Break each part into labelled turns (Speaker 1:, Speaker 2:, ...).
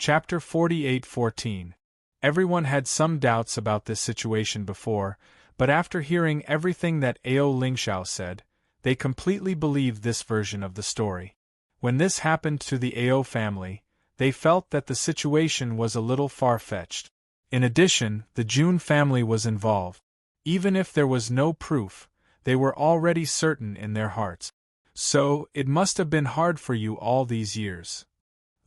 Speaker 1: Chapter 48:14. Everyone had some doubts about this situation before, but after hearing everything that Ao Lingxiao said, they completely believed this version of the story. When this happened to the Ao family, they felt that the situation was a little far-fetched. In addition, the Jun family was involved. Even if there was no proof, they were already certain in their hearts. So, it must have been hard for you all these years.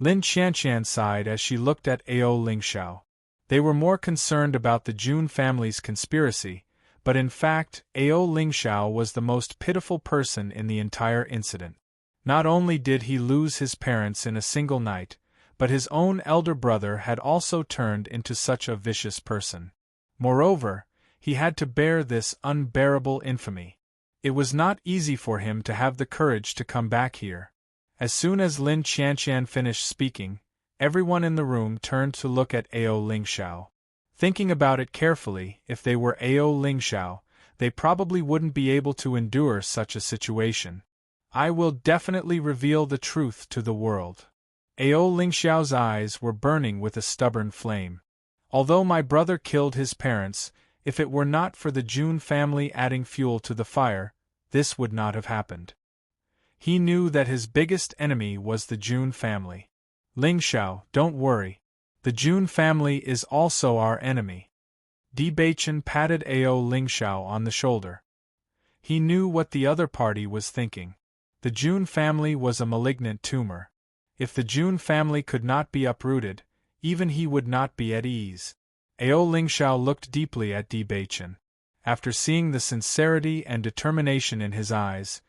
Speaker 1: Lin Qianqian sighed as she looked at Ao Lingxiao. They were more concerned about the Jun family's conspiracy, but in fact, Ao Lingxiao was the most pitiful person in the entire incident. Not only did he lose his parents in a single night, but his own elder brother had also turned into such a vicious person. Moreover, he had to bear this unbearable infamy. It was not easy for him to have the courage to come back here. As soon as Lin Qianqian finished speaking, everyone in the room turned to look at Ao Lingxiao. Thinking about it carefully, if they were Ao Lingxiao, they probably wouldn't be able to endure such a situation. I will definitely reveal the truth to the world. Ao Lingxiao's eyes were burning with a stubborn flame. Although my brother killed his parents, if it were not for the Jun family adding fuel to the fire, this would not have happened. He knew that his biggest enemy was the Jun family. Lingxiao, don't worry. The Jun family is also our enemy. Di Beichen patted Ao Lingxiao on the shoulder. He knew what the other party was thinking. The Jun family was a malignant tumor. If the Jun family could not be uprooted, even he would not be at ease. Ao Lingxiao looked deeply at Di Beichen. After seeing the sincerity and determination in his eyes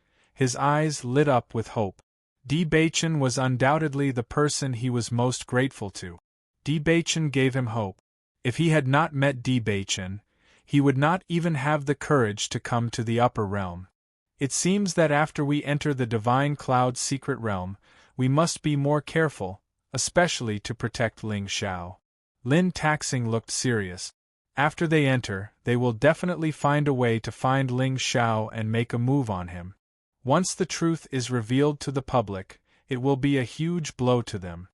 Speaker 1: lit up with hope. Di Beichen was undoubtedly the person he was most grateful to. Di Beichen gave him hope. If he had not met Di Beichen, he would not even have the courage to come to the upper realm. It seems that after we enter the Divine Cloud's secret realm, we must be more careful, especially to protect Ling Xiao. Lin Taxing looked serious. After they enter, they will definitely find a way to find Ling Xiao and make a move on him. Once the truth is revealed to the public, it will be a huge blow to them.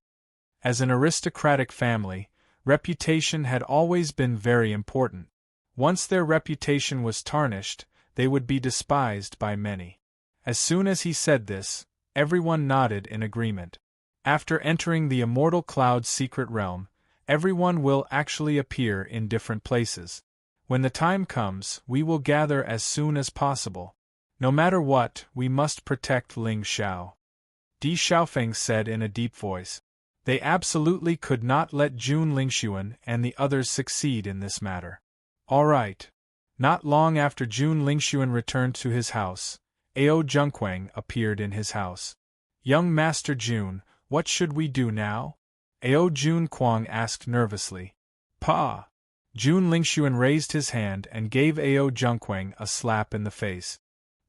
Speaker 1: As an aristocratic family, reputation had always been very important. Once their reputation was tarnished, they would be despised by many. As soon as he said this, everyone nodded in agreement. After entering the Immortal Cloud's secret realm, everyone will actually appear in different places. When the time comes, we will gather as soon as possible. No matter what, we must protect Ling Xiao. Di Xiaofeng said in a deep voice. They absolutely could not let Jun Lingxuan and the others succeed in this matter. All right. Not long after Jun Lingxuan returned to his house, Ao Zhengquang appeared in his house. Young Master Jun, what should we do now? Ao Zhengquang asked nervously. Pa! Jun Lingxuan raised his hand and gave Ao Zhengquang a slap in the face.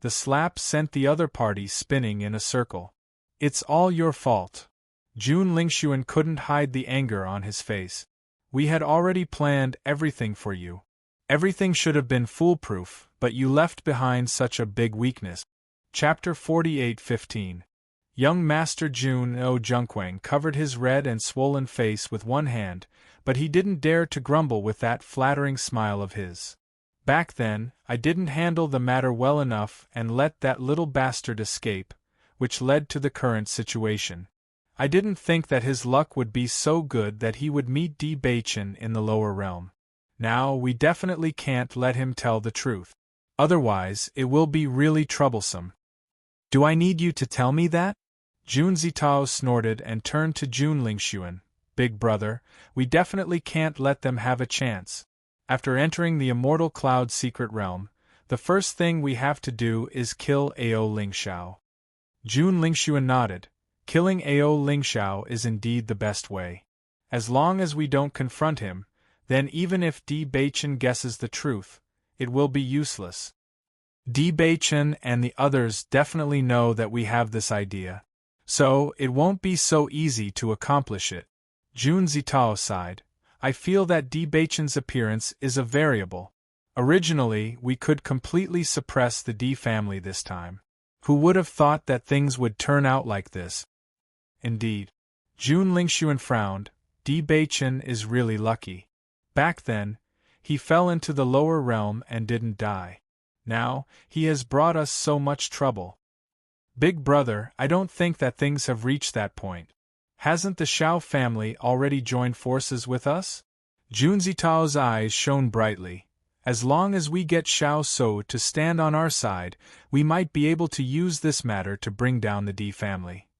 Speaker 1: The slap sent the other party spinning in a circle. It's all your fault. Jun Lingxuan couldn't hide the anger on his face. We had already planned everything for you. Everything should have been foolproof, but you left behind such a big weakness. Chapter 48:15. Young Master Jun Zhengquang covered his red and swollen face with one hand, but he didn't dare to grumble with that flattering smile of his. Back then, I didn't handle the matter well enough and let that little bastard escape, which led to the current situation. I didn't think that his luck would be so good that he would meet Di Beichen in the lower realm. Now we definitely can't let him tell the truth. Otherwise, it will be really troublesome. Do I need you to tell me that? Jun Zitao snorted and turned to Jun Lingxuan. Big brother, we definitely can't let them have a chance. After entering the Immortal Cloud's secret realm, the first thing we have to do is kill Ao Lingxiao. Jun Lingxuan nodded. Killing Ao Lingxiao is indeed the best way. As long as we don't confront him, then even if Di Beichen guesses the truth, it will be useless. Di Beichen and the others definitely know that we have this idea. So, it won't be so easy to accomplish it. Jun Zitao sighed. I feel that Di Beichen's appearance is a variable. Originally, we could completely suppress the Di family this time. Who would have thought that things would turn out like this? Indeed. Jun Lingxuan frowned. Di Baichen is really lucky. Back then, he fell into the lower realm and didn't die. Now, he has brought us so much trouble. Big brother, I don't think that things have reached that point. Hasn't the Xiao family already joined forces with us? Jun Zitao's eyes shone brightly. As long as we get Xiao So to stand on our side, we might be able to use this matter to bring down the Di family.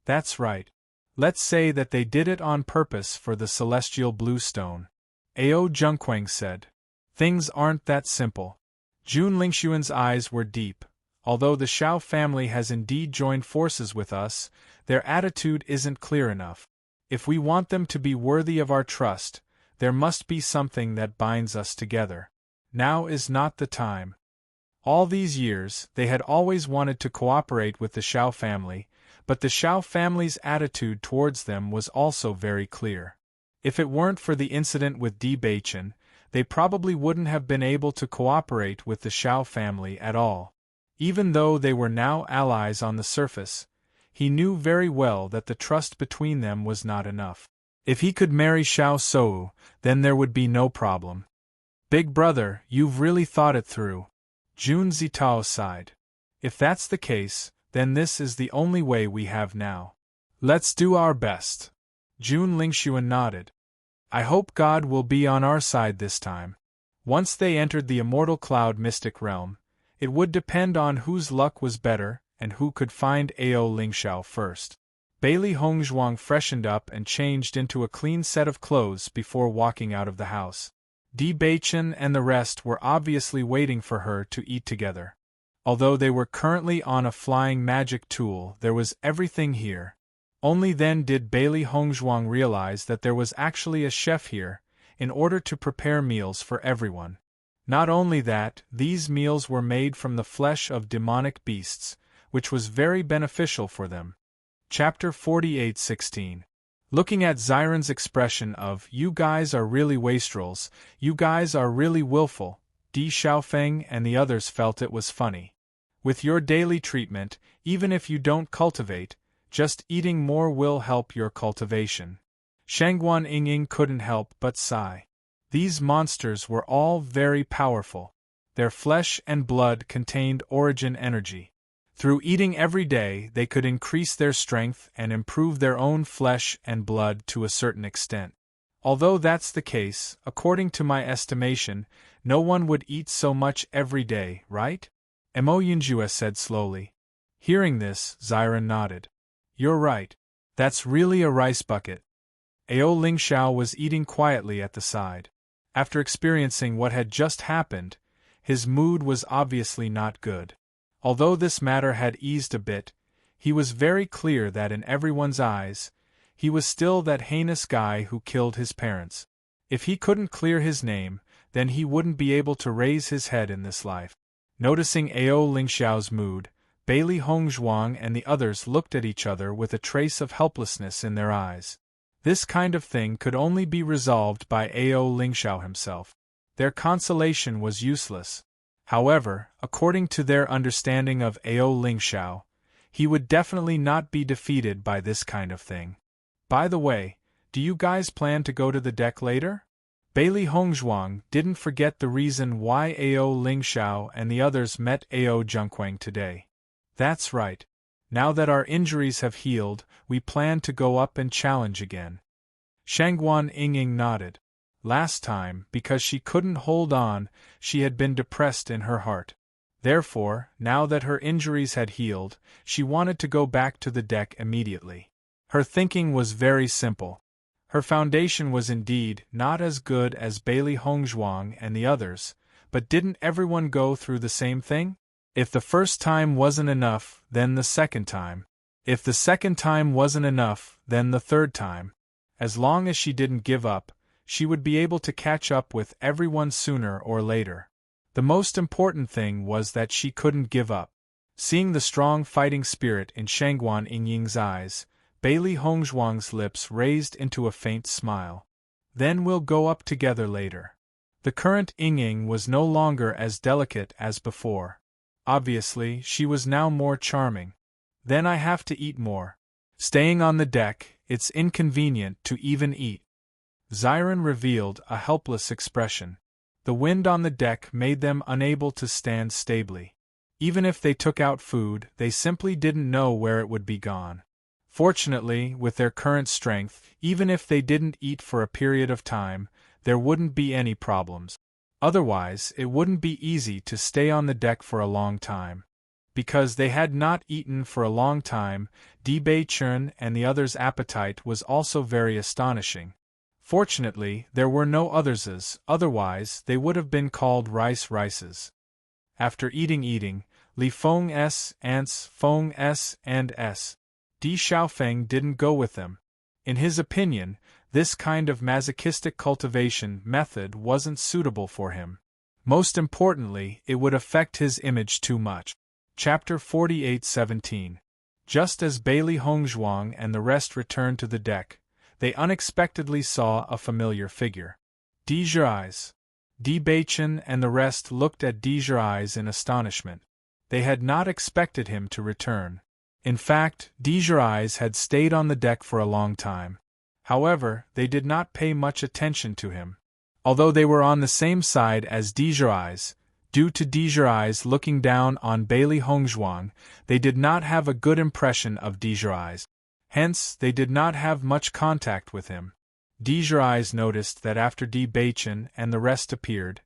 Speaker 1: That's right. Let's say that they did it on purpose for the celestial blue stone. Ao Zhengquang said. Things aren't that simple. Jun Lingxuan's eyes were deep. Although the Xiao family has indeed joined forces with us, their attitude isn't clear enough. If we want them to be worthy of our trust, there must be something that binds us together. Now is not the time. All these years, they had always wanted to cooperate with the Xiao family, but the Xiao family's attitude towards them was also very clear. If it weren't for the incident with Di Baichen, they probably wouldn't have been able to cooperate with the Xiao family at all. Even though they were now allies on the surface, he knew very well that the trust between them was not enough. If he could marry Xiao Sou, then there would be no problem. Big brother, you've really thought it through. Jun Zitao sighed. If that's the case, then this is the only way we have now. Let's do our best. Jun Lingxuan nodded. I hope God will be on our side this time. Once they entered the immortal cloud mystic realm, it would depend on whose luck was better and who could find Ao Lingxiao first. Bailey Hongzhuang freshened up and changed into a clean set of clothes before walking out of the house. Di Baichen and the rest were obviously waiting for her to eat together. Although they were currently on a flying magic tool, there was everything here. Only then did Bailey Hongzhuang realize that there was actually a chef here, in order to prepare meals for everyone. Not only that, these meals were made from the flesh of demonic beasts, which was very beneficial for them. Chapter 48:16. Looking at Xiren's expression of, "You guys are really wastrels, you guys are really willful," Di Xiaofeng and the others felt it was funny. With your daily treatment, even if you don't cultivate, just eating more will help your cultivation. Shangguan Yingying couldn't help but sigh. These monsters were all very powerful. Their flesh and blood contained origin energy. Through eating every day, they could increase their strength and improve their own flesh and blood to a certain extent. Although that's the case, according to my estimation, no one would eat so much every day, right? Mo Yunjue said slowly. Hearing this, Xiren nodded. You're right. That's really a rice bucket. Ao Lingxiao was eating quietly at the side. After experiencing what had just happened, his mood was obviously not good. Although this matter had eased a bit, he was very clear that in everyone's eyes, he was still that heinous guy who killed his parents. If he couldn't clear his name, then he wouldn't be able to raise his head in this life. Noticing Ao Lingxiao's mood, Bailey Hongzhuang and the others looked at each other with a trace of helplessness in their eyes. This kind of thing could only be resolved by Ao Lingxiao himself. Their consolation was useless. However, according to their understanding of Ao Lingxiao, he would definitely not be defeated by this kind of thing. By the way, do you guys plan to go to the deck later? Bailey Hongzhuang didn't forget the reason why Ao Lingxiao and the others met Ao Zhengquang today. That's right. Now that our injuries have healed, we plan to go up and challenge again. Shangguan Yingying nodded. Last time, because she couldn't hold on, she had been depressed in her heart. Therefore, now that her injuries had healed, she wanted to go back to the deck immediately. Her thinking was very simple. Her foundation was indeed not as good as Bailey Hongzhuang and the others, but didn't everyone go through the same thing? If the first time wasn't enough, then the second time. If the second time wasn't enough, then the third time. As long as she didn't give up, she would be able to catch up with everyone sooner or later. The most important thing was that she couldn't give up. Seeing the strong fighting spirit in Shangguan Yingying's eyes, Bailey Hongzhuang's lips raised into a faint smile. Then we'll go up together later. The current Yingying was no longer as delicate as before. Obviously, she was now more charming. Then I have to eat more. Staying on the deck, it's inconvenient to even eat. Ziren revealed a helpless expression. The wind on the deck made them unable to stand stably. Even if they took out food, they simply didn't know where it would be gone. Fortunately, with their current strength, even if they didn't eat for a period of time, there wouldn't be any problems. Otherwise, it wouldn't be easy to stay on the deck for a long time. Because they had not eaten for a long time, Bei-chun and the others' appetite was also very astonishing. Fortunately, there were no others, otherwise they would have been called rices. After eating, Li Feng S, Ants, Feng S, and S. Di Xiaofeng didn't go with them. In his opinion, this kind of masochistic cultivation method wasn't suitable for him. Most importantly, it would affect his image too much. Chapter 48:17. Just as Bailey Hongzhuang and the rest returned to the deck, they unexpectedly saw a familiar figure. Dizhi's. Bei-chun and the rest looked at Dizhi's in astonishment. They had not expected him to return. In fact, Dizhi's had stayed on the deck for a long time. However, they did not pay much attention to him. Although they were on the same side as Dizhi's, due to Dizhi's looking down on Bailey Hongzhuang, they did not have a good impression of Dizhi's. Hence, they did not have much contact with him. Dizhi's noticed that after Bei-chun and the rest appeared,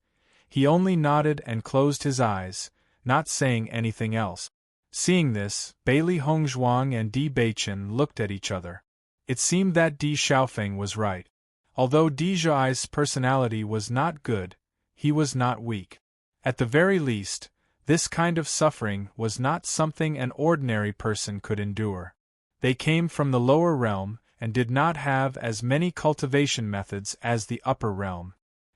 Speaker 1: he only nodded and closed his eyes, not saying anything else. Seeing this, Bailey Hongzhuang and Bei-chun looked at each other. It seemed that Di Xiaofeng was right. Although Dizhi's personality was not good, he was not weak. At the very least, this kind of suffering was not something an ordinary person could endure. They came from the lower realm and did not have as many cultivation methods as the upper realm.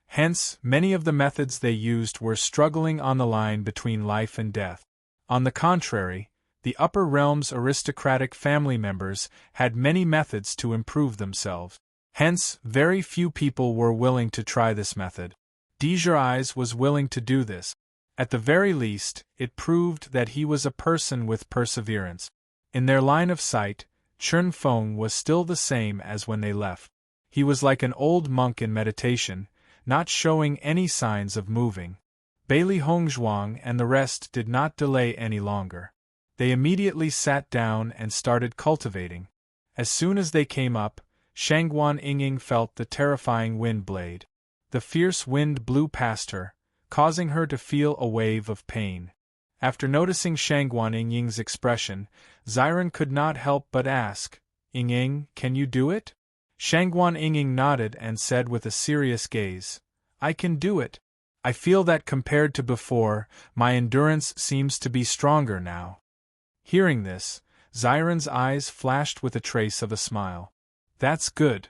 Speaker 1: Hence, many of the methods they used were struggling on the line between life and death. On the contrary, the upper realm's aristocratic family members had many methods to improve themselves. Hence, very few people were willing to try this method. Dizhi's was willing to do this. At the very least, it proved that he was a person with perseverance. In their line of sight, Chun Feng was still the same as when they left. He was like an old monk in meditation, not showing any signs of moving. Bailey Hongzhuang and the rest did not delay any longer. They immediately sat down and started cultivating. As soon as they came up, Shangguan Yingying felt the terrifying wind blade. The fierce wind blew past her, causing her to feel a wave of pain. After noticing Shangguan Yingying's expression, Ziren could not help but ask, "Yingying, can you do it?" Shangguan Yingying nodded and said with a serious gaze, "I can do it. I feel that compared to before, my endurance seems to be stronger now." Hearing this, Ziren's eyes flashed with a trace of a smile. "That's good."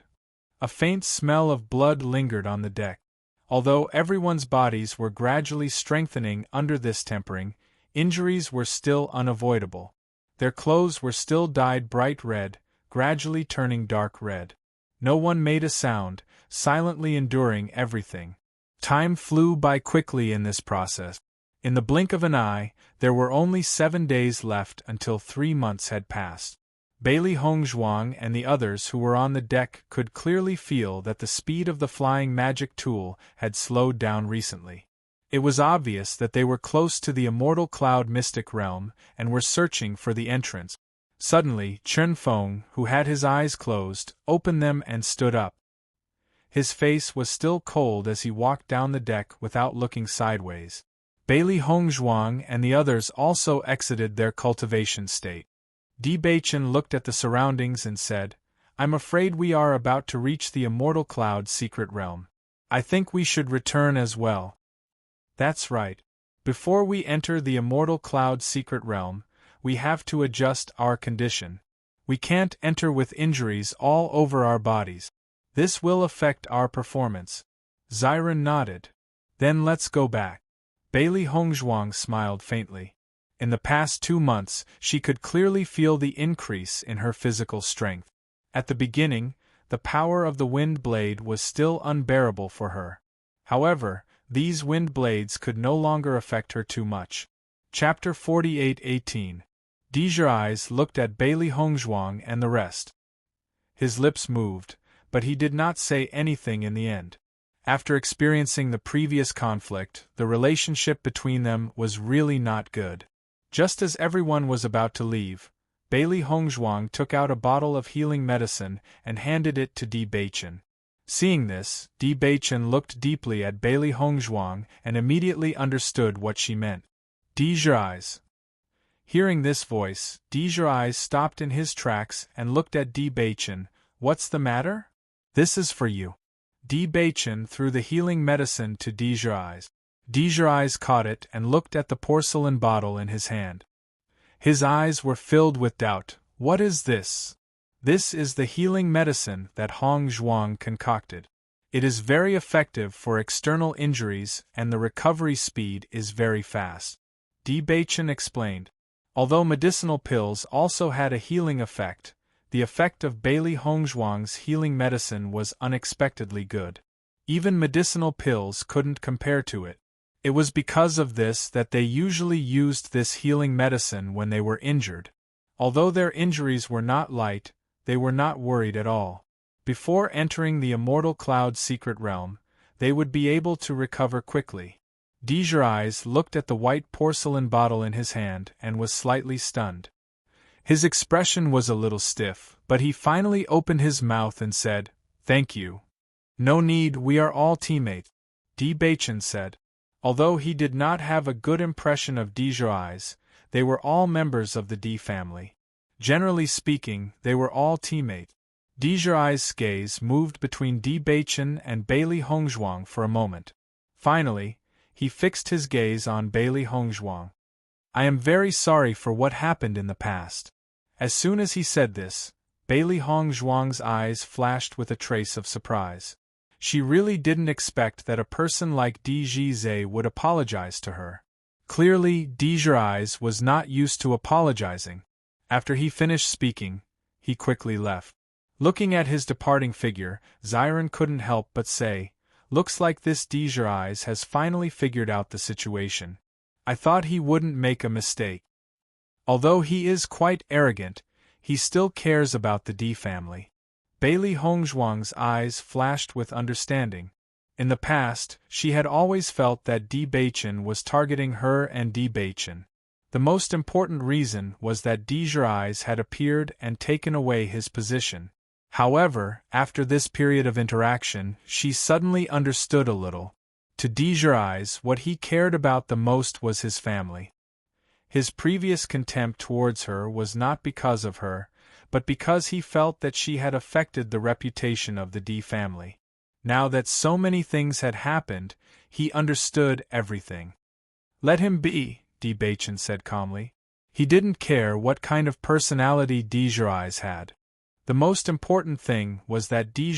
Speaker 1: A faint smell of blood lingered on the deck. Although everyone's bodies were gradually strengthening under this tempering, injuries were still unavoidable. Their clothes were still dyed bright red, gradually turning dark red. No one made a sound, silently enduring everything. Time flew by quickly in this process. In the blink of an eye, there were only 7 days left until 3 months had passed. Bailey Hongzhuang and the others who were on the deck could clearly feel that the speed of the flying magic tool had slowed down recently. It was obvious that they were close to the immortal cloud mystic realm and were searching for the entrance. Suddenly, Chun Feng, who had his eyes closed, opened them and stood up. His face was still cold as he walked down the deck without looking sideways. Bailey Hongzhuang and the others also exited their cultivation state. Bei-chun looked at the surroundings and said, "I'm afraid we are about to reach the immortal cloud secret realm. I think we should return as well." "That's right. Before we enter the immortal cloud secret realm, we have to adjust our condition. We can't enter with injuries all over our bodies. This will affect our performance." Ziren nodded. "Then let's go back." Bailey Hongzhuang smiled faintly. In the past 2 months, she could clearly feel the increase in her physical strength. At the beginning, the power of the wind blade was still unbearable for her. However, these wind blades could no longer affect her too much. Chapter 48:18. Dizhi's looked at Bailey Hongzhuang and the rest. His lips moved, but he did not say anything in the end. After experiencing the previous conflict, the relationship between them was really not good. Just as everyone was about to leave, Bailey Hongzhuang took out a bottle of healing medicine and handed it to Di Beichen. Seeing this, Di Beichen looked deeply at Bailey Hongzhuang and immediately understood what she meant. Di. Hearing this voice, Di stopped in his tracks and looked at Di Beichen. What's the matter? This is for you. Di Beichen threw the healing medicine to Di. Di caught it and looked at the porcelain bottle in his hand. His eyes were filled with doubt. What is this? This is the healing medicine that Hongzhuang concocted. It is very effective for external injuries and the recovery speed is very fast. Di Beichen explained. Although medicinal pills also had a healing effect, the effect of Bailey Hongzhuang's healing medicine was unexpectedly good. Even medicinal pills couldn't compare to it. It was because of this that they usually used this healing medicine when they were injured. Although their injuries were not light, they were not worried at all. Before entering the Immortal Cloud secret realm, they would be able to recover quickly. Di looked at the white porcelain bottle in his hand and was slightly stunned. His expression was a little stiff, but he finally opened his mouth and said, "Thank you." "No need, we are all teammates," Di Beichen said. Although he did not have a good impression of Di, they were all members of the Di family. Generally speaking, they were all teammates. Di's gaze moved between Di Beichen and Bailey Hongzhuang for a moment. Finally, he fixed his gaze on Bailey Hongzhuang. "I am very sorry for what happened in the past." As soon as he said this, Bailey Hongzhuang's eyes flashed with a trace of surprise. She really didn't expect that a person like Di Zhe would apologize to her. Clearly, Di was not used to apologizing. After he finished speaking, he quickly left. Looking at his departing figure, Ziren couldn't help but say, "Looks like this Di has finally figured out the situation. I thought he wouldn't make a mistake." Although he is quite arrogant, he still cares about the Di family. Bailey Hongzhuang's eyes flashed with understanding. In the past, she had always felt that Di Beichen was targeting her and Di Beichen. The most important reason was that Di had appeared and taken away his position. However, after this period of interaction, she suddenly understood a little. To Di, what he cared about the most was his family. His previous contempt towards her was not because of her, but because he felt that she had affected the reputation of the Di family. Now that so many things had happened, he understood everything. "Let him be," Di Beichen said calmly. He didn't care what kind of personality Di had. The most important thing was that Di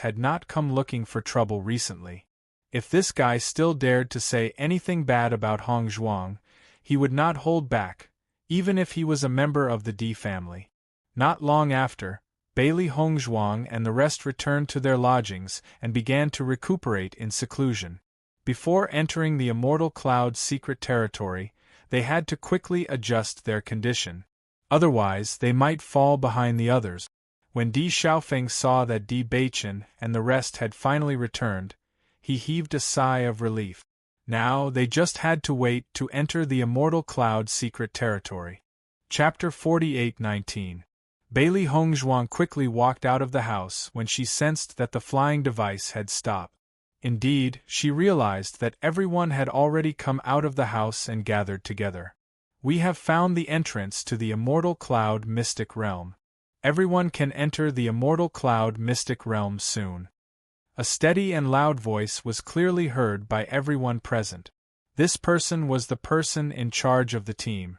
Speaker 1: had not come looking for trouble recently. If this guy still dared to say anything bad about Hongzhuang, he would not hold back, even if he was a member of the Di family. Not long after, Bailey Hongzhuang and the rest returned to their lodgings and began to recuperate in seclusion. Before entering the Immortal Cloud's secret territory, they had to quickly adjust their condition. Otherwise, they might fall behind the others. When Di Xiaofeng saw that Di Beichen and the rest had finally returned, he heaved a sigh of relief. Now they just had to wait to enter the Immortal Cloud secret territory. Chapter 48-19. Bailey Hongzhuang quickly walked out of the house when she sensed that the flying device had stopped. Indeed, she realized that everyone had already come out of the house and gathered together. "We have found the entrance to the Immortal Cloud Mystic Realm. Everyone can enter the Immortal Cloud Mystic Realm soon." A steady and loud voice was clearly heard by everyone present. This person was the person in charge of the team.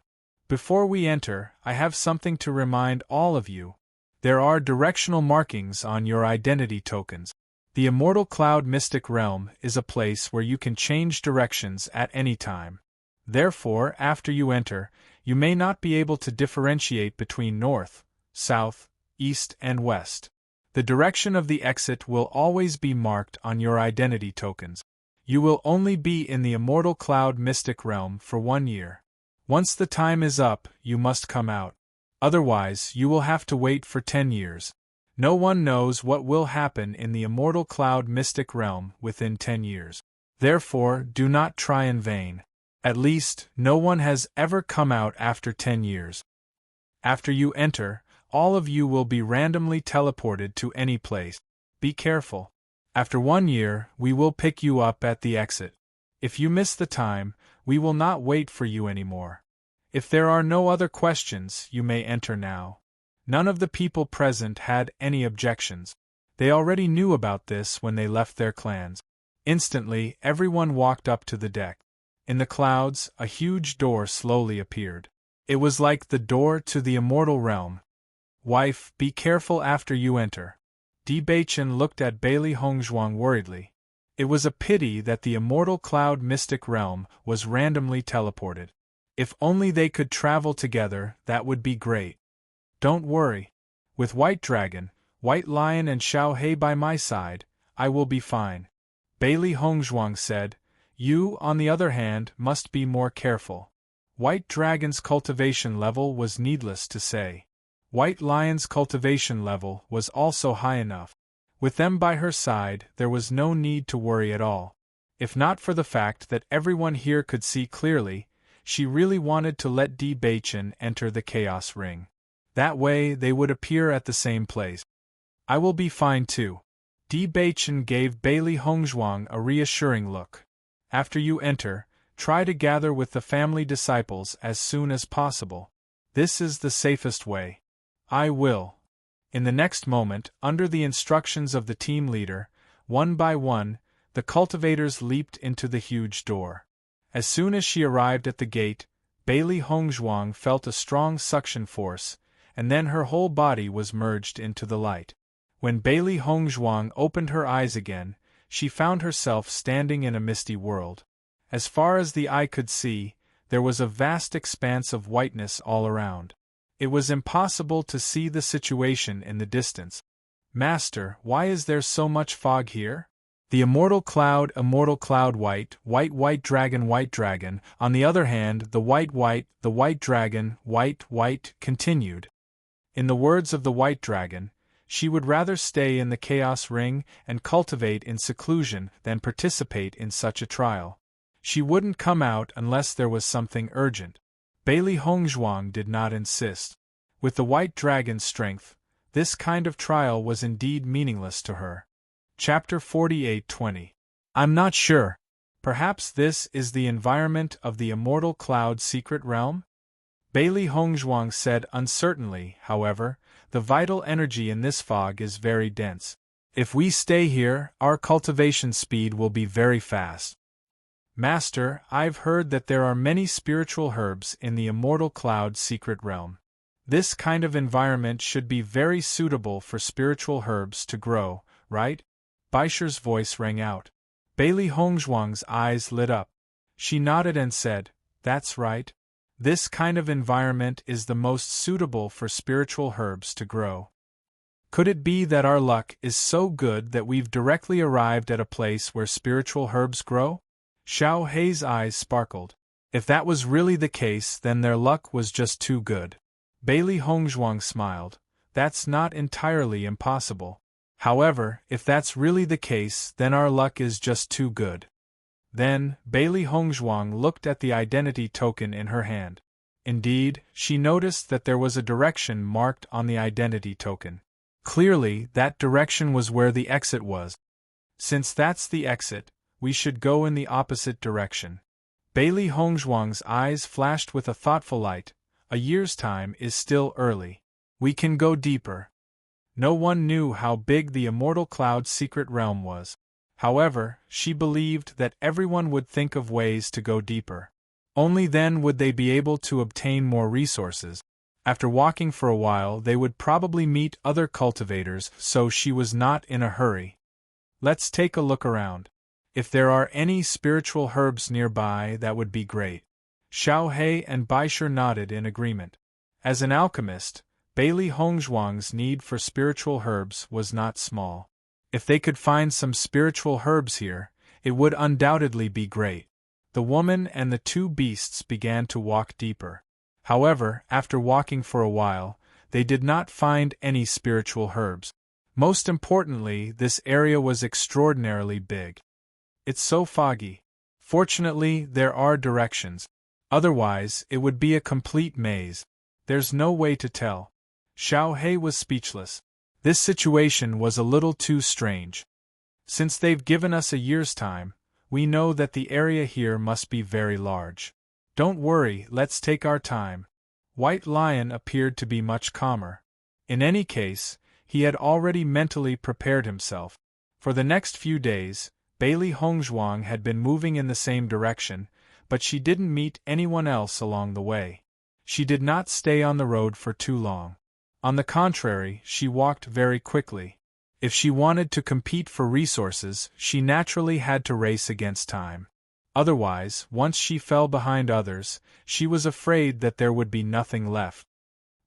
Speaker 1: "Before we enter, I have something to remind all of you. There are directional markings on your identity tokens. The Immortal Cloud Mystic Realm is a place where you can change directions at any time. Therefore, after you enter, you may not be able to differentiate between north, south, east, and west. The direction of the exit will always be marked on your identity tokens. You will only be in the Immortal Cloud Mystic Realm for 1 year. Once the time is up, you must come out. Otherwise, you will have to wait for 10 years. No one knows what will happen in the immortal cloud mystic realm within 10 years. Therefore, do not try in vain. At least, no one has ever come out after 10 years. After you enter, all of you will be randomly teleported to any place. Be careful. After 1 year, we will pick you up at the exit. If you miss the time, we will not wait for you anymore. If there are no other questions, you may enter now. None of the people present had any objections. They already knew about this when they left their clans. Instantly, everyone walked up to the deck. In the clouds, a huge door slowly appeared. It was like the door to the immortal realm. Wife, be careful after you enter. Di Baichen looked at Bailey Hongzhuang worriedly. It was a pity that the immortal cloud mystic realm was randomly teleported. If only they could travel together, that would be great. Don't worry. With White Dragon, White Lion and Xiao He by my side, I will be fine. Bailey Hongzhuang said. You, on the other hand, must be more careful. White Dragon's cultivation level was needless to say. White Lion's cultivation level was also high enough. With them by her side, there was no need to worry at all. If not for the fact that everyone here could see clearly, she really wanted to let Di Baichen enter the Chaos Ring. That way they would appear at the same place. I will be fine too. Di Baichen gave Bailey Hongzhuang a reassuring look. After you enter, try to gather with the family disciples as soon as possible. This is the safest way. I will. In the next moment, under the instructions of the team leader, one by one, the cultivators leaped into the huge door. As soon as she arrived at the gate, Bailey Hongzhuang felt a strong suction force, and then her whole body was merged into the light. When Bailey Hongzhuang opened her eyes again, she found herself standing in a misty world. As far as the eye could see, there was a vast expanse of whiteness all around. It was impossible to see the situation in the distance. Master, why is there so much fog here? The immortal cloud, white, white dragon, on the other hand, the white dragon, white, continued. In the words of the white dragon, she would rather stay in the Chaos Ring and cultivate in seclusion than participate in such a trial. She wouldn't come out unless there was something urgent. Bailey Hongzhuang did not insist. With the white dragon's strength, this kind of trial was indeed meaningless to her. Chapter 48:20. I'm not sure. Perhaps this is the environment of the immortal cloud secret realm? Bailey Hongzhuang said uncertainly. However, the vital energy in this fog is very dense. If we stay here, our cultivation speed will be very fast. Master, I've heard that there are many spiritual herbs in the immortal cloud secret realm. This kind of environment should be very suitable for spiritual herbs to grow, right? Baisher's voice rang out. Bailey Hongzhuang's eyes lit up. She nodded and said, That's right. This kind of environment is the most suitable for spiritual herbs to grow. Could it be that our luck is so good that we've directly arrived at a place where spiritual herbs grow? Xiao Hei's eyes sparkled. If that was really the case, then their luck was just too good. Bailey Hongzhuang smiled. That's not entirely impossible. However, if that's really the case, then our luck is just too good. Then, Bailey Hongzhuang looked at the identity token in her hand. Indeed, she noticed that there was a direction marked on the identity token. Clearly, that direction was where the exit was. Since that's the exit, we should go in the opposite direction. Bailey Hongzhuang's eyes flashed with a thoughtful light. A year's time is still early. We can go deeper. No one knew how big the immortal cloud secret realm was. However, she believed that everyone would think of ways to go deeper. Only then would they be able to obtain more resources. After walking for a while, they would probably meet other cultivators, so she was not in a hurry. Let's take a look around. If there are any spiritual herbs nearby, that would be great. Xiao He and Baisher nodded in agreement. As an alchemist, Bailey Hongzhuang's need for spiritual herbs was not small. If they could find some spiritual herbs here, it would undoubtedly be great. The woman and the two beasts began to walk deeper. However, after walking for a while, they did not find any spiritual herbs. Most importantly, this area was extraordinarily big. It's so foggy. Fortunately, there are directions. Otherwise, it would be a complete maze. There's no way to tell. Xiao He was speechless. This situation was a little too strange. Since they've given us a year's time, we know that the area here must be very large. Don't worry, let's take our time. White Lion appeared to be much calmer. In any case, he had already mentally prepared himself. For the next few days, Bailey Hongzhuang had been moving in the same direction, but she didn't meet anyone else along the way. She did not stay on the road for too long. On the contrary, she walked very quickly. If she wanted to compete for resources, she naturally had to race against time. Otherwise, once she fell behind others, she was afraid that there would be nothing left.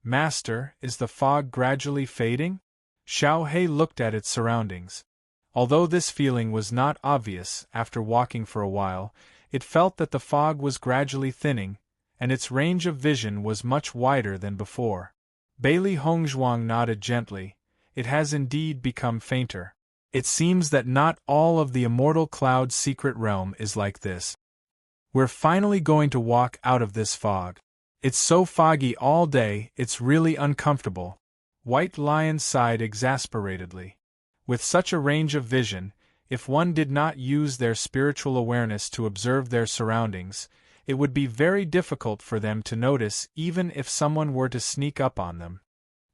Speaker 1: Master, is the fog gradually fading? Xiao He looked at its surroundings. Although this feeling was not obvious after walking for a while, it felt that the fog was gradually thinning, and its range of vision was much wider than before. Bailey Hongzhuang nodded gently. It has indeed become fainter. It seems that not all of the immortal cloud's secret realm is like this. We're finally going to walk out of this fog. It's so foggy all day, it's really uncomfortable. White Lion sighed exasperatedly. With such a range of vision, if one did not use their spiritual awareness to observe their surroundings, it would be very difficult for them to notice even if someone were to sneak up on them.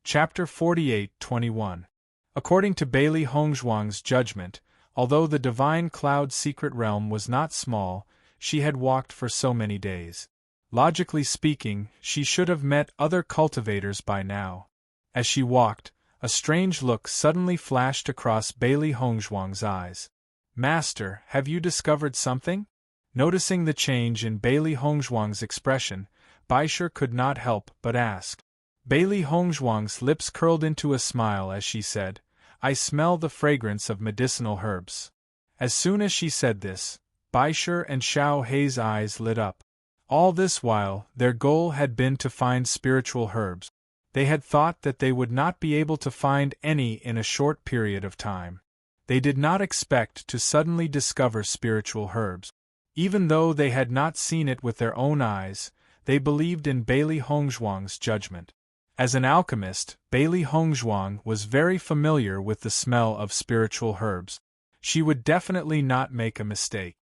Speaker 1: Chapter 48:21. According to Bailey Hongzhuang's judgment, although the divine cloud secret realm was not small, she had walked for so many days. Logically speaking, she should have met other cultivators by now. As she walked, a strange look suddenly flashed across Bailey Hongzhuang's eyes. Master, have you discovered something? Noticing the change in Bailey Hongzhuang's expression, Baisher could not help but ask. Bailey Hongzhuang's lips curled into a smile as she said, I smell the fragrance of medicinal herbs. As soon as she said this, Baisher and Xiao He's eyes lit up. All this while, their goal had been to find spiritual herbs. They had thought that they would not be able to find any in a short period of time. They did not expect to suddenly discover spiritual herbs. Even though they had not seen it with their own eyes, they believed in Bailey Hongzhuang's judgment. As an alchemist, Bailey Hongzhuang was very familiar with the smell of spiritual herbs. She would definitely not make a mistake.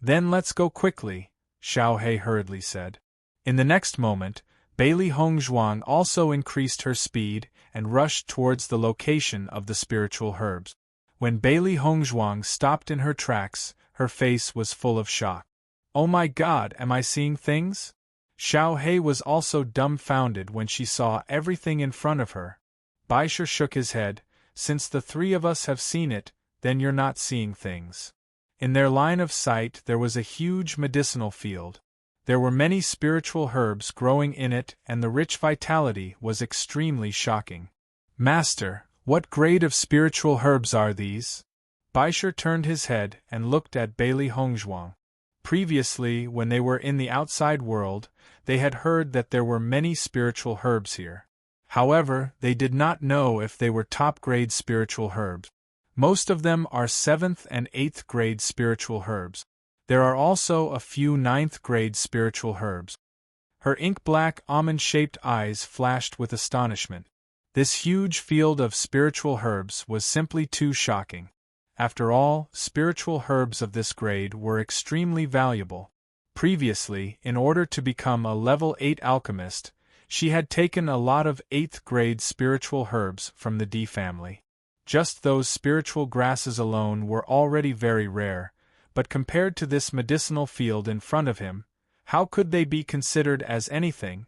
Speaker 1: Then let's go quickly, Xiao He hurriedly said. In the next moment, Bailey Hongzhuang also increased her speed and rushed towards the location of the spiritual herbs. When Bailey Hongzhuang stopped in her tracks, her face was full of shock. Oh my God, am I seeing things? Xiao He was also dumbfounded when she saw everything in front of her. Baisher shook his head. Since the three of us have seen it, then you're not seeing things. In their line of sight there was a huge medicinal field. There were many spiritual herbs growing in it, and the rich vitality was extremely shocking. Master, what grade of spiritual herbs are these? Baisher turned his head and looked at Bailey Hongzhuang. Previously, when they were in the outside world, they had heard that there were many spiritual herbs here. However, they did not know if they were top-grade spiritual herbs. Most of them are 7th and 8th grade spiritual herbs. There are also a few 9th grade spiritual herbs. Her ink-black almond-shaped eyes flashed with astonishment. This huge field of spiritual herbs was simply too shocking. After all, spiritual herbs of this grade were extremely valuable. Previously, in order to become a level 8 alchemist, she had taken a lot of 8th grade spiritual herbs from the D family. Just those spiritual grasses alone were already very rare, but compared to this medicinal field in front of him, how could they be considered as anything?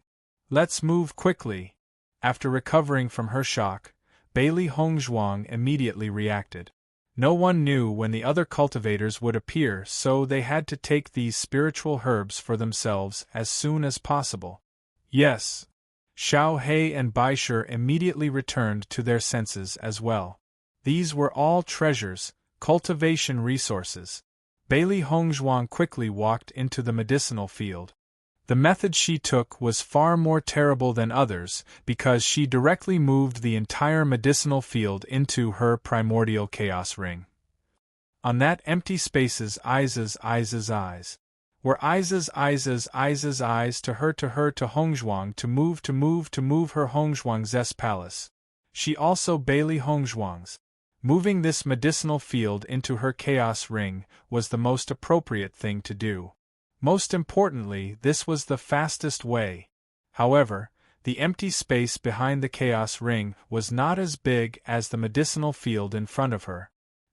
Speaker 1: Let's move quickly. After recovering from her shock, Bailey Hongzhuang immediately reacted. No one knew when the other cultivators would appear, so they had to take these spiritual herbs for themselves as soon as possible. Yes. Xiao He and Baisher immediately returned to their senses as well. These were all treasures, cultivation resources. Bailey Hongzhuang quickly walked into the medicinal field. The method she took was far more terrible than others because she directly moved the entire medicinal field into her primordial chaos ring. On that empty spaces eyes were eyes to her to Hongzhuang to move her Hongzhuang's palace. She also Bailey Hongzhuang's. Moving this medicinal field into her chaos ring was the most appropriate thing to do. Most importantly, this was the fastest way. However, the empty space behind the chaos ring was not as big as the medicinal field in front of her.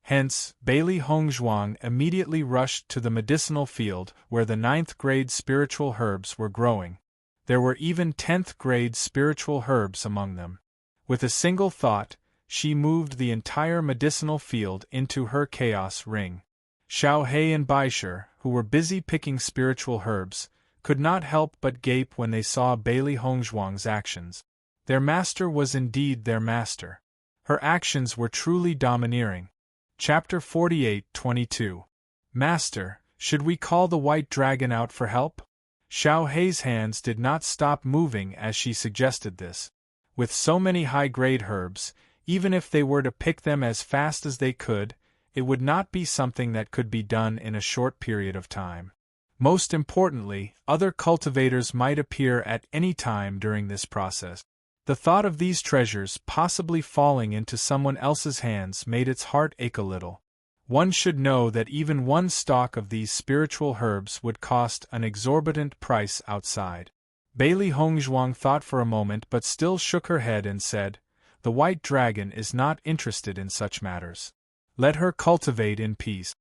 Speaker 1: Hence, Bailey Hongzhuang immediately rushed to the medicinal field where the 9th-grade spiritual herbs were growing. There were even 10th-grade spiritual herbs among them. With a single thought, she moved the entire medicinal field into her chaos ring. Xiao He and Baisher, who were busy picking spiritual herbs, could not help but gape when they saw Bailey Hongzhuang's actions. Their master was indeed their master. Her actions were truly domineering. Chapter 48:22. Master, should we call the white dragon out for help? Xiao Hei's hands did not stop moving as she suggested this. With so many high-grade herbs, even if they were to pick them as fast as they could, it would not be something that could be done in a short period of time. Most importantly, other cultivators might appear at any time during this process. The thought of these treasures possibly falling into someone else's hands made its heart ache a little. One should know that even one stalk of these spiritual herbs would cost an exorbitant price outside. Bailey Hongzhuang thought for a moment but still shook her head and said, "The white dragon is not interested in such matters. Let her cultivate in peace."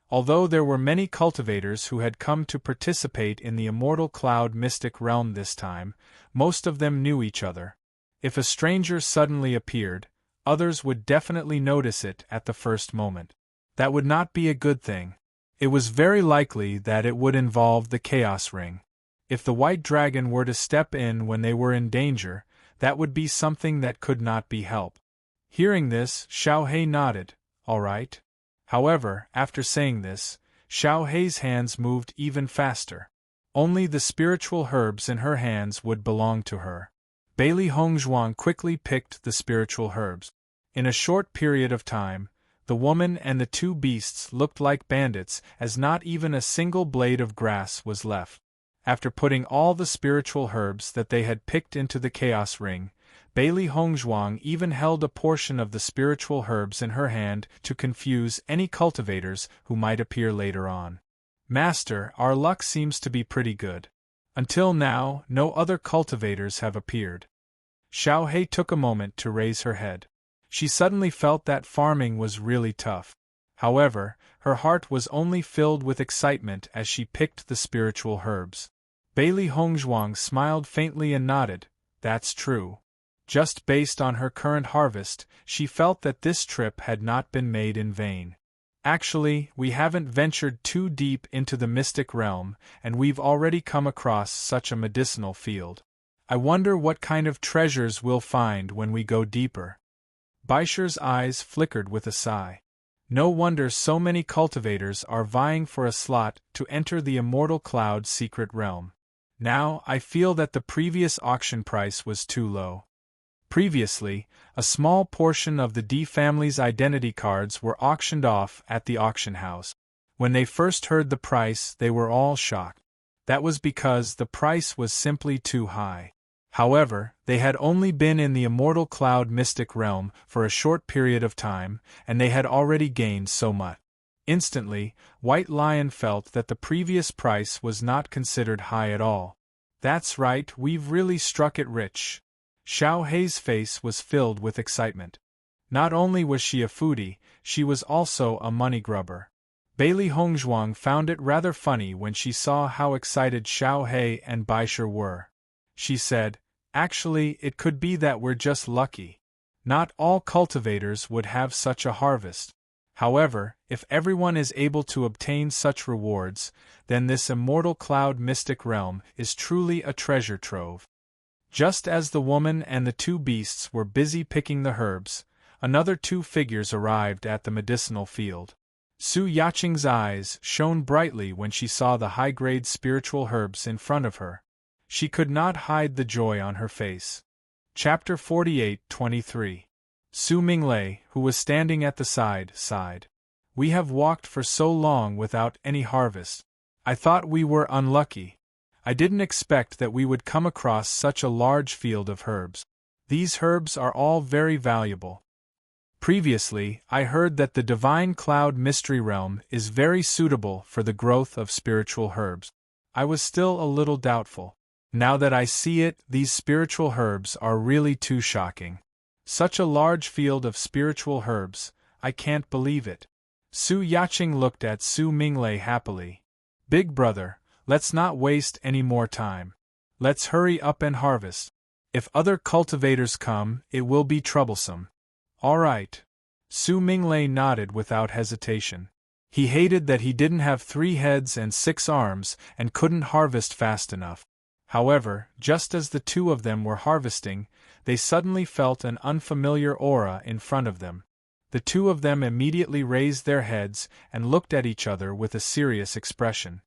Speaker 1: Although there were many cultivators who had come to participate in the immortal cloud mystic realm this time, most of them knew each other. If a stranger suddenly appeared, others would definitely notice it at the first moment. That would not be a good thing. It was very likely that it would involve the Chaos Ring. If the white dragon were to step in when they were in danger, that would be something that could not be helped. Hearing this, Xiao He nodded. All right. However, after saying this, Xiao Hei's hands moved even faster. Only the spiritual herbs in her hands would belong to her. Bailey Hongzhuang quickly picked the spiritual herbs. In a short period of time, the woman and the two beasts looked like bandits, as not even a single blade of grass was left. After putting all the spiritual herbs that they had picked into the Chaos Ring, Bailey Hongzhuang even held a portion of the spiritual herbs in her hand to confuse any cultivators who might appear later on. Master, our luck seems to be pretty good. Until now, no other cultivators have appeared. Xiao He took a moment to raise her head. She suddenly felt that farming was really tough. However, her heart was only filled with excitement as she picked the spiritual herbs. Bailey Hongzhuang smiled faintly and nodded. That's true. Just based on her current harvest, she felt that this trip had not been made in vain. Actually, we haven't ventured too deep into the mystic realm, and we've already come across such a medicinal field. I wonder what kind of treasures we'll find when we go deeper. Baisher's eyes flickered with a sigh. No wonder so many cultivators are vying for a slot to enter the immortal cloud secret realm. Now, I feel that the previous auction price was too low. Previously, a small portion of the D family's identity cards were auctioned off at the auction house. When they first heard the price, they were all shocked. That was because the price was simply too high. However, they had only been in the immortal cloud mystic realm for a short period of time, and they had already gained so much. Instantly, White Lion felt that the previous price was not considered high at all. That's right, we've really struck it rich. Xiao Hei's face was filled with excitement. Not only was she a foodie, she was also a money grubber. Bailey Hongzhuang found it rather funny when she saw how excited Xiao He and Baisher were. She said, "Actually, it could be that we're just lucky. Not all cultivators would have such a harvest. However, if everyone is able to obtain such rewards, then this immortal cloud mystic realm is truly a treasure trove." Just as the woman and the two beasts were busy picking the herbs, another two figures arrived at the medicinal field. Su Yaqing's eyes shone brightly when she saw the high-grade spiritual herbs in front of her. She could not hide the joy on her face. Chapter 48:23. Su Minglei, who was standing at the side, sighed. We have walked for so long without any harvest. I thought we were unlucky. I didn't expect that we would come across such a large field of herbs. These herbs are all very valuable. Previously, I heard that the Divine Cloud Mystery Realm is very suitable for the growth of spiritual herbs. I was still a little doubtful. Now that I see it, these spiritual herbs are really too shocking. Such a large field of spiritual herbs, I can't believe it. Su Yaqing looked at Su Minglei happily. Big brother, let's not waste any more time. Let's hurry up and harvest. If other cultivators come, it will be troublesome. All right. Su Minglei nodded without hesitation. He hated that he didn't have 3 heads and 6 arms and couldn't harvest fast enough. However, just as the two of them were harvesting, they suddenly felt an unfamiliar aura in front of them. The two of them immediately raised their heads and looked at each other with a serious expression.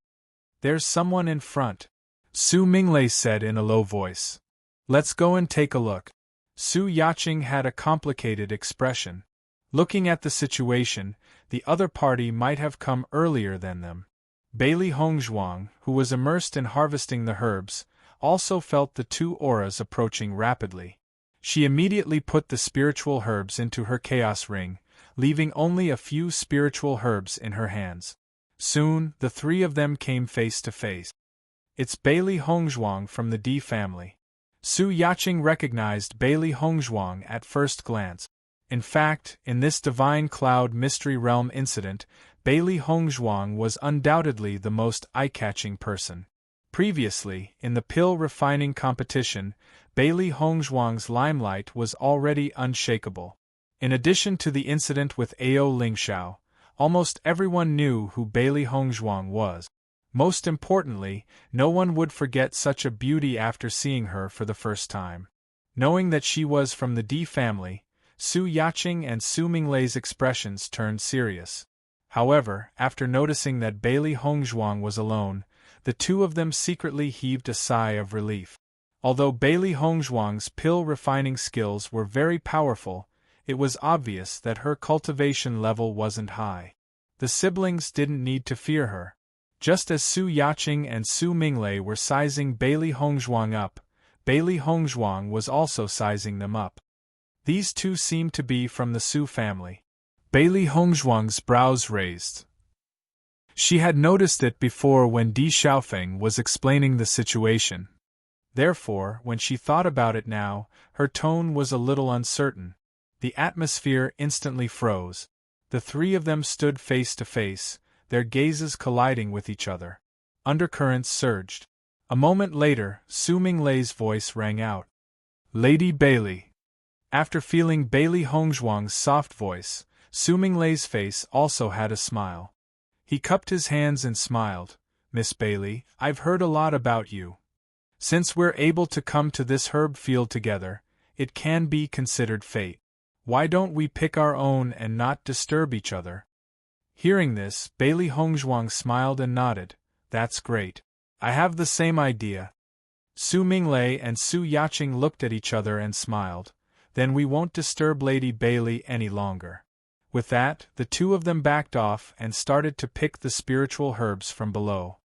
Speaker 1: There's someone in front, Su Minglei said in a low voice. Let's go and take a look. Su Yaqing had a complicated expression. Looking at the situation, the other party might have come earlier than them. Bailey Hongzhuang, who was immersed in harvesting the herbs, also felt the two auras approaching rapidly. She immediately put the spiritual herbs into her chaos ring, leaving only a few spiritual herbs in her hands. Soon, the 3 of them came face to face. It's Bailey Hongzhuang from the D family. Su Yaqing recognized Bailey Hongzhuang at first glance. In fact, in this Divine Cloud Mystery Realm incident, Bailey Hongzhuang was undoubtedly the most eye-catching person. Previously, in the pill refining competition, Bailey Hongzhuang's limelight was already unshakable. In addition to the incident with Ao Lingxiao, almost everyone knew who Bailey Hongzhuang was. Most importantly, no one would forget such a beauty after seeing her for the first time. Knowing that she was from the D family, Su Yaqing and Su Minglei's expressions turned serious. However, after noticing that Bailey Hongzhuang was alone, the two of them secretly heaved a sigh of relief. Although Bailey Hongzhuang's pill refining skills were very powerful, it was obvious that her cultivation level wasn't high. The siblings didn't need to fear her. Just as Su Yaqing and Su Minglei were sizing Bailey Hongzhuang up, Bailey Hongzhuang was also sizing them up. These two seemed to be from the Su family. Bailey Hongzhuang's brows raised. She had noticed it before when Di Xiaofeng was explaining the situation. Therefore, when she thought about it now, her tone was a little uncertain. The atmosphere instantly froze. The 3 of them stood face to face, their gazes colliding with each other. Undercurrents surged. A moment later, Su Minglei's voice rang out. Lady Bailey. After feeling Bailey Hongzhuang's soft voice, Su Minglei's face also had a smile. He cupped his hands and smiled. Miss Bailey, I've heard a lot about you. Since we're able to come to this herb field together, it can be considered fate. Why don't we pick our own and not disturb each other? Hearing this, Bailey Hongzhuang smiled and nodded. That's great. I have the same idea. Su Minglei and Su Yaqing looked at each other and smiled. Then we won't disturb Lady Bailey any longer. With that, the two of them backed off and started to pick the spiritual herbs from below.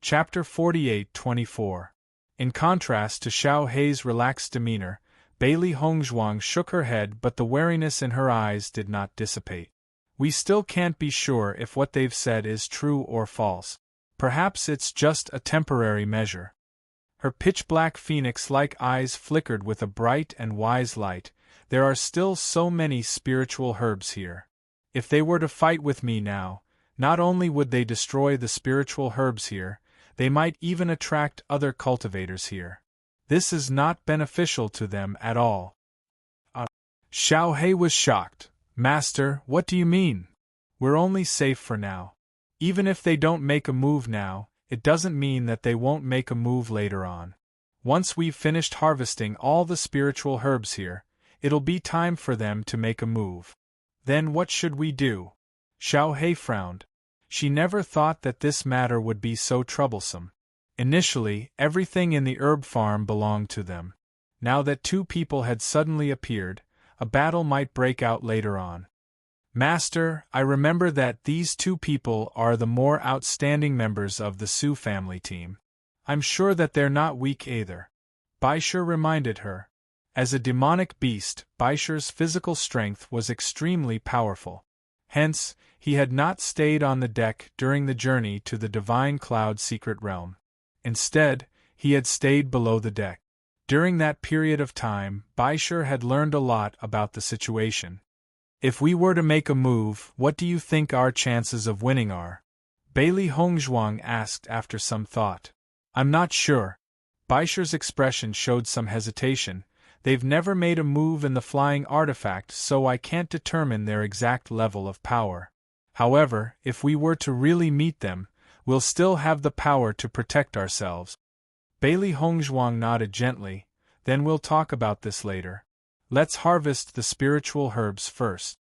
Speaker 1: Chapter 48:24. In contrast to Xiao Hei's relaxed demeanor, Bailey Hongzhuang shook her head, but the wariness in her eyes did not dissipate. We still can't be sure if what they've said is true or false. Perhaps it's just a temporary measure. Her pitch-black phoenix-like eyes flickered with a bright and wise light. There are still so many spiritual herbs here. If they were to fight with me now, not only would they destroy the spiritual herbs here, they might even attract other cultivators here. This is not beneficial to them at all. Xiao Hei was shocked. Master, what do you mean? We're only safe for now. Even if they don't make a move now, it doesn't mean that they won't make a move later on. Once we've finished harvesting all the spiritual herbs here, it'll be time for them to make a move. Then what should we do? Xiao Hei frowned. She never thought that this matter would be so troublesome. Initially, everything in the herb farm belonged to them. Now that two people had suddenly appeared, a battle might break out later on. Master, I remember that these two people are the more outstanding members of the Su family team. I'm sure that they're not weak either. Baisher reminded her. As a demonic beast, Baisher's physical strength was extremely powerful. Hence, he had not stayed on the deck during the journey to the Divine Cloud secret realm. Instead, he had stayed below the deck. During that period of time, Baisher had learned a lot about the situation. If we were to make a move, what do you think our chances of winning are? Bailey Hongzhuang asked after some thought. I'm not sure. Baisher's expression showed some hesitation. They've never made a move in the flying artifact, so I can't determine their exact level of power. However, if we were to really meet them, we'll still have the power to protect ourselves. Bailey Hongzhuang nodded gently. Then we'll talk about this later. Let's harvest the spiritual herbs first.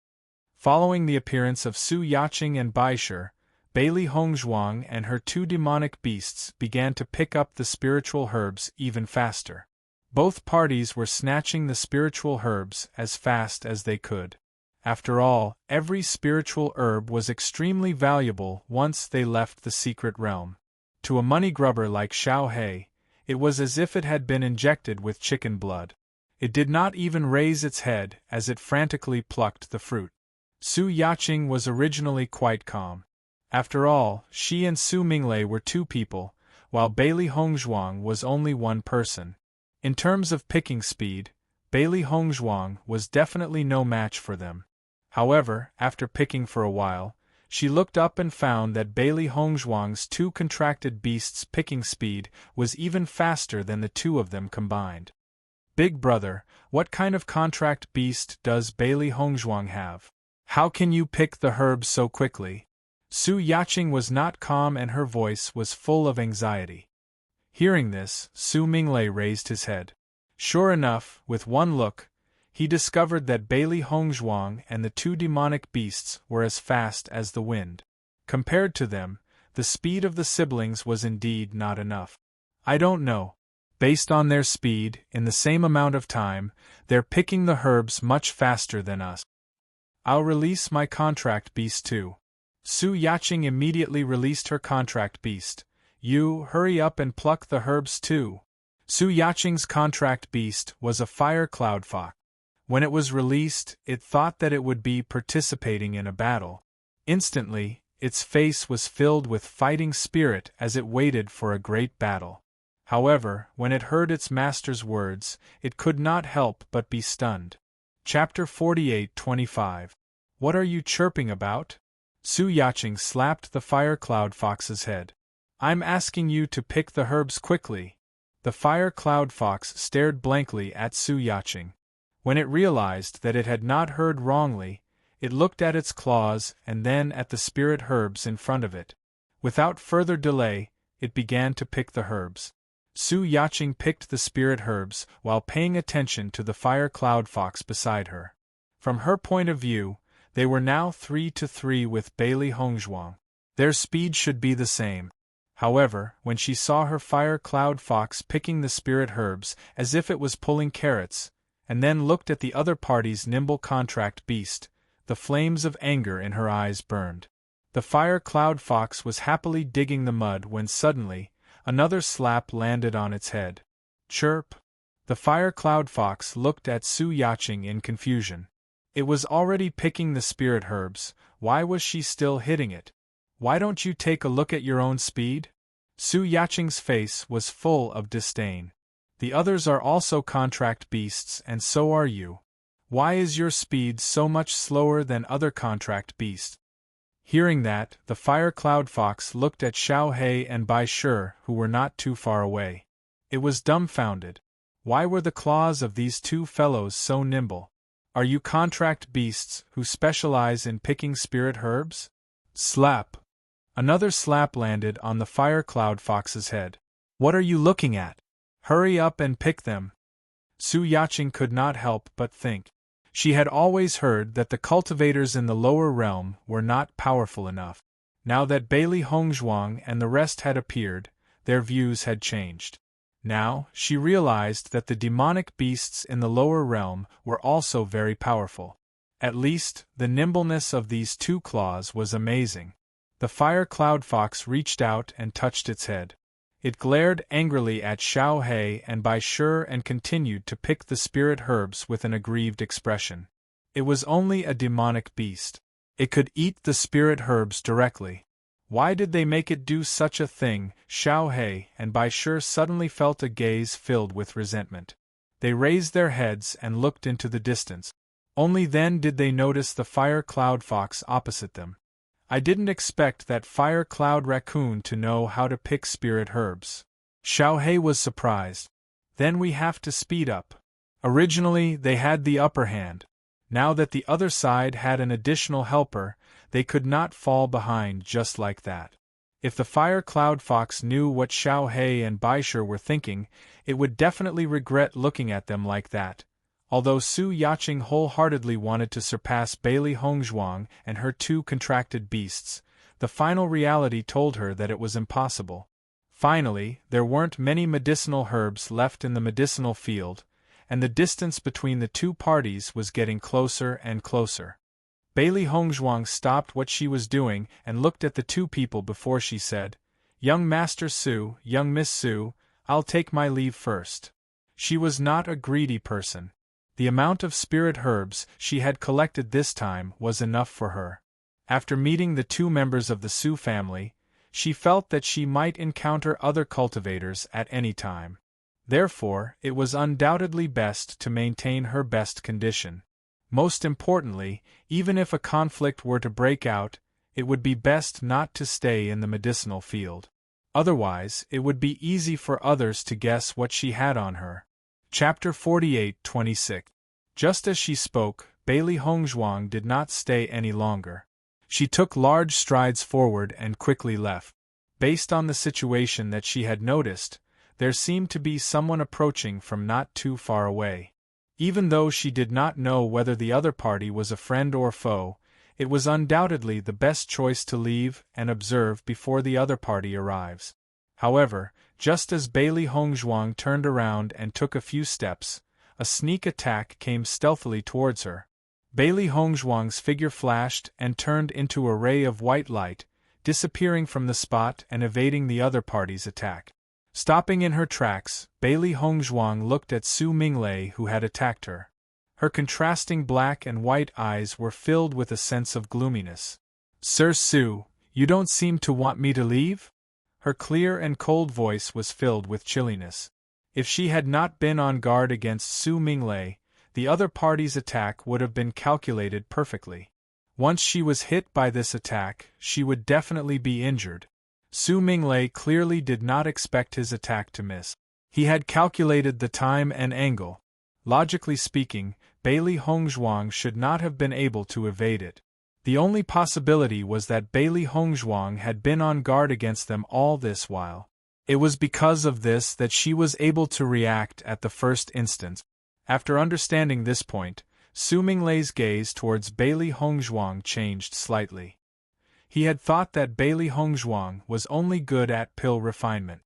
Speaker 1: Following the appearance of Su Yaqing and Baisher, Bailey Hongzhuang and her two demonic beasts began to pick up the spiritual herbs even faster. Both parties were snatching the spiritual herbs as fast as they could. After all, every spiritual herb was extremely valuable once they left the secret realm. To a money grubber like Xiao Hei, it was as if it had been injected with chicken blood. It did not even raise its head as it frantically plucked the fruit. Su Yaqing was originally quite calm. After all, she and Su Minglei were two people, while Bailey Hongzhuang was only one person. In terms of picking speed, Bailey Hongzhuang was definitely no match for them. However, after picking for a while, she looked up and found that Bailey Hongzhuang's two contracted beasts' picking speed was even faster than the two of them combined. Big brother, what kind of contract beast does Bailey Hongzhuang have? How can you pick the herbs so quickly? Su Yaqing was not calm and her voice was full of anxiety. Hearing this, Su Minglei raised his head. Sure enough, with one look, he discovered that Bailey Hongzhuang and the two demonic beasts were as fast as the wind. Compared to them, the speed of the siblings was indeed not enough. I don't know. Based on their speed, in the same amount of time, they're picking the herbs much faster than us. I'll release my contract beast too. Su Yaqing immediately released her contract beast. You, hurry up and pluck the herbs too. Su Yaqing's contract beast was a fire cloud fox. When it was released, it thought that it would be participating in a battle. Instantly, its face was filled with fighting spirit as it waited for a great battle. However, when it heard its master's words, it could not help but be stunned. Chapter 48-25. What are you chirping about? Su Yaqing slapped the fire cloud fox's head. I'm asking you to pick the herbs quickly. The fire cloud fox stared blankly at Su Yaqing. When it realized that it had not heard wrongly, it looked at its claws and then at the spirit herbs in front of it. Without further delay, it began to pick the herbs. Su Yaqing picked the spirit herbs while paying attention to the fire cloud fox beside her. From her point of view, they were now 3-3 with Bailey Hongzhuang. Their speed should be the same. However, when she saw her fire cloud fox picking the spirit herbs as if it was pulling carrots, and then looked at the other party's nimble contract beast, the flames of anger in her eyes burned. The fire cloud fox was happily digging the mud when suddenly, another slap landed on its head. Chirp! The fire cloud fox looked at Su Yaqing in confusion. It was already picking the spirit herbs, why was she still hitting it? Why don't you take a look at your own speed? Su Yaqing's face was full of disdain. The others are also contract beasts and so are you. Why is your speed so much slower than other contract beasts? Hearing that, the fire cloud fox looked at Xiao Hei and Bai Shi, who were not too far away. It was dumbfounded. Why were the claws of these two fellows so nimble? Are you contract beasts who specialize in picking spirit herbs? Slap! Another slap landed on the fire cloud fox's head. What are you looking at? Hurry up and pick them. Su Yaqing could not help but think. She had always heard that the cultivators in the lower realm were not powerful enough. Now that Bailey Hongzhuang and the rest had appeared, their views had changed. Now, she realized that the demonic beasts in the lower realm were also very powerful. At least, the nimbleness of these two claws was amazing. The fire cloud fox reached out and touched its head. It glared angrily at Xiao He and Bai Shi and continued to pick the spirit herbs with an aggrieved expression. It was only a demonic beast. It could eat the spirit herbs directly. Why did they make it do such a thing? Xiao He and Bai Shi suddenly felt a gaze filled with resentment. They raised their heads and looked into the distance. Only then did they notice the fire cloud fox opposite them. I didn't expect that fire cloud raccoon to know how to pick spirit herbs. Xiao He was surprised. Then we have to speed up. Originally, they had the upper hand. Now that the other side had an additional helper, they could not fall behind just like that. If the fire cloud fox knew what Xiao He and Bai Shi were thinking, it would definitely regret looking at them like that. Although Su Yaqing wholeheartedly wanted to surpass Bailey Hongzhuang and her two contracted beasts, the final reality told her that it was impossible. Finally, there weren't many medicinal herbs left in the medicinal field, and the distance between the two parties was getting closer and closer. Bailey Hongzhuang stopped what she was doing and looked at the two people before she said, "Young Master Su, young Miss Su, I'll take my leave first." She was not a greedy person. The amount of spirit herbs she had collected this time was enough for her. After meeting the two members of the Su family, she felt that she might encounter other cultivators at any time. Therefore, it was undoubtedly best to maintain her best condition. Most importantly, even if a conflict were to break out, it would be best not to stay in the medicinal field. Otherwise, it would be easy for others to guess what she had on her. Chapter 48-26. Just as she spoke, Bailey Hongzhuang did not stay any longer. She took large strides forward and quickly left. Based on the situation that she had noticed, there seemed to be someone approaching from not too far away. Even though she did not know whether the other party was a friend or foe, it was undoubtedly the best choice to leave and observe before the other party arrives. However, just as Bailey Hongzhuang turned around and took a few steps, a sneak attack came stealthily towards her. Bailey Hongzhuang's figure flashed and turned into a ray of white light, disappearing from the spot and evading the other party's attack. Stopping in her tracks, Bailey Hongzhuang looked at Su Minglei who had attacked her. Her contrasting black and white eyes were filled with a sense of gloominess. "Sir Su, you don't seem to want me to leave?" Her clear and cold voice was filled with chilliness. If she had not been on guard against Su Minglei, the other party's attack would have been calculated perfectly. Once she was hit by this attack, she would definitely be injured. Su Minglei clearly did not expect his attack to miss. He had calculated the time and angle. Logically speaking, Bailey Hongzhuang should not have been able to evade it. The only possibility was that Bailey Hongzhuang had been on guard against them all this while. It was because of this that she was able to react at the first instant. After understanding this point, Su Minglei's gaze towards Bailey Hongzhuang changed slightly. He had thought that Bailey Hongzhuang was only good at pill refinement.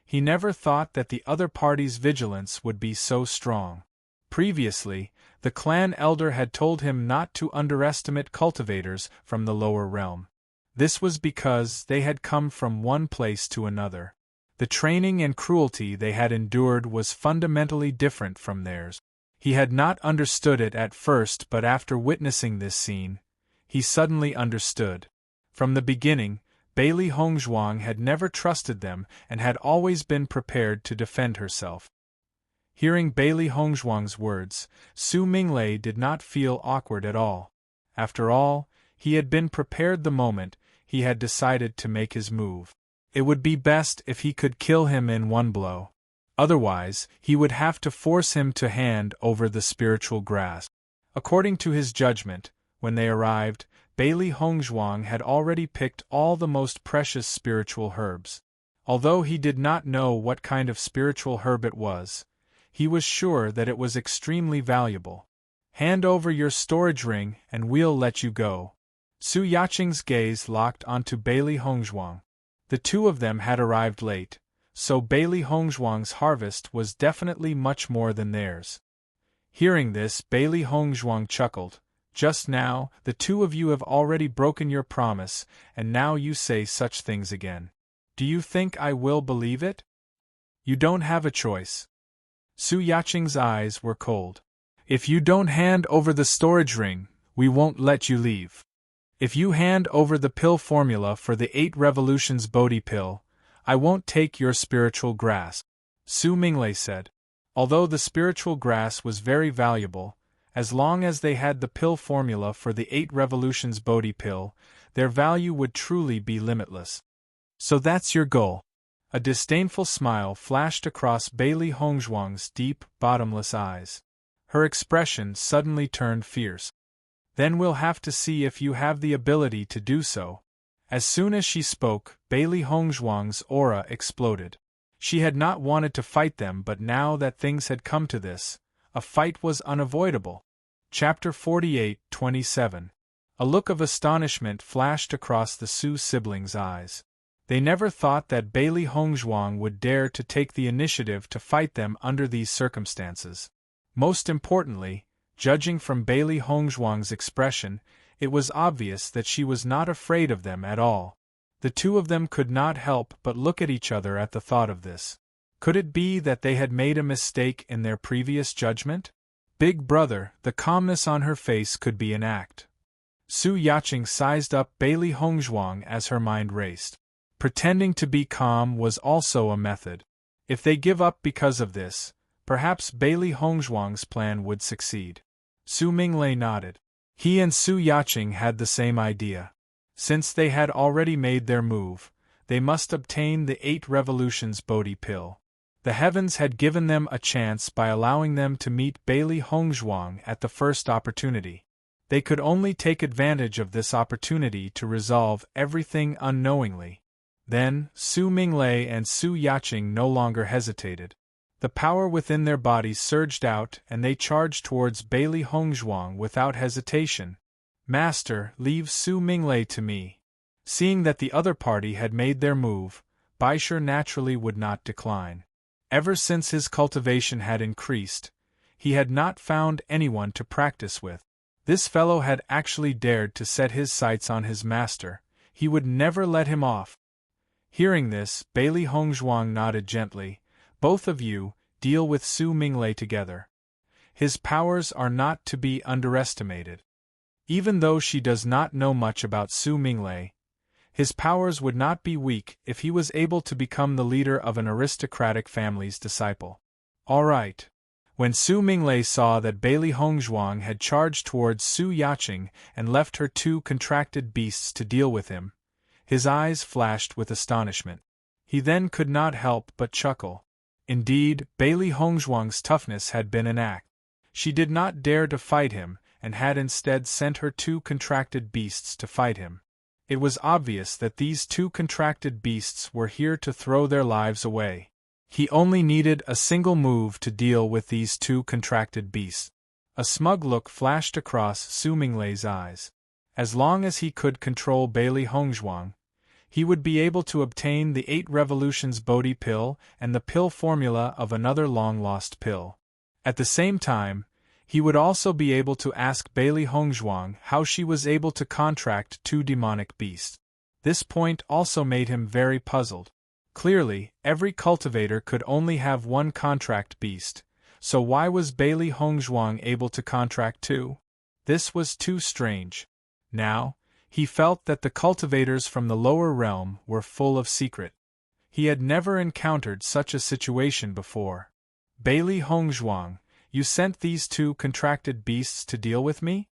Speaker 1: He never thought that the other party's vigilance would be so strong. Previously, the clan elder had told him not to underestimate cultivators from the lower realm. This was because they had come from one place to another. The training and cruelty they had endured was fundamentally different from theirs. He had not understood it at first, but after witnessing this scene, he suddenly understood. From the beginning, Bailey Hongzhuang had never trusted them and had always been prepared to defend herself. Hearing Bailey Hongzhuang's words, Su Minglei did not feel awkward at all. After all, he had been prepared the moment he had decided to make his move. It would be best if he could kill him in one blow. Otherwise, he would have to force him to hand over the spiritual grasp. According to his judgment, when they arrived, Bailey Hongzhuang had already picked all the most precious spiritual herbs. Although he did not know what kind of spiritual herb it was, he was sure that it was extremely valuable. Hand over your storage ring and we'll let you go. Su Yaqing's gaze locked onto Bailey Hongzhuang. The two of them had arrived late, so Bailey Hongzhuang's harvest was definitely much more than theirs. Hearing this, Bailey Hongzhuang chuckled. Just now, the two of you have already broken your promise, and now you say such things again. Do you think I will believe it? You don't have a choice. Su Yaqing's eyes were cold. If you don't hand over the storage ring, we won't let you leave. If you hand over the pill formula for the 8 Revolutions Bodhi pill, I won't take your spiritual grass, Su Minglei said. Although the spiritual grass was very valuable, as long as they had the pill formula for the 8 Revolutions Bodhi pill, their value would truly be limitless. So that's your goal. A disdainful smile flashed across Bailey Hongzhuang's deep, bottomless eyes. Her expression suddenly turned fierce. Then we'll have to see if you have the ability to do so. As soon as she spoke, Bailey Hongzhuang's aura exploded. She had not wanted to fight them, but now that things had come to this, a fight was unavoidable. Chapter 48:27. A look of astonishment flashed across the Su siblings' eyes. They never thought that Bailey Hongzhuang would dare to take the initiative to fight them under these circumstances. Most importantly, judging from Bailey Hongzhuang's expression, it was obvious that she was not afraid of them at all. The two of them could not help but look at each other at the thought of this. Could it be that they had made a mistake in their previous judgment? Big brother, the calmness on her face could be an act. Su Yaqing sized up Bailey Hongzhuang as her mind raced. Pretending to be calm was also a method. If they give up because of this, perhaps Bailey Hongzhuang's plan would succeed. Su Minglei nodded. He and Su Yaqing had the same idea. Since they had already made their move, they must obtain the 8 Revolutions Bodhi pill. The heavens had given them a chance by allowing them to meet Bailey Hongzhuang at the first opportunity. They could only take advantage of this opportunity to resolve everything unknowingly. Then, Su Minglei and Su Yaqing no longer hesitated. The power within their bodies surged out and they charged towards Bailey Hongzhuang without hesitation. Master, leave Su Minglei to me. Seeing that the other party had made their move, Baisher naturally would not decline. Ever since his cultivation had increased, he had not found anyone to practice with. This fellow had actually dared to set his sights on his master. He would never let him off. Hearing this, Bailey Hongzhuang nodded gently. Both of you, deal with Su Minglei together. His powers are not to be underestimated. Even though she does not know much about Su Minglei, his powers would not be weak if he was able to become the leader of an aristocratic family's disciple. All right. When Su Minglei saw that Bailey Hongzhuang had charged towards Su Yaqing and left her 2 contracted beasts to deal with him, his eyes flashed with astonishment. He then could not help but chuckle. Indeed, Bailey Hongzhuang's toughness had been an act. She did not dare to fight him, and had instead sent her 2 contracted beasts to fight him. It was obvious that these 2 contracted beasts were here to throw their lives away. He only needed a single move to deal with these 2 contracted beasts. A smug look flashed across Su Minglei's eyes. As long as he could control Bailey Hongzhuang, he would be able to obtain the 8 Revolutions Bodhi pill and the pill formula of another long-lost pill. At the same time, he would also be able to ask Bailey Hongzhuang how she was able to contract 2 demonic beasts. This point also made him very puzzled. Clearly, every cultivator could only have 1 contract beast, so why was Bailey Hongzhuang able to contract 2? This was too strange. Now, he felt that the cultivators from the lower realm were full of secret. He had never encountered such a situation before. Bailey Hongzhuang, you sent these 2 contracted beasts to deal with me?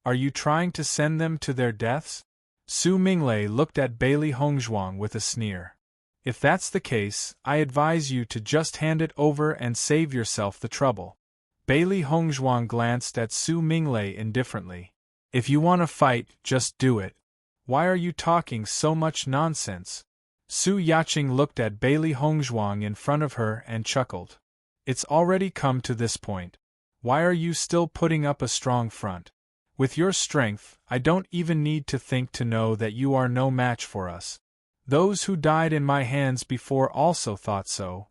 Speaker 1: Are you trying to send them to their deaths? Su Minglei looked at Bailey Hongzhuang with a sneer. If that's the case, I advise you to just hand it over and save yourself the trouble. Bailey Hongzhuang glanced at Su Minglei indifferently. If you want to fight, just do it. Why are you talking so much nonsense? Su Yaqing looked at Bailey Hongzhuang in front of her and chuckled. It's already come to this point. Why are you still putting up a strong front? With your strength, I don't even need to think to know that you are no match for us. Those who died in my hands before also thought so.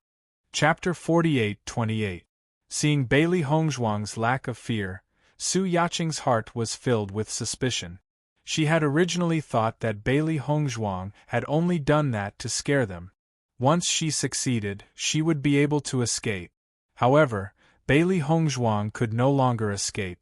Speaker 1: Chapter 48:28. Seeing Bailey Hongzhuang's lack of fear, Su Yaqing's heart was filled with suspicion. She had originally thought that Bailey Hongzhuang had only done that to scare them. Once she succeeded, she would be able to escape. However, Bailey Hongzhuang could no longer escape.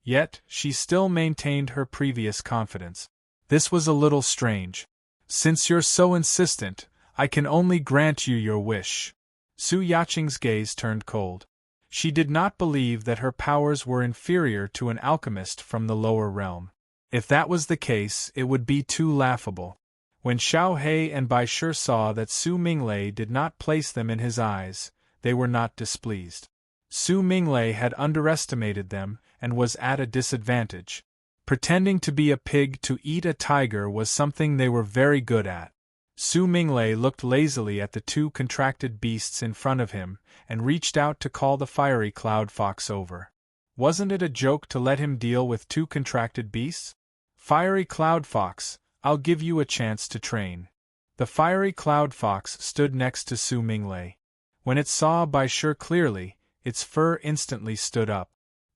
Speaker 1: Yet, she still maintained her previous confidence. This was a little strange. Since you're so insistent, I can only grant you your wish. Su Yaqing's gaze turned cold. She did not believe that her powers were inferior to an alchemist from the lower realm. If that was the case, it would be too laughable. When Xiao He and Bai Shi saw that Su Minglei did not place them in his eyes, they were not displeased. Su Minglei had underestimated them and was at a disadvantage. Pretending to be a pig to eat a tiger was something they were very good at. Su Minglei looked lazily at the two contracted beasts in front of him and reached out to call the fiery cloud fox over. Wasn't it a joke to let him deal with two contracted beasts? Fiery cloud fox, I'll give you a chance to train. The fiery cloud fox stood next to Su Minglei. When it saw Bai Shi clearly, its fur instantly stood up.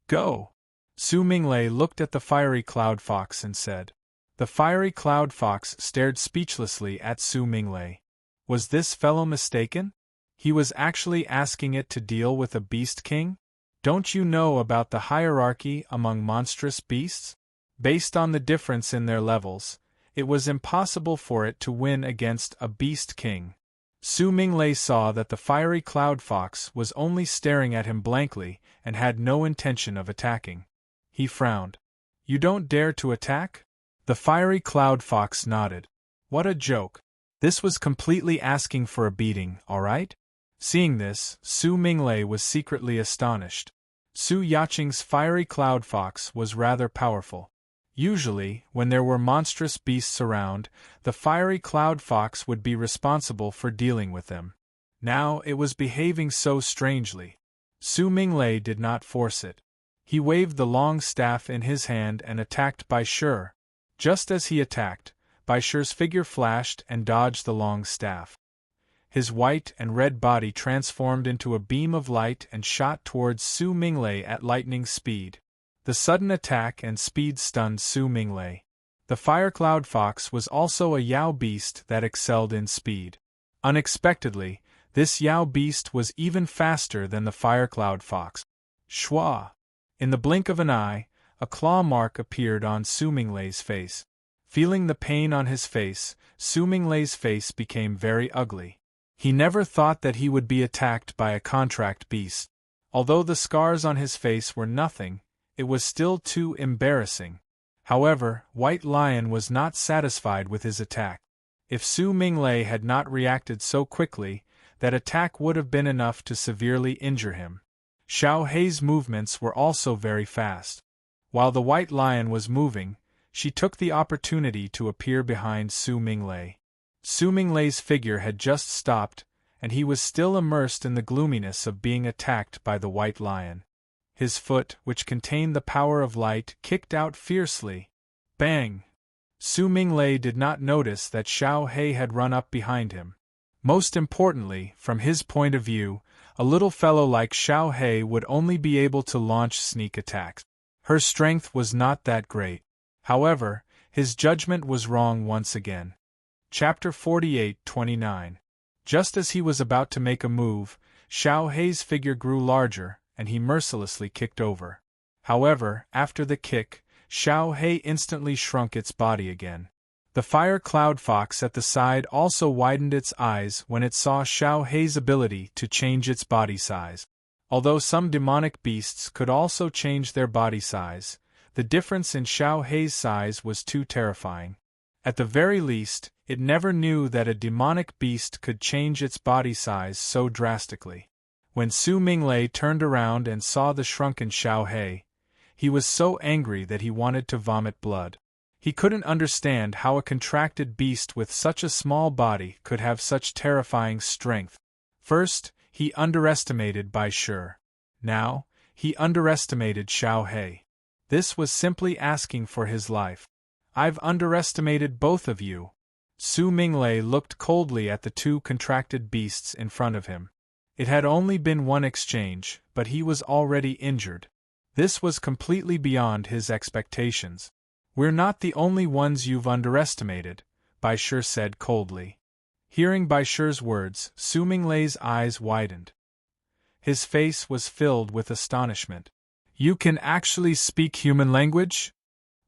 Speaker 1: Go! Su Minglei looked at the fiery cloud fox and said. The fiery cloud fox stared speechlessly at Su Minglei. Was this fellow mistaken? He was actually asking it to deal with a beast king? Don't you know about the hierarchy among monstrous beasts? Based on the difference in their levels, it was impossible for it to win against a beast king. Su Minglei saw that the fiery cloud fox was only staring at him blankly and had no intention of attacking. He frowned. You don't dare to attack? The fiery cloud fox nodded. What a joke. This was completely asking for a beating, all right? Seeing this, Su Minglei was secretly astonished. Su Yaqing's fiery cloud fox was rather powerful. Usually, when there were monstrous beasts around, the fiery cloud fox would be responsible for dealing with them. Now it was behaving so strangely. Su Minglei did not force it. He waved the long staff in his hand and attacked Bai Shi. Just as he attacked, Bai Shi's figure flashed and dodged the long staff. His white and red body transformed into a beam of light and shot towards Su Minglei at lightning speed. The sudden attack and speed stunned Su Minglei. The fire cloud fox was also a Yao beast that excelled in speed. Unexpectedly, this Yao beast was even faster than the fire cloud fox. Shwa! In the blink of an eye, a claw mark appeared on Su Minglei's face. Feeling the pain on his face, Su Minglei's face became very ugly. He never thought that he would be attacked by a contract beast. Although the scars on his face were nothing, it was still too embarrassing. However, White Lion was not satisfied with his attack. If Su Minglei had not reacted so quickly, that attack would have been enough to severely injure him. Xiao Hei's movements were also very fast. While the White Lion was moving, she took the opportunity to appear behind Su Minglei. Su Minglei's figure had just stopped, and he was still immersed in the gloominess of being attacked by the White Lion. His foot, which contained the power of light, kicked out fiercely. Bang! Su Minglei did not notice that Xiao Hei had run up behind him. Most importantly, from his point of view, a little fellow like Xiao Hei would only be able to launch sneak attacks. Her strength was not that great. However, his judgment was wrong once again. Chapter 48:29. Just as he was about to make a move, Xiao Hei's figure grew larger, and he mercilessly kicked over. However, after the kick, Xiao Hei instantly shrunk its body again. The fire cloud fox at the side also widened its eyes when it saw Xiao Hei's ability to change its body size. Although some demonic beasts could also change their body size, the difference in Xiao Hei's size was too terrifying. At the very least, it never knew that a demonic beast could change its body size so drastically. When Su Minglei turned around and saw the shrunken Xiao Hei, he was so angry that he wanted to vomit blood. He couldn't understand how a contracted beast with such a small body could have such terrifying strength. First, he underestimated Bai Shi. Now, He underestimated Xiao He. This was simply asking for his life. I've underestimated both of you. Su Minglei looked coldly at the two contracted beasts in front of him. It had only been one exchange, but he was already injured. This was completely beyond his expectations. We're not the only ones you've underestimated, Bai Shi said coldly. Hearing Bai Shi's words, Su Minglei's eyes widened. His face was filled with astonishment. You can actually speak human language?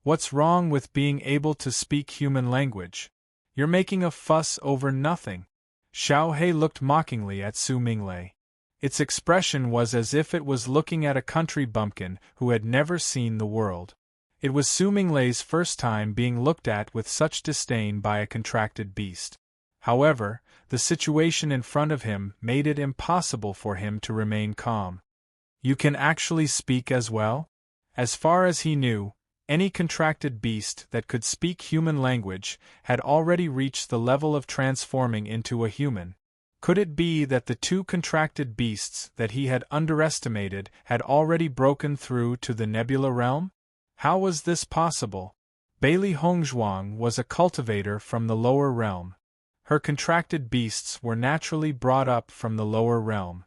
Speaker 1: What's wrong with being able to speak human language? You're making a fuss over nothing. Xiao He looked mockingly at Su Minglei. Its expression was as if it was looking at a country bumpkin who had never seen the world. It was Su Minglei's first time being looked at with such disdain by a contracted beast. However, the situation in front of him made it impossible for him to remain calm. You can actually speak as well? As far as he knew, any contracted beast that could speak human language had already reached the level of transforming into a human. Could it be that the two contracted beasts that he had underestimated had already broken through to the nebula realm? How was this possible? Bailey Hongzhuang was a cultivator from the lower realm. Her contracted beasts were naturally brought up from the lower realm.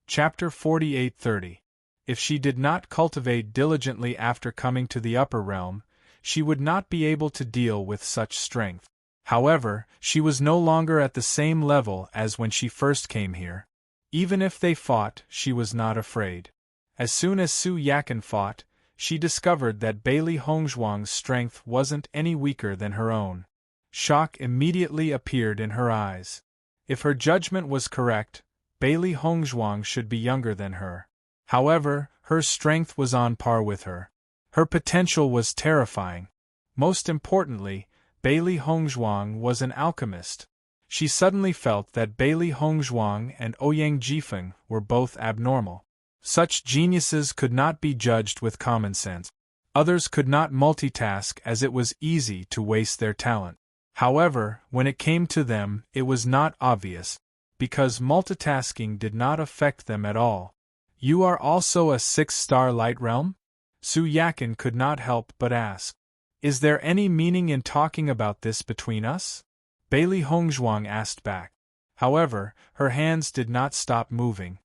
Speaker 1: Chapter 48:30. If she did not cultivate diligently after coming to the upper realm, she would not be able to deal with such strength. However, she was no longer at the same level as when she first came here. Even if they fought, she was not afraid. As soon as Su Yakan fought, she discovered that Bailey Hongzhuang's strength wasn't any weaker than her own. Shock immediately appeared in her eyes. If her judgment was correct, Bailey Hongzhuang should be younger than her. However, her strength was on par with her. Her potential was terrifying. Most importantly, Bailey Hongzhuang was an alchemist. She suddenly felt that Bailey Hongzhuang and Ouyang Jifeng were both abnormal. Such geniuses could not be judged with common sense. Others could not multitask as it was easy to waste their talent. However, when it came to them, it was not obvious, because multitasking did not affect them at all. You are also a 6-star light realm? Su Yakan could not help but ask. Is there any meaning in talking about this between us? Bailey Hongzhuang asked back. However, her hands did not stop moving.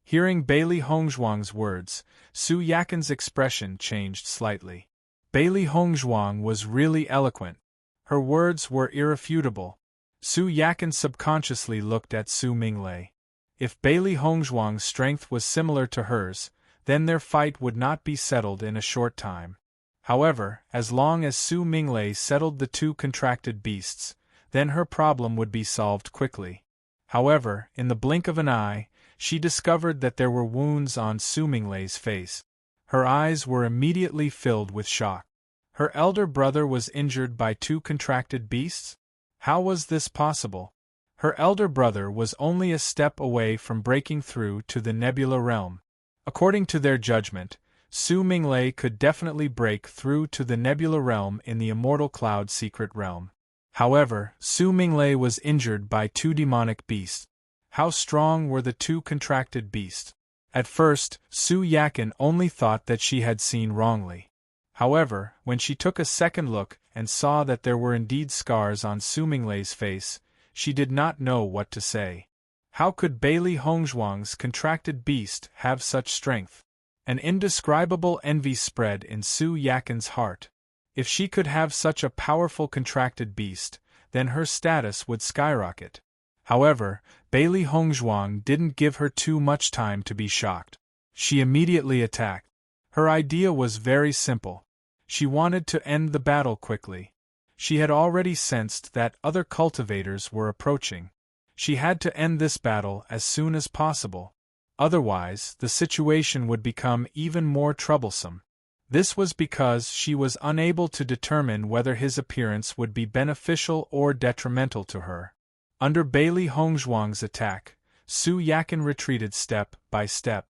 Speaker 1: Hearing Bailey Hongzhuang's words, Su Yakan's expression changed slightly. Bailey Hongzhuang was really eloquent. Her words were irrefutable. Su Yakan subconsciously looked at Su Minglei. If Bailey Hongzhuang's strength was similar to hers, then their fight would not be settled in a short time. However, as long as Su Minglei settled the two contracted beasts, then her problem would be solved quickly. However, in the blink of an eye, she discovered that there were wounds on Su Minglei's face. Her eyes were immediately filled with shock. Her elder brother was injured by two contracted beasts? How was this possible? Her elder brother was only a step away from breaking through to the nebula realm. According to their judgment, Su Minglei could definitely break through to the nebula realm in the immortal cloud secret realm. However, Su Minglei was injured by two demonic beasts. How strong were the two contracted beasts? At first, Su Yakan only thought that she had seen wrongly. However, when she took a second look and saw that there were indeed scars on Su Minglei's face, she did not know what to say. How could Bailey Hongzhuang's contracted beast have such strength? An indescribable envy spread in Su Yakan's heart. If she could have such a powerful contracted beast, then her status would skyrocket. However, Bailey Hongzhuang didn't give her too much time to be shocked. She immediately attacked. Her idea was very simple. She wanted to end the battle quickly. She had already sensed that other cultivators were approaching. She had to end this battle as soon as possible. Otherwise, the situation would become even more troublesome. This was because she was unable to determine whether his appearance would be beneficial or detrimental to her. Under Bailey Hongzhuang's attack, Su Yakan retreated step by step.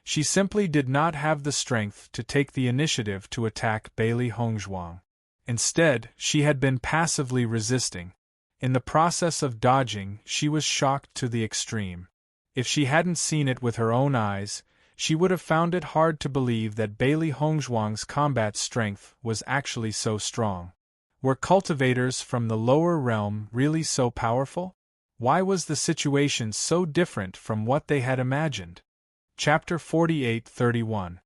Speaker 1: She simply did not have the strength to take the initiative to attack Bailey Hongzhuang. Instead, she had been passively resisting. In the process of dodging, she was shocked to the extreme. If she hadn't seen it with her own eyes, she would have found it hard to believe that Bailey Hongzhuang's combat strength was actually so strong. Were cultivators from the lower realm really so powerful? Why was the situation so different from what they had imagined? Chapter 48-31.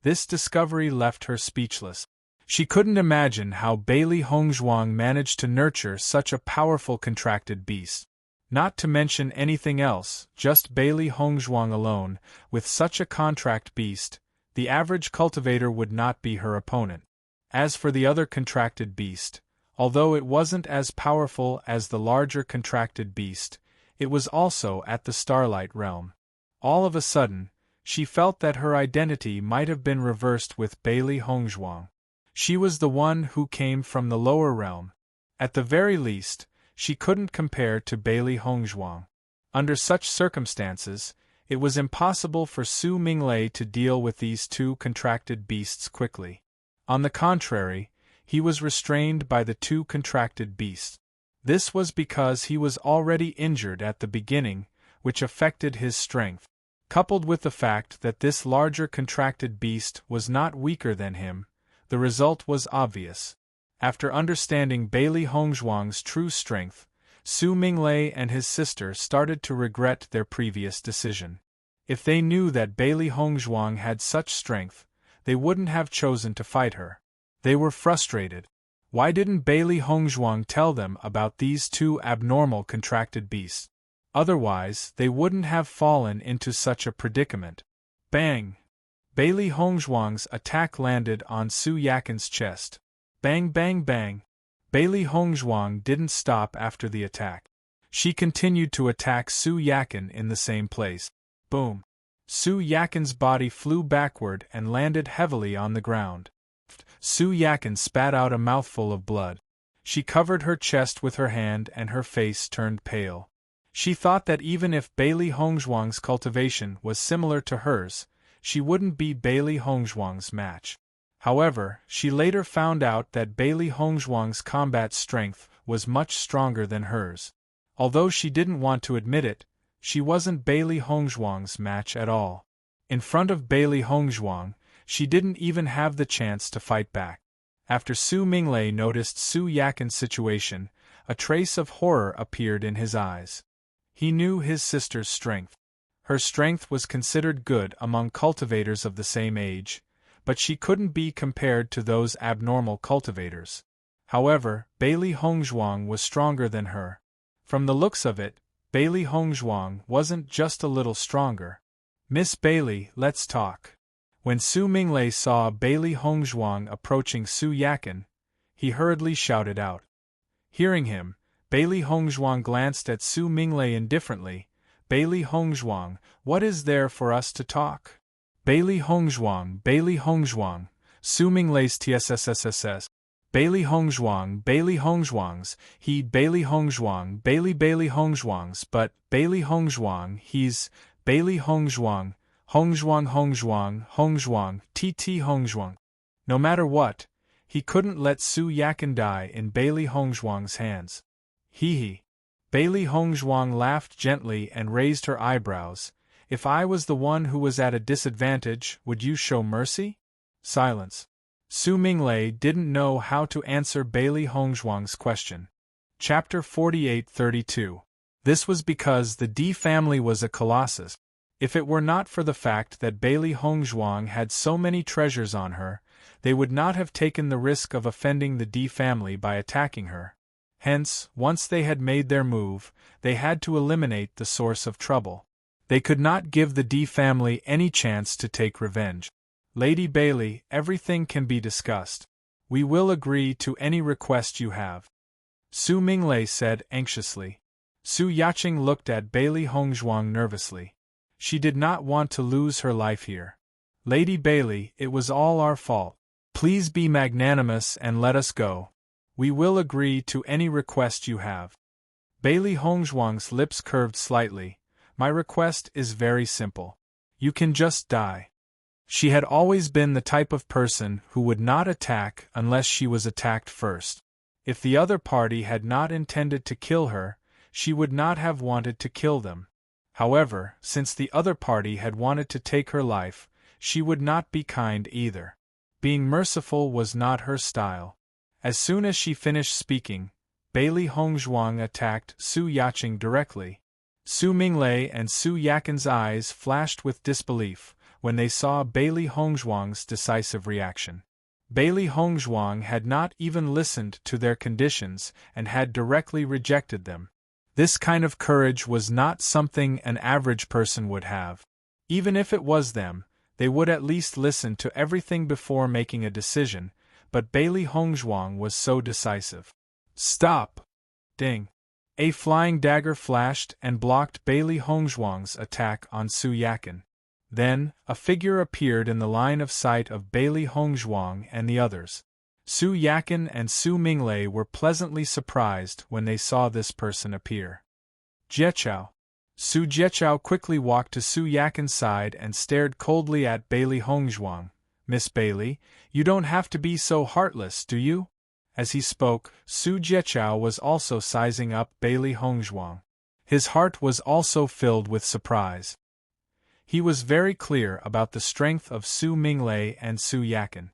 Speaker 1: This discovery left her speechless. She couldn't imagine how Bailey Hongzhuang managed to nurture such a powerful contracted beast. Not to mention anything else, just Bailey Hongzhuang alone, with such a contract beast, the average cultivator would not be her opponent. As for the other contracted beast, although it wasn't as powerful as the larger contracted beast, it was also at the Starlight Realm. All of a sudden, she felt that her identity might have been reversed with Bailey Hongzhuang. She was the one who came from the lower realm. At the very least, she couldn't compare to Bailey Hongzhuang. Under such circumstances, it was impossible for Su Minglei to deal with these two contracted beasts quickly. On the contrary, he was restrained by the two contracted beasts. This was because he was already injured at the beginning, which affected his strength. Coupled with the fact that this larger contracted beast was not weaker than him, the result was obvious. After understanding Bailey Hongzhuang's true strength, Su Minglei and his sister started to regret their previous decision. If they knew that Bailey Hongzhuang had such strength, they wouldn't have chosen to fight her. They were frustrated. Why didn't Bailey Hongzhuang tell them about these two abnormal contracted beasts? Otherwise, they wouldn't have fallen into such a predicament. Bang! Bailey Hongzhuang's attack landed on Su Yakin's chest. Bang bang bang! Bailey Hongzhuang didn't stop after the attack. She continued to attack Su Yakin in the same place. Boom! Su Yakin's body flew backward and landed heavily on the ground. Su Yakin spat out a mouthful of blood. She covered her chest with her hand and her face turned pale. She thought that even if Bailey Hongzhuang's cultivation was similar to hers, she wouldn't be Bailey Hongzhuang's match. However, she later found out that Bailey Hongzhuang's combat strength was much stronger than hers. Although she didn't want to admit it, she wasn't Bailey Hongzhuang's match at all. In front of Bailey Hongzhuang, she didn't even have the chance to fight back. After Su Minglei noticed Su Yakin's situation, a trace of horror appeared in his eyes. He knew his sister's strength. Her strength was considered good among cultivators of the same age, but she couldn't be compared to those abnormal cultivators. However, Bailey Hongzhuang was stronger than her. From the looks of it, Bailey Hongzhuang wasn't just a little stronger. "Miss Bailey, let's talk." When Su Minglei saw Bailey Hongzhuang approaching Su Yakin, he hurriedly shouted out. Hearing him, Bailey Hongzhuang glanced at Su Minglei indifferently. "Bailey Hongzhuang, what is there for us to talk?" Bailey Hongzhuang, Su Minglei's TSSSSS. Bailey Hongzhuang's, he Bailey Hongzhuang, Bailey Hongzhuang's, but Bailey Hongzhuang, he's Bailey Hongzhuang, TT Hongzhuang. No matter what, he couldn't let Su Yakin die in Bailey Hongzhuang's hands. Hee. Bailey Hongzhuang laughed gently and raised her eyebrows. "If I was the one who was at a disadvantage, would you show mercy?" Silence. Su Minglei didn't know how to answer Bailey Hongzhuang's question. Chapter 48-32. This was because the D family was a colossus. If it were not for the fact that Bailey Hongzhuang had so many treasures on her, they would not have taken the risk of offending the D family by attacking her. Hence, once they had made their move, they had to eliminate the source of trouble. They could not give the D family any chance to take revenge. "Lady Bailey, everything can be discussed. We will agree to any request you have," Su Minglei said anxiously. Su Yaqing looked at Bailey Hongzhuang nervously. She did not want to lose her life here. "Lady Bailey, it was all our fault. Please be magnanimous and let us go. We will agree to any request you have." Bailey Hongzhuang's lips curved slightly. "My request is very simple. You can just die." She had always been the type of person who would not attack unless she was attacked first. If the other party had not intended to kill her, she would not have wanted to kill them. However, since the other party had wanted to take her life, she would not be kind either. Being merciful was not her style. As soon as she finished speaking, Bailey Hongzhuang attacked Su Yaqing directly. Su Minglei and Su Yakin's eyes flashed with disbelief when they saw Bailey Hongzhuang's decisive reaction. Bailey Hongzhuang had not even listened to their conditions and had directly rejected them. This kind of courage was not something an average person would have. Even if it was them, they would at least listen to everything before making a decision, but Bailey Hongzhuang was so decisive. Stop! Ding! A flying dagger flashed and blocked Bailey Hongzhuang's attack on Su Yakin. Then, a figure appeared in the line of sight of Bailey Hongzhuang and the others. Su Yakin and Su Minglei were pleasantly surprised when they saw this person appear. Jieqiao. Su Jieqiao quickly walked to Su Yakin's side and stared coldly at Bailey Hongzhuang. Miss Bailey, you don't have to be so heartless, do you? As he spoke, Su Jieqiao was also sizing up Bailey Hongzhuang. His heart was also filled with surprise. He was very clear about the strength of Su Minglei and Su Yakin.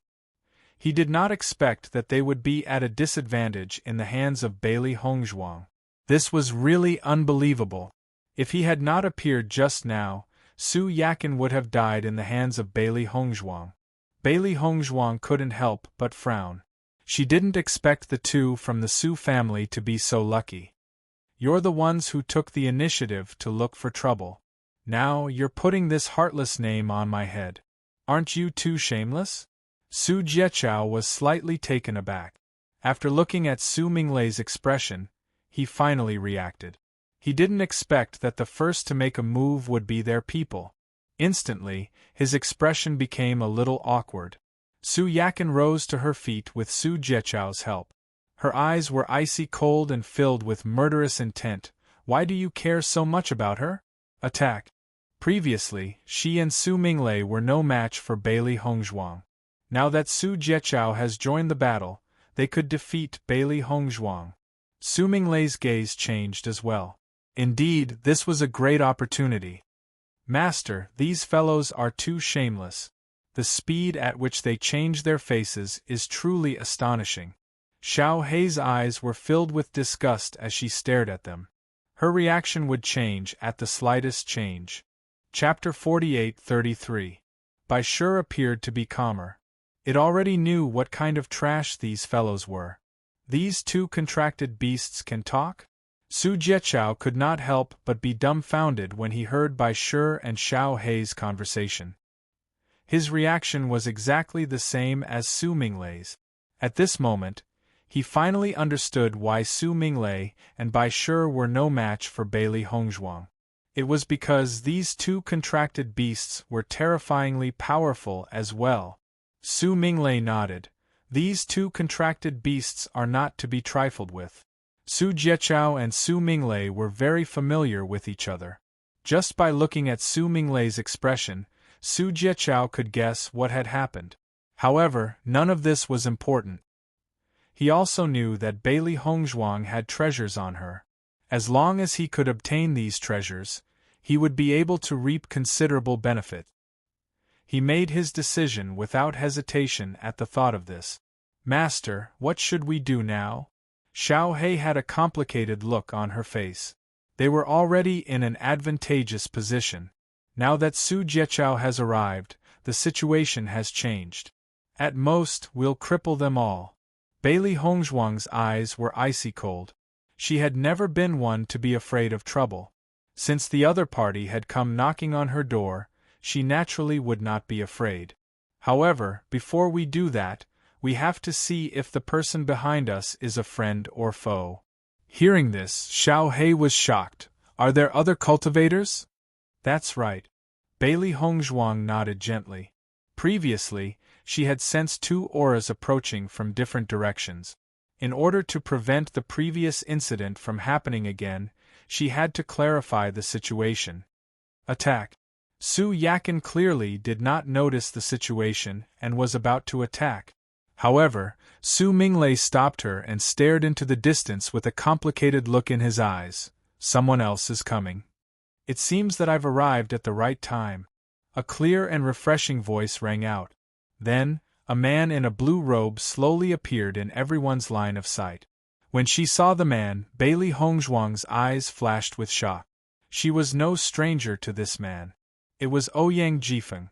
Speaker 1: He did not expect that they would be at a disadvantage in the hands of Bailey Hongzhuang. This was really unbelievable. If he had not appeared just now, Su Yakin would have died in the hands of Bailey Hongzhuang. Bailey Hongzhuang couldn't help but frown. She didn't expect the two from the Su family to be so lucky. You're the ones who took the initiative to look for trouble. Now you're putting this heartless name on my head. Aren't you too shameless? Su Jieqiao was slightly taken aback. After looking at Su Minglei's expression, he finally reacted. He didn't expect that the first to make a move would be their people. Instantly, his expression became a little awkward. Su Yakin rose to her feet with Su Jieqiao's help. Her eyes were icy cold and filled with murderous intent. Why do you care so much about her? Attack. Previously, she and Su Minglei were no match for Bailey Hongzhuang. Now that Su Jieqiao has joined the battle, they could defeat Bailey Hongzhuang. Su Minglei's gaze changed as well. Indeed, this was a great opportunity. Master, these fellows are too shameless. The speed at which they change their faces is truly astonishing. Xiao Hei's eyes were filled with disgust as she stared at them. Her reaction would change at the slightest change. Chapter 48-33. Bai Shi appeared to be calmer. It already knew what kind of trash these fellows were. These two contracted beasts can talk? Su Jieqiao could not help but be dumbfounded when he heard Bai Shi and Xiao Hei's conversation. His reaction was exactly the same as Su Minglei's. At this moment, he finally understood why Su Minglei and Bai Shi were no match for Bailey Hongzhuang. It was because these two contracted beasts were terrifyingly powerful as well. Su Minglei nodded. These two contracted beasts are not to be trifled with. Su Jieqiao and Su Minglei were very familiar with each other. Just by looking at Su Minglei's expression, Su Jieqiao could guess what had happened. However, none of this was important. He also knew that Bailey Hongzhuang had treasures on her. As long as he could obtain these treasures, he would be able to reap considerable benefit. He made his decision without hesitation at the thought of this. Master, what should we do now? Xiao Hei had a complicated look on her face. They were already in an advantageous position. Now that Su Jieqiao has arrived, the situation has changed. At most, we'll cripple them all. Bailey Hongzhuang's eyes were icy cold. She had never been one to be afraid of trouble. Since the other party had come knocking on her door, she naturally would not be afraid. However, before we do that, we have to see if the person behind us is a friend or foe. Hearing this, Xiao Hei was shocked. Are there other cultivators? That's right. Bailey Hongzhuang nodded gently. Previously, she had sensed two auras approaching from different directions. In order to prevent the previous incident from happening again, she had to clarify the situation. Attack. Su Yakin clearly did not notice the situation and was about to attack. However, Su Minglei stopped her and stared into the distance with a complicated look in his eyes. Someone else is coming. It seems that I've arrived at the right time. A clear and refreshing voice rang out. Then, a man in a blue robe slowly appeared in everyone's line of sight. When she saw the man, Bailey Hongzhuang's eyes flashed with shock. She was no stranger to this man. It was Ouyang Jifeng.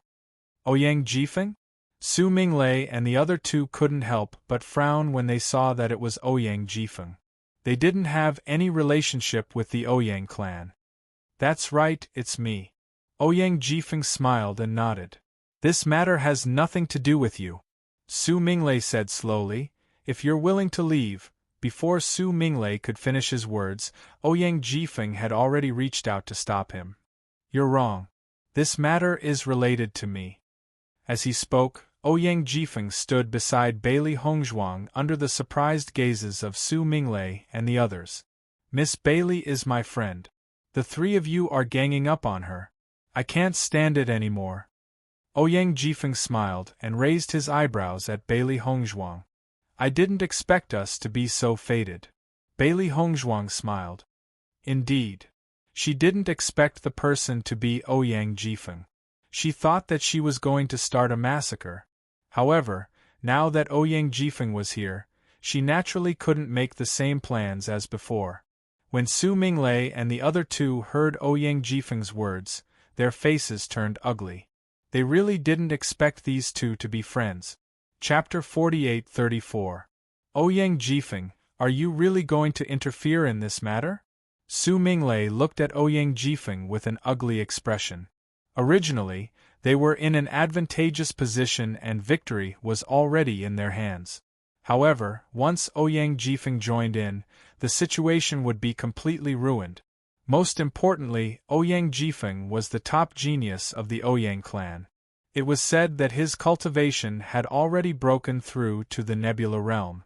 Speaker 1: Ouyang Jifeng? Su Minglei and the other two couldn't help but frown when they saw that it was Ouyang Jifeng. They didn't have any relationship with the Ouyang clan. That's right, it's me. Ouyang Jifeng smiled and nodded. This matter has nothing to do with you. Su Minglei said slowly, if you're willing to leave. Before Su Minglei could finish his words, Ouyang Jifeng had already reached out to stop him. You're wrong. This matter is related to me. As he spoke, Ouyang Jifeng stood beside Bailey Hongzhuang under the surprised gazes of Su Minglei and the others. Miss Bailey is my friend. The three of you are ganging up on her. I can't stand it anymore. Ouyang Jifeng smiled and raised his eyebrows at Bailey Hongzhuang. I didn't expect us to be so fated. Bailey Hongzhuang smiled. Indeed. She didn't expect the person to be Ouyang Jifeng. She thought that she was going to start a massacre. However, now that Ouyang Jifeng was here, she naturally couldn't make the same plans as before. When Su Minglei and the other two heard Ouyang Jifeng's words, their faces turned ugly. They really didn't expect these two to be friends. Chapter 48-34. Ouyang Jifeng, are you really going to interfere in this matter? Su Minglei looked at Ouyang Jifeng with an ugly expression. Originally, they were in an advantageous position and victory was already in their hands. However, once Ouyang Jifeng joined in, the situation would be completely ruined. Most importantly, Ouyang Jifeng was the top genius of the Ouyang clan. It was said that his cultivation had already broken through to the Nebula realm.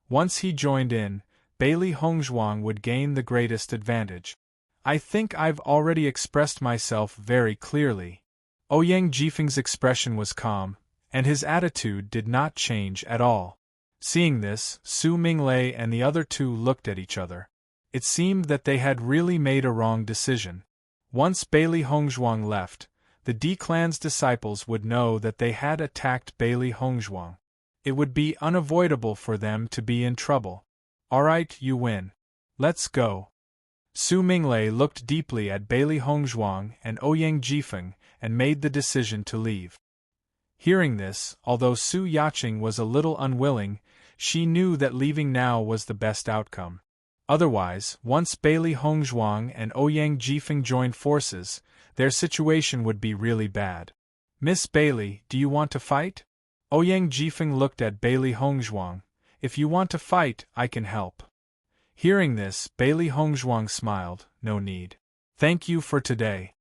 Speaker 1: Once he joined in, Bailey Hongzhuang would gain the greatest advantage. I think I've already expressed myself very clearly. Ouyang Jifeng's expression was calm, and his attitude did not change at all. Seeing this, Su Minglei and the other two looked at each other. It seemed that they had really made a wrong decision. Once Bailey Hongzhuang left, the D clan's disciples would know that they had attacked Bailey Hongzhuang. It would be unavoidable for them to be in trouble. Alright, you win. Let's go. Su Minglei looked deeply at Bailey Hongzhuang and Ouyang Jifeng and made the decision to leave. Hearing this, although Su Yaqing was a little unwilling, she knew that leaving now was the best outcome. Otherwise, once Bailey Hongzhuang and Ouyang Jifeng joined forces, their situation would be really bad. Miss Bailey, do you want to fight? Ouyang Jifeng looked at Bailey Hongzhuang. If you want to fight, I can help. Hearing this, Bailey Hongzhuang smiled. No need. Thank you for today.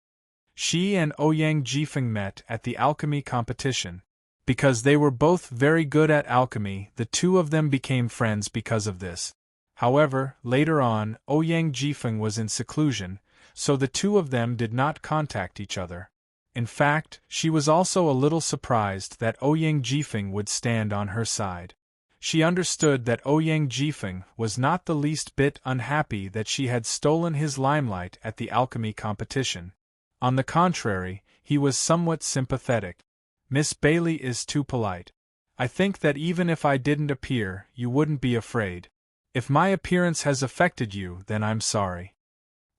Speaker 1: She and Ouyang Jifeng met at the alchemy competition. Because they were both very good at alchemy, the two of them became friends because of this. However, later on, Ouyang Jifeng was in seclusion, so the two of them did not contact each other. In fact, she was also a little surprised that Ouyang Jifeng would stand on her side. She understood that Ouyang Jifeng was not the least bit unhappy that she had stolen his limelight at the alchemy competition. On the contrary, he was somewhat sympathetic. Miss Bailey is too polite. I think that even if I didn't appear, you wouldn't be afraid. If my appearance has affected you, then I'm sorry.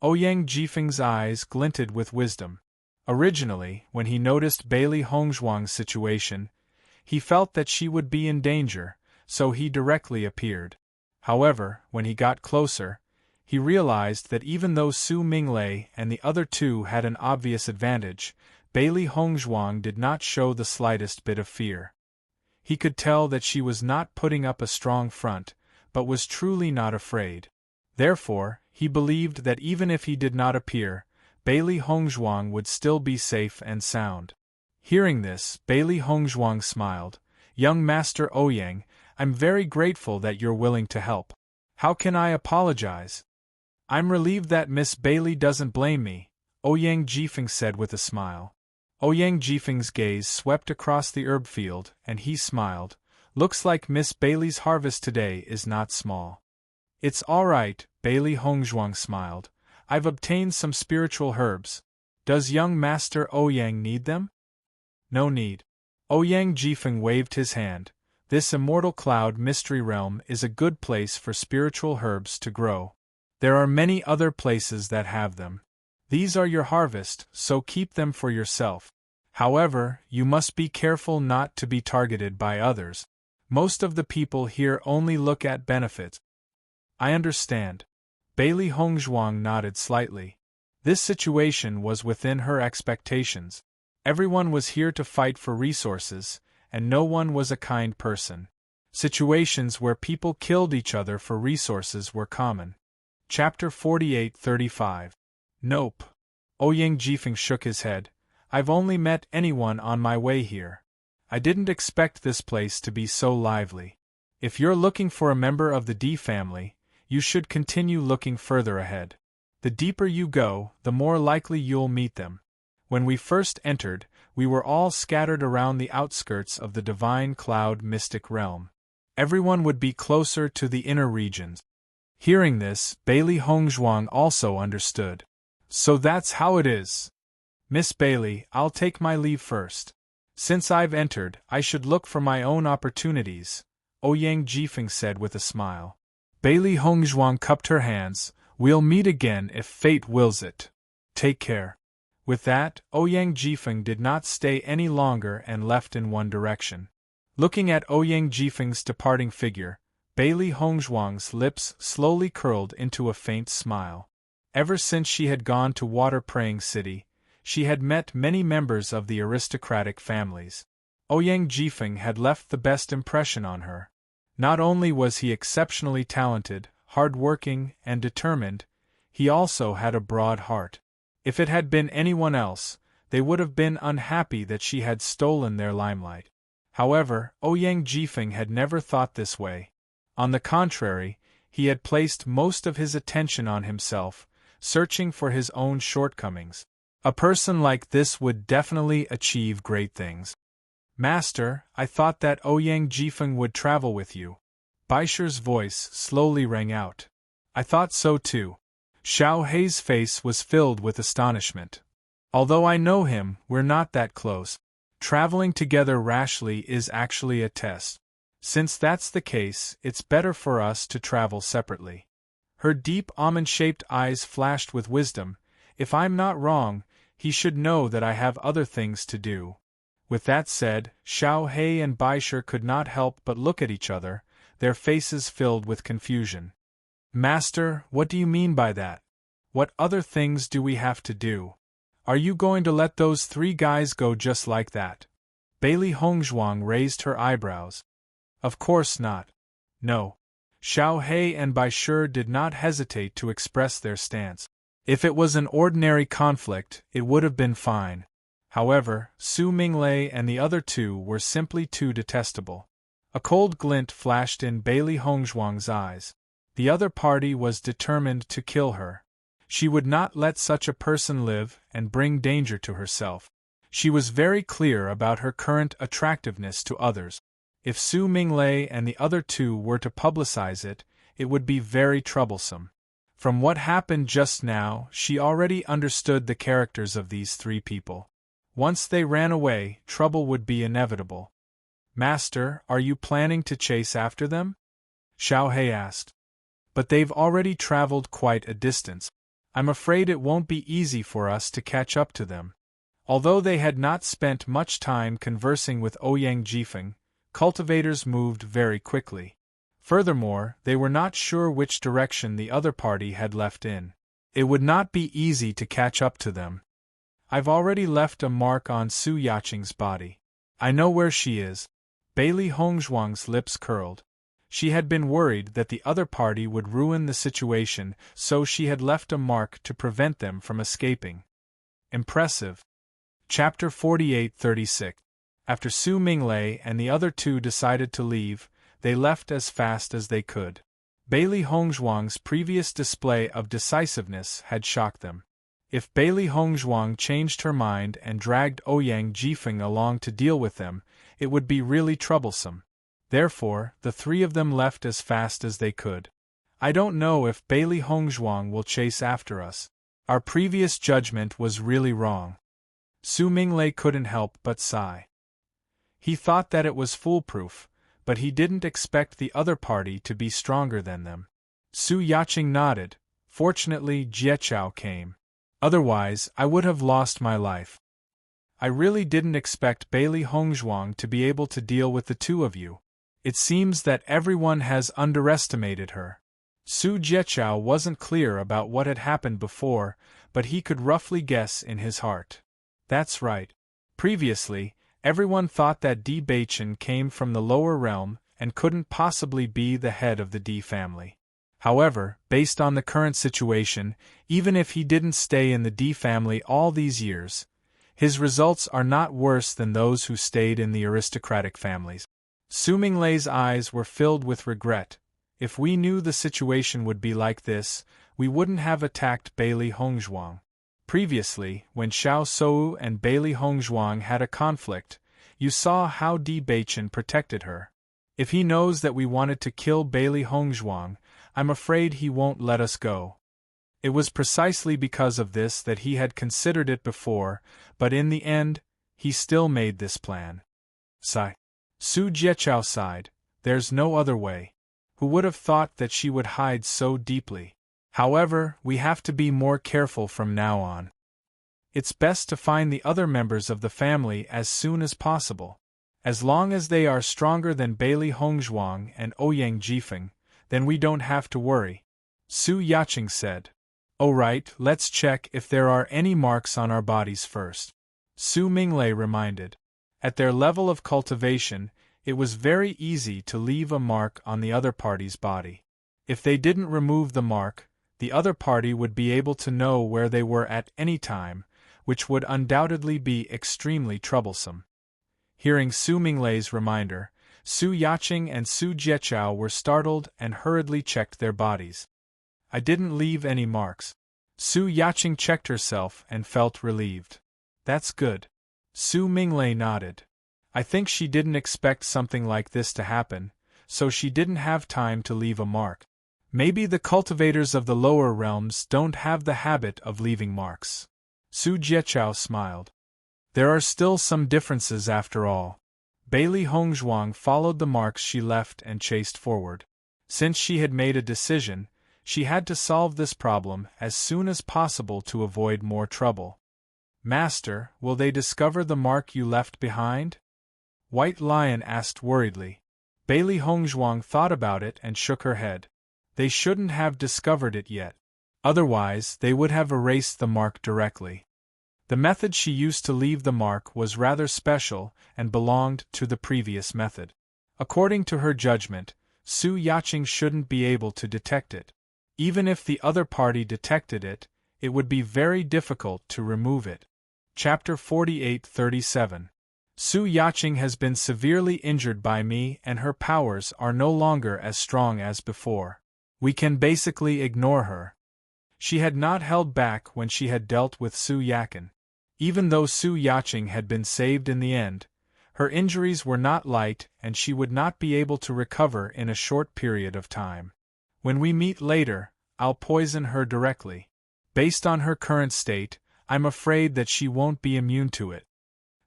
Speaker 1: Ouyang Jifeng's eyes glinted with wisdom. Originally, when he noticed Bailey Hongzhuang's situation, he felt that she would be in danger, so he directly appeared. However, when he got closer, he realized that even though Su Minglei and the other two had an obvious advantage, Bailey Hongzhuang did not show the slightest bit of fear. He could tell that she was not putting up a strong front, but was truly not afraid. Therefore, he believed that even if he did not appear, Bailey Hongzhuang would still be safe and sound. Hearing this, Bailey Hongzhuang smiled. Young Master Ouyang, I'm very grateful that you're willing to help. How can I apologize? I'm relieved that Miss Bailey doesn't blame me, Ouyang Jifeng said with a smile. Ouyang Jifeng's gaze swept across the herb field, and he smiled. Looks like Miss Bailey's harvest today is not small. It's all right, Bailey Hongzhuang smiled. I've obtained some spiritual herbs. Does young Master Ouyang need them? No need. Ouyang Jifeng waved his hand. This immortal cloud mystery realm is a good place for spiritual herbs to grow. There are many other places that have them. These are your harvest, so keep them for yourself. However, you must be careful not to be targeted by others. Most of the people here only look at benefits. I understand. Bailey Hongzhuang nodded slightly. This situation was within her expectations. Everyone was here to fight for resources, and no one was a kind person. Situations where people killed each other for resources were common. Chapter 48-35. Nope. Ouyang Jifeng shook his head. I've only met anyone on my way here. I didn't expect this place to be so lively. If you're looking for a member of the D family, you should continue looking further ahead. The deeper you go, the more likely you'll meet them. When we first entered, we were all scattered around the outskirts of the divine cloud mystic realm. Everyone would be closer to the inner regions. Hearing this, Bailey Hongzhuang also understood. So that's how it is. Miss Bailey, I'll take my leave first. Since I've entered, I should look for my own opportunities, Ouyang Jifeng said with a smile. Bailey Hongzhuang cupped her hands. We'll meet again if fate wills it. Take care. With that, Ouyang Jifeng did not stay any longer and left in one direction. Looking at Ouyang Jifeng's departing figure, Bailey Hongzhuang's lips slowly curled into a faint smile. Ever since she had gone to Water Praying City, she had met many members of the aristocratic families. Ouyang Jifeng had left the best impression on her. Not only was he exceptionally talented, hard-working, and determined, he also had a broad heart. If it had been anyone else, they would have been unhappy that she had stolen their limelight. However, Ouyang Jifeng had never thought this way. On the contrary, he had placed most of his attention on himself, searching for his own shortcomings. A person like this would definitely achieve great things. Master, I thought that Ouyang Jifeng would travel with you. Baisher's voice slowly rang out. I thought so too. Xiao Hei's face was filled with astonishment. Although I know him, we're not that close. Traveling together rashly is actually a test. Since that's the case, it's better for us to travel separately. Her deep almond-shaped eyes flashed with wisdom. If I'm not wrong, he should know that I have other things to do. With that said, Xiao Hei and Baisher could not help but look at each other, their faces filled with confusion. Master, what do you mean by that? What other things do we have to do? Are you going to let those three guys go just like that? Bailey Hongzhuang raised her eyebrows. Of course not. No. Xiao Hei and Baisher did not hesitate to express their stance. If it was an ordinary conflict, it would have been fine. However, Su Minglei and the other two were simply too detestable. A cold glint flashed in Bailey Hongzhuang's eyes. The other party was determined to kill her. She would not let such a person live and bring danger to herself. She was very clear about her current attractiveness to others. If Su Minglei and the other two were to publicize it, it would be very troublesome. From what happened just now, she already understood the characters of these three people. Once they ran away, trouble would be inevitable. Master, are you planning to chase after them? Xiao Hei asked. But they've already traveled quite a distance. I'm afraid it won't be easy for us to catch up to them. Although they had not spent much time conversing with Ouyang Jifeng, cultivators moved very quickly. Furthermore, they were not sure which direction the other party had left in. It would not be easy to catch up to them. I've already left a mark on Su Yaqing's body. I know where she is. Bailey Hongzhuang's lips curled. She had been worried that the other party would ruin the situation, so she had left a mark to prevent them from escaping. Impressive. Chapter 48-36. After Su Minglei and the other two decided to leave, they left as fast as they could. Bailey Hongzhuang's previous display of decisiveness had shocked them. If Bailey Hongzhuang changed her mind and dragged Ouyang Jifeng along to deal with them, it would be really troublesome. Therefore, the three of them left as fast as they could. I don't know if Bailey Hongzhuang will chase after us. Our previous judgment was really wrong. Su Minglei couldn't help but sigh. He thought that it was foolproof, but he didn't expect the other party to be stronger than them. Su Yaqing nodded. Fortunately, Jieqiao came. Otherwise, I would have lost my life. I really didn't expect Bailey Hongzhuang to be able to deal with the two of you. It seems that everyone has underestimated her. Su Jieqiao wasn't clear about what had happened before, but he could roughly guess in his heart. That's right. Previously, everyone thought that Di Baichen came from the lower realm and couldn't possibly be the head of the Di family. However, based on the current situation, even if he didn't stay in the Di family all these years, his results are not worse than those who stayed in the aristocratic families. Su Minglei's eyes were filled with regret. If we knew the situation would be like this, we wouldn't have attacked Bailey Hongzhuang. Previously, when Xiao Sou and Bailey Hongzhuang had a conflict, you saw how Di Baichen protected her. If he knows that we wanted to kill Bailey Hongzhuang, I'm afraid he won't let us go. It was precisely because of this that he had considered it before, but in the end, he still made this plan. Sigh. Su Jieqiao sighed. There's no other way. Who would have thought that she would hide so deeply? However, we have to be more careful from now on. It's best to find the other members of the family as soon as possible. As long as they are stronger than Bailey Hongzhuang and Ouyang Jifeng, then we don't have to worry. Su Yaqing said. Oh right, let's check if there are any marks on our bodies first. Su Minglei reminded. At their level of cultivation, it was very easy to leave a mark on the other party's body. If they didn't remove the mark, the other party would be able to know where they were at any time, which would undoubtedly be extremely troublesome. Hearing Su Minglei's reminder, Su Yaqing and Su Jieqiao were startled and hurriedly checked their bodies. I didn't leave any marks. Su Yaqing checked herself and felt relieved. That's good. Su Minglei nodded. I think she didn't expect something like this to happen, so she didn't have time to leave a mark. Maybe the cultivators of the lower realms don't have the habit of leaving marks. Su Jieqiao smiled. There are still some differences after all. Bailey Hongzhuang followed the marks she left and chased forward. Since she had made a decision, she had to solve this problem as soon as possible to avoid more trouble. Master, will they discover the mark you left behind? White Lion asked worriedly. Bailey Hongzhuang thought about it and shook her head. They shouldn't have discovered it yet. Otherwise, they would have erased the mark directly. The method she used to leave the mark was rather special and belonged to the previous method. According to her judgment, Su Yaqing shouldn't be able to detect it. Even if the other party detected it, it would be very difficult to remove it. Chapter 48-37. Su Yaqing has been severely injured by me and her powers are no longer as strong as before. We can basically ignore her. She had not held back when she had dealt with Su Yaqing. Even though Su Yaqing had been saved in the end, her injuries were not light and she would not be able to recover in a short period of time. When we meet later, I'll poison her directly. Based on her current state, I'm afraid that she won't be immune to it.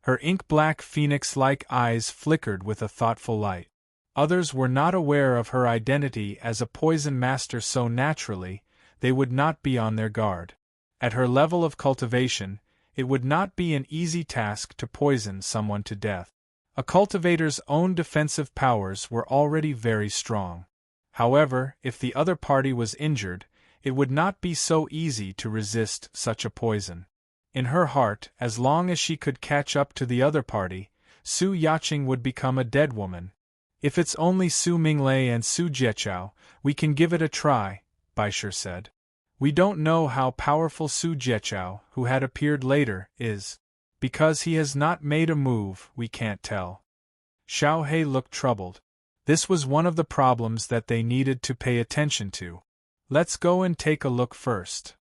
Speaker 1: Her ink-black phoenix-like eyes flickered with a thoughtful light. Others were not aware of her identity as a poison master, so naturally, they would not be on their guard. At her level of cultivation, it would not be an easy task to poison someone to death. A cultivator's own defensive powers were already very strong. However, if the other party was injured, it would not be so easy to resist such a poison. In her heart, as long as she could catch up to the other party, Su Yaqing would become a dead woman. If it's only Su Minglei and Su Jieqiao, we can give it a try, Baisher said. We don't know how powerful Su Jieqiao, who had appeared later, is. Because he has not made a move, we can't tell. Xiao He looked troubled. This was one of the problems that they needed to pay attention to. Let's go and take a look first.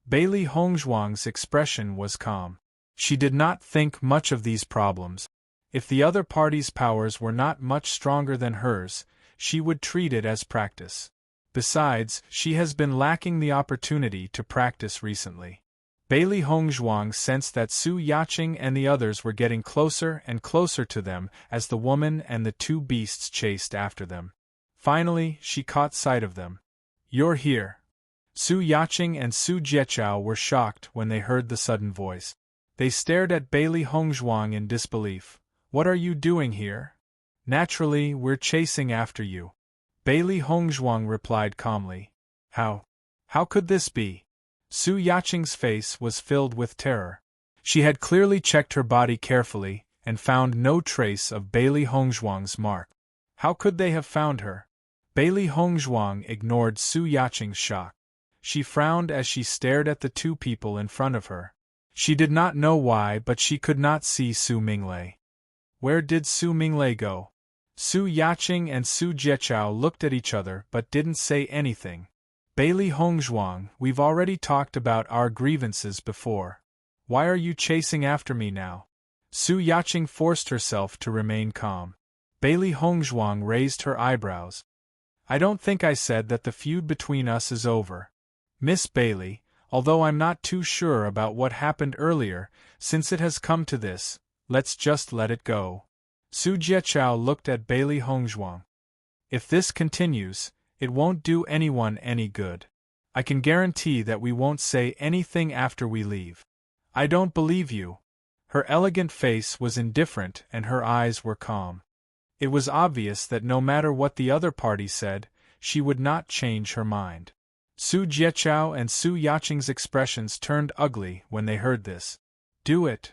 Speaker 1: Bailey Hongzhuang's expression was calm. She did not think much of these problems. If the other party's powers were not much stronger than hers, she would treat it as practice. Besides, she has been lacking the opportunity to practice recently. Bailey Hongzhuang sensed that Su Yaqing and the others were getting closer and closer to them as the woman and the two beasts chased after them. Finally, she caught sight of them. "You're here." Su Yaqing and Su Jieqiao were shocked when they heard the sudden voice. They stared at Bailey Hongzhuang in disbelief. "What are you doing here?" "Naturally, we're chasing after you," Bailey Hongzhuang replied calmly. How could this be?" Su Yaqing's face was filled with terror. She had clearly checked her body carefully and found no trace of Bailey Hongzhuang's mark. How could they have found her? Bailey Hongzhuang ignored Su Yaqing's shock. She frowned as she stared at the two people in front of her. She did not know why, but she could not see Su Minglei. Where did Su Minglei go? Su Yaqing and Su Jieqiao looked at each other but didn't say anything. "Bailey Hongzhuang, we've already talked about our grievances before. Why are you chasing after me now?" Su Yaqing forced herself to remain calm. Bailey Hongzhuang raised her eyebrows. "I don't think I said that the feud between us is over. Miss Bailey, although I'm not too sure about what happened earlier, since it has come to this, let's just let it go." Su Jieqiao looked at Bailey Hongzhuang. "If this continues, it won't do anyone any good. I can guarantee that we won't say anything after we leave." "I don't believe you." Her elegant face was indifferent and her eyes were calm. It was obvious that no matter what the other party said, she would not change her mind. Su Jieqiao and Su Yaqing's expressions turned ugly when they heard this. "Do it,"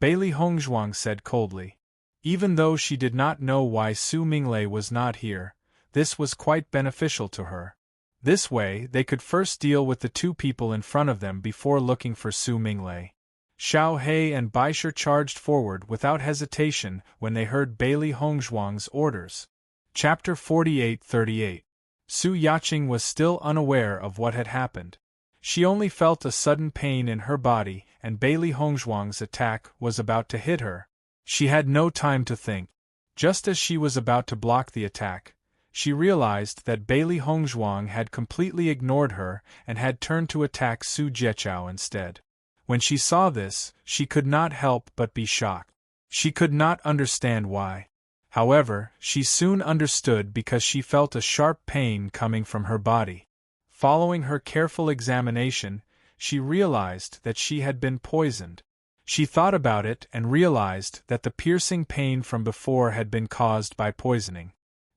Speaker 1: Bailey Hongzhuang said coldly. Even though she did not know why Su Minglei was not here, this was quite beneficial to her. This way, they could first deal with the two people in front of them before looking for Su Minglei. Xiao He and Baisher charged forward without hesitation when they heard Bailey Hongzhuang's orders. Chapter 48-38. Su Yaqing was still unaware of what had happened. She only felt a sudden pain in her body, and Bailey Hongzhuang's attack was about to hit her. She had no time to think. Just as she was about to block the attack, she realized that Bailey Hongzhuang had completely ignored her and had turned to attack Su Jieqiao instead. When she saw this, she could not help but be shocked. She could not understand why. However, she soon understood because she felt a sharp pain coming from her body. Following her careful examination, she realized that she had been poisoned. She thought about it and realized that the piercing pain from before had been caused by poisoning.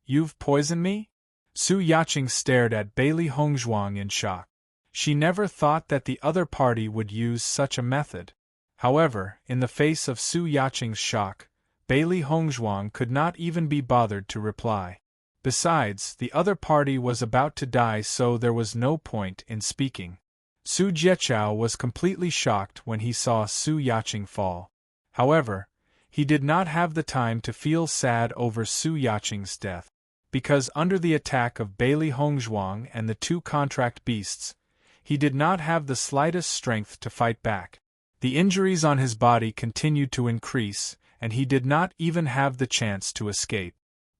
Speaker 1: "You've poisoned me?" Su Yaqing stared at Bailey Hongzhuang in shock. She never thought that the other party would use such a method. However, in the face of Su Yaqing's shock, Bailey Hongzhuang could not even be bothered to reply. Besides, the other party was about to die, so there was no point in speaking. Su Jieqiao was completely shocked when he saw Su Yaqing fall. However, he did not have the time to feel sad over Su Yaqing's death. Because under the attack of Bailey Hongzhuang and the two contract beasts, he did not have the slightest strength to fight back. The injuries on his body continued to increase, and he did not even have the chance to escape.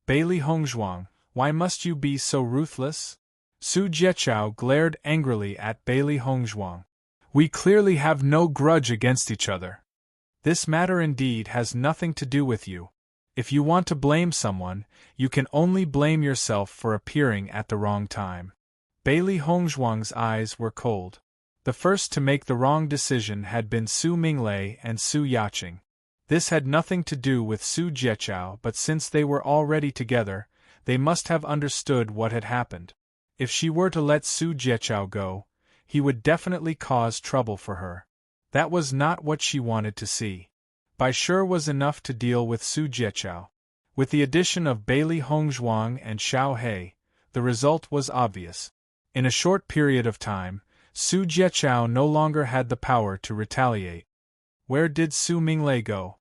Speaker 1: "Bailey Hongzhuang, why must you be so ruthless?" Su Jieqiao glared angrily at Bailey Hongzhuang. "We clearly have no grudge against each other. This matter indeed has nothing to do with you. If you want to blame someone, you can only blame yourself for appearing at the wrong time." Bailey Hongzhuang's eyes were cold. The first to make the wrong decision had been Su Minglei and Su Yaqing. This had nothing to do with Su Jieqiao, but since they were already together, they must have understood what had happened. If she were to let Su Jieqiao go, he would definitely cause trouble for her. That was not what she wanted to see. Baisher was enough to deal with Su Jieqiao. With the addition of Bailey Hongzhuang and Xiao He, the result was obvious. In a short period of time, Su Jieqiao no longer had the power to retaliate. "Where did Su Minglei go?"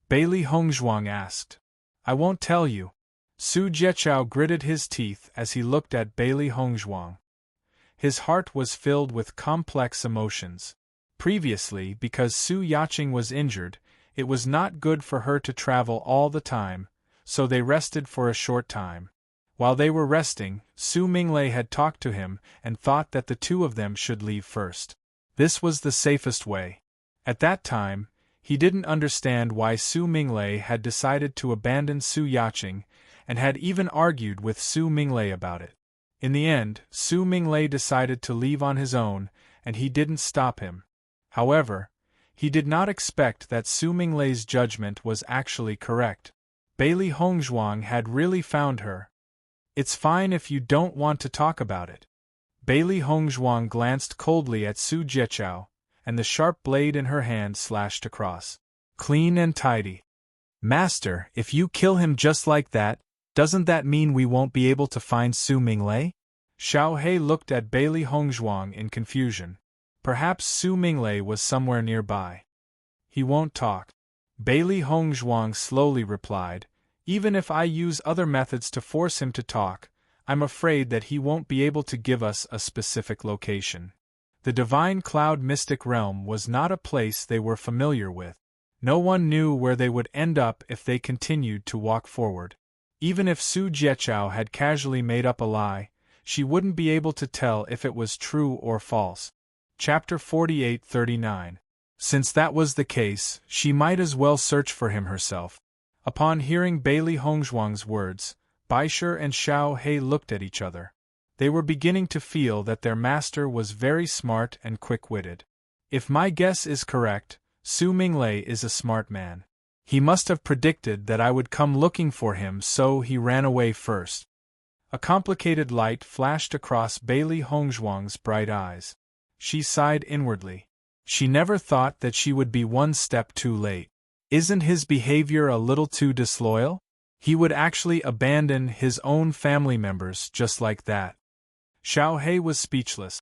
Speaker 1: Bailey Hongzhuang asked. "I won't tell you." Su Jieqiao gritted his teeth as he looked at Bailey Hongzhuang. His heart was filled with complex emotions. Previously, because Su Yaqing was injured, it was not good for her to travel all the time, so they rested for a short time. While they were resting, Su Minglei had talked to him and thought that the two of them should leave first. This was the safest way. At that time, he didn't understand why Su Minglei had decided to abandon Su Yacheng, and had even argued with Su Minglei about it. In the end, Su Minglei decided to leave on his own, and he didn't stop him. However, he did not expect that Su Minglei's judgment was actually correct. Bailey Hongzhuang had really found her. It's fine if you don't want to talk about it. Bailey Hongzhuang glanced coldly at Su Jieqiao, and the sharp blade in her hand slashed across. Clean and tidy. Master, if you kill him just like that, doesn't that mean we won't be able to find Su Minglei? Xiao He looked at Bailey Hongzhuang in confusion. Perhaps Su Minglei was somewhere nearby. He won't talk. Bailey Hongzhuang slowly replied, even if I use other methods to force him to talk, I'm afraid that he won't be able to give us a specific location. The Divine Cloud Mystic Realm was not a place they were familiar with. No one knew where they would end up if they continued to walk forward. Even if Su Jieqiao had casually made up a lie, she wouldn't be able to tell if it was true or false. Chapter 48-39. Since that was the case, she might as well search for him herself. Upon hearing Bailey Hongzhuang's words, Baisher and Xiao He looked at each other. They were beginning to feel that their master was very smart and quick-witted. If my guess is correct, Su Minglei is a smart man. He must have predicted that I would come looking for him, so he ran away first. A complicated light flashed across Bailey Hongzhuang's bright eyes. She sighed inwardly. She never thought that she would be one step too late. Isn't his behavior a little too disloyal? He would actually abandon his own family members just like that. Xiao He was speechless.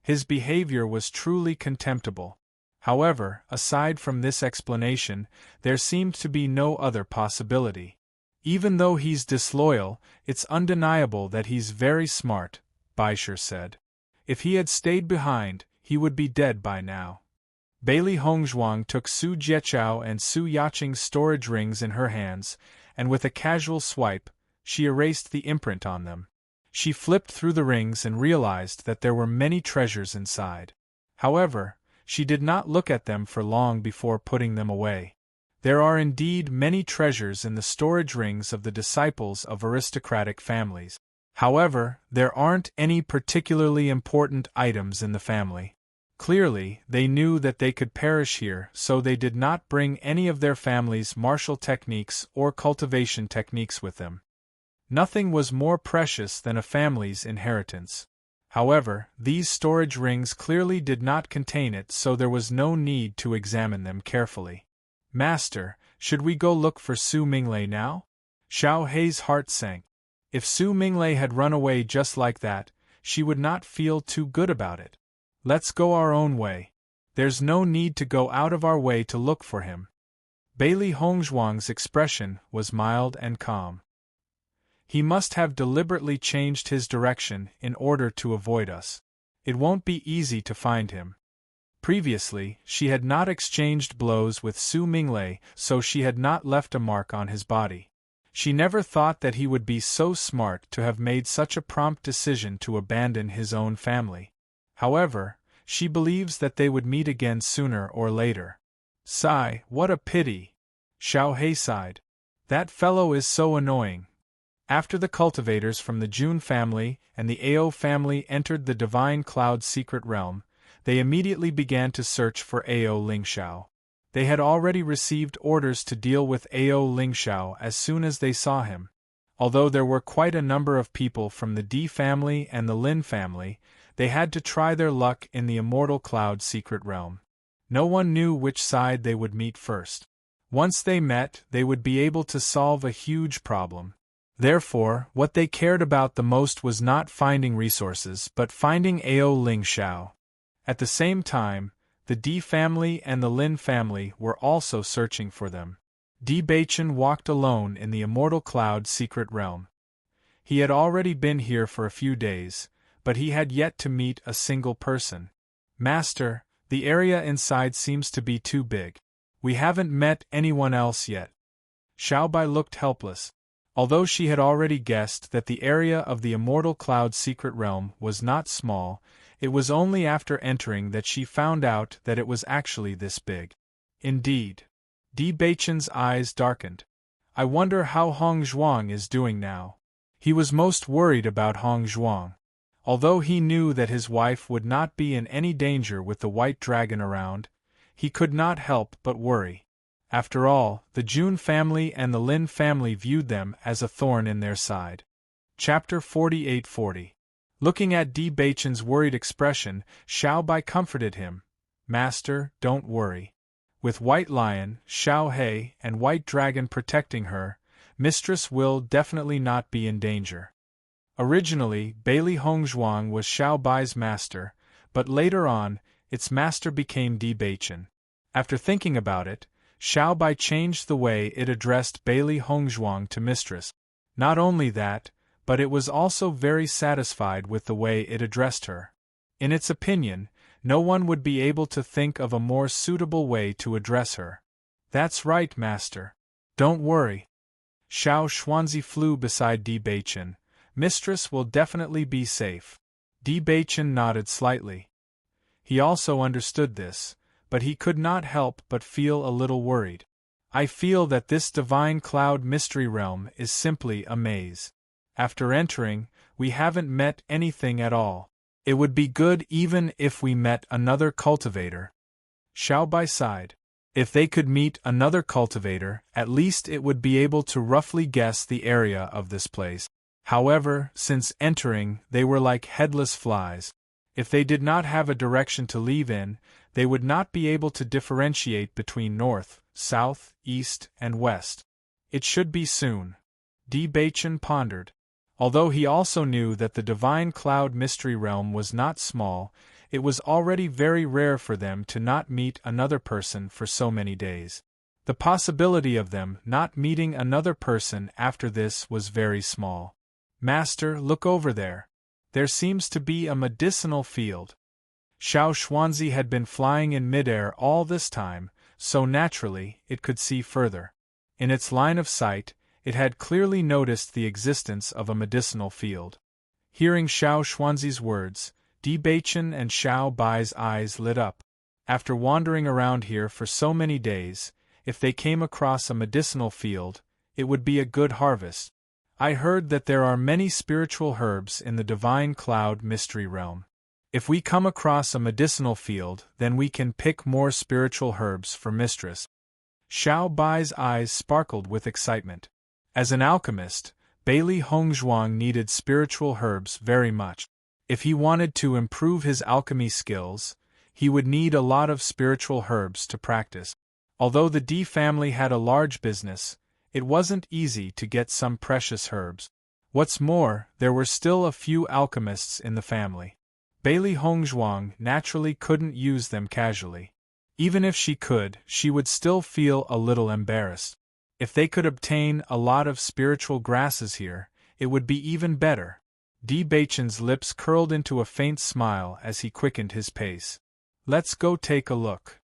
Speaker 1: His behavior was truly contemptible. However, aside from this explanation, there seemed to be no other possibility. Even though he's disloyal, it's undeniable that he's very smart, Baisher said. If he had stayed behind, he would be dead by now. Bailey Hongzhuang took Su Jieqiao and Su Yacheng's storage rings in her hands, and with a casual swipe, she erased the imprint on them. She flipped through the rings and realized that there were many treasures inside. However, she did not look at them for long before putting them away. There are indeed many treasures in the storage rings of the disciples of aristocratic families. However, there aren't any particularly important items in the family. Clearly, they knew that they could perish here, so they did not bring any of their family's martial techniques or cultivation techniques with them. Nothing was more precious than a family's inheritance. However, these storage rings clearly did not contain it, so there was no need to examine them carefully. Master, should we go look for Su Minglei now? Xiao He's heart sank. If Su Minglei had run away just like that, she would not feel too good about it. Let's go our own way. There's no need to go out of our way to look for him. Bailey Hongzhuang's expression was mild and calm. He must have deliberately changed his direction in order to avoid us. It won't be easy to find him. Previously, she had not exchanged blows with Su Minglei, so she had not left a mark on his body. She never thought that he would be so smart to have made such a prompt decision to abandon his own family. However, she believes that they would meet again sooner or later. Sigh, what a pity. Xiao He sighed. That fellow is so annoying. After the cultivators from the Jun family and the Ao family entered the Divine Cloud Secret Realm, they immediately began to search for Ao Lingxiao. They had already received orders to deal with Ao Lingxiao as soon as they saw him. Although there were quite a number of people from the Di family and the Lin family, they had to try their luck in the Immortal Cloud Secret Realm. No one knew which side they would meet first. Once they met, they would be able to solve a huge problem. Therefore, what they cared about the most was not finding resources but finding Ao Lingxiao. At the same time, the Di family and the Lin family were also searching for them. Di Baichen walked alone in the Immortal Cloud Secret Realm. He had already been here for a few days, but he had yet to meet a single person. Master, the area inside seems to be too big. We haven't met anyone else yet. Xiaobai looked helpless. Although she had already guessed that the area of the Immortal Cloud Secret Realm was not small, It was only after entering that she found out that it was actually this big. Indeed. Di Beichen's eyes darkened. I wonder how Hong Zhuang is doing now. He was most worried about Hong Zhuang. Although he knew that his wife would not be in any danger with the white dragon around, he could not help but worry. After all, the Jun family and the Lin family viewed them as a thorn in their side. Chapter 48-40. Looking at Di Beichen's worried expression, Xiao Bai comforted him. Master, don't worry. With White Lion, Xiao He, and White Dragon protecting her, Mistress will definitely not be in danger. Originally, Bailey Hongzhuang was Xiao Bai's master, but later on, its master became Di Beichen. After thinking about it, Xiao Bai changed the way it addressed Bailey Hongzhuang to Mistress. Not only that, but it was also very satisfied with the way it addressed her. In its opinion, no one would be able to think of a more suitable way to address her. That's right, Master. Don't worry. Xiao Xuanzi flew beside Di Beichen. Mistress will definitely be safe. Di Beichen nodded slightly. He also understood this, but he could not help but feel a little worried. I feel that this divine cloud mystery realm is simply a maze. After entering, we haven't met anything at all. It would be good even if we met another cultivator. Xiao Bai sighed. If they could meet another cultivator, at least it would be able to roughly guess the area of this place. However, since entering, they were like headless flies. If they did not have a direction to leave in, they would not be able to differentiate between north, south, east, and west. It should be soon. Di Beichen pondered. Although he also knew that the divine cloud mystery realm was not small, it was already very rare for them to not meet another person for so many days. The possibility of them not meeting another person after this was very small. Master, look over there. There seems to be a medicinal field. Xiao Xuanzi had been flying in midair all this time, so naturally it could see further. In its line of sight, it had clearly noticed the existence of a medicinal field. Hearing Xiao Xuanzi's words, Di Beichen and Xiao Bai's eyes lit up. After wandering around here for so many days, if they came across a medicinal field, it would be a good harvest. I heard that there are many spiritual herbs in the divine cloud mystery realm. If we come across a medicinal field, then we can pick more spiritual herbs for Mistress. Xiao Bai's eyes sparkled with excitement. As an alchemist, Bailey Hongzhuang needed spiritual herbs very much. If he wanted to improve his alchemy skills, he would need a lot of spiritual herbs to practice. Although the Di family had a large business, it wasn't easy to get some precious herbs. What's more, there were still a few alchemists in the family. Bailey Hongzhuang naturally couldn't use them casually. Even if she could, she would still feel a little embarrassed. If they could obtain a lot of spiritual grasses here, it would be even better. Di Beichen's lips curled into a faint smile as he quickened his pace. Let's go take a look.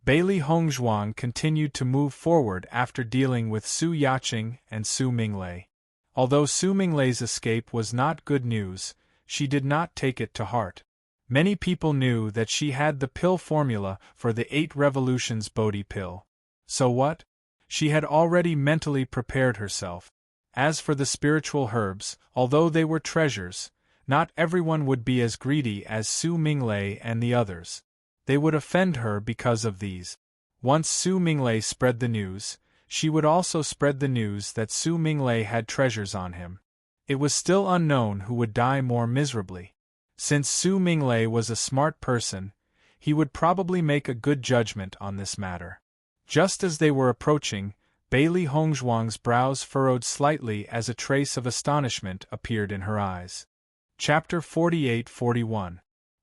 Speaker 1: Bailey Hongzhuang continued to move forward after dealing with Su Yaqing and Su Minglei. Although Su Minglei's escape was not good news, she did not take it to heart. Many people knew that she had the pill formula for the 8 Revolutions Bodhi pill. So what? She had already mentally prepared herself. As for the spiritual herbs, although they were treasures, not everyone would be as greedy as Su Minglei and the others. They would offend her because of these. Once Su Minglei spread the news, she would also spread the news that Su Minglei had treasures on him. It was still unknown who would die more miserably. Since Su Minglei was a smart person, he would probably make a good judgment on this matter. Just as they were approaching, Bailey Hongzhuang's brows furrowed slightly as a trace of astonishment appeared in her eyes. Chapter 48-41.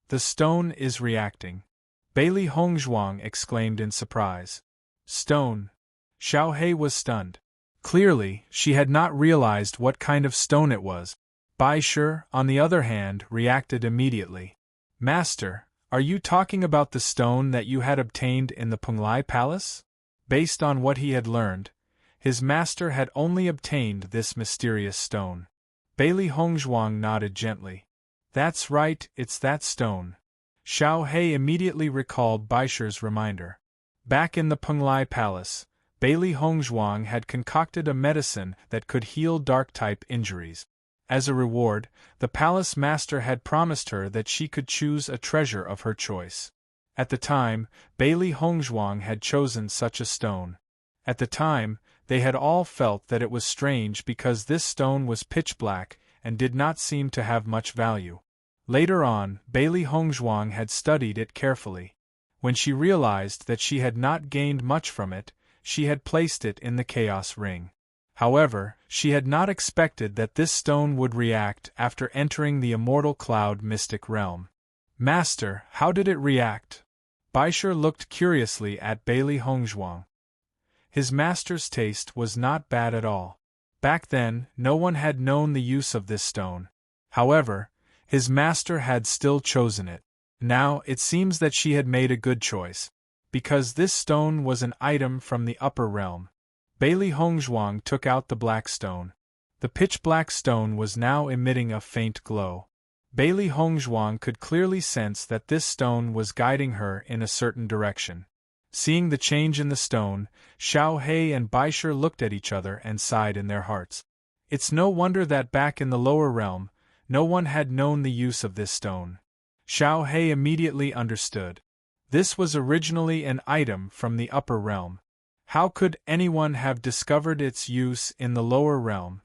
Speaker 1: The stone is reacting. Bailey Hongzhuang exclaimed in surprise. Stone. Xiao He was stunned. Clearly, she had not realized what kind of stone it was. Bai Shi, on the other hand, reacted immediately. Master, are you talking about the stone that you had obtained in the Penglai Palace? Based on what he had learned, his master had only obtained this mysterious stone. Bailey Hongzhuang nodded gently. That's right, it's that stone. Xiao He immediately recalled Baisher's reminder. Back in the Penglai Palace, Bailey Hongzhuang had concocted a medicine that could heal dark-type injuries. As a reward, the palace master had promised her that she could choose a treasure of her choice. At the time, Bailey Hongzhuang had chosen such a stone. At the time, they had all felt that it was strange because this stone was pitch black and did not seem to have much value. Later on, Bailey Hongzhuang had studied it carefully. When she realized that she had not gained much from it, she had placed it in the Chaos Ring. However, she had not expected that this stone would react after entering the Immortal Cloud Mystic Realm. Master, how did it react? Baisher looked curiously at Bailey Hongzhuang. His master's taste was not bad at all. Back then, no one had known the use of this stone. However, his master had still chosen it. Now, it seems that she had made a good choice. Because this stone was an item from the upper realm. Bailey Hongzhuang took out the black stone. The pitch-black stone was now emitting a faint glow. Bailey Hongzhuang could clearly sense that this stone was guiding her in a certain direction. Seeing the change in the stone, Xiao He and Baisher looked at each other and sighed in their hearts. It's no wonder that back in the lower realm, no one had known the use of this stone. Xiao He immediately understood. This was originally an item from the upper realm. How could anyone have discovered its use in the lower realm?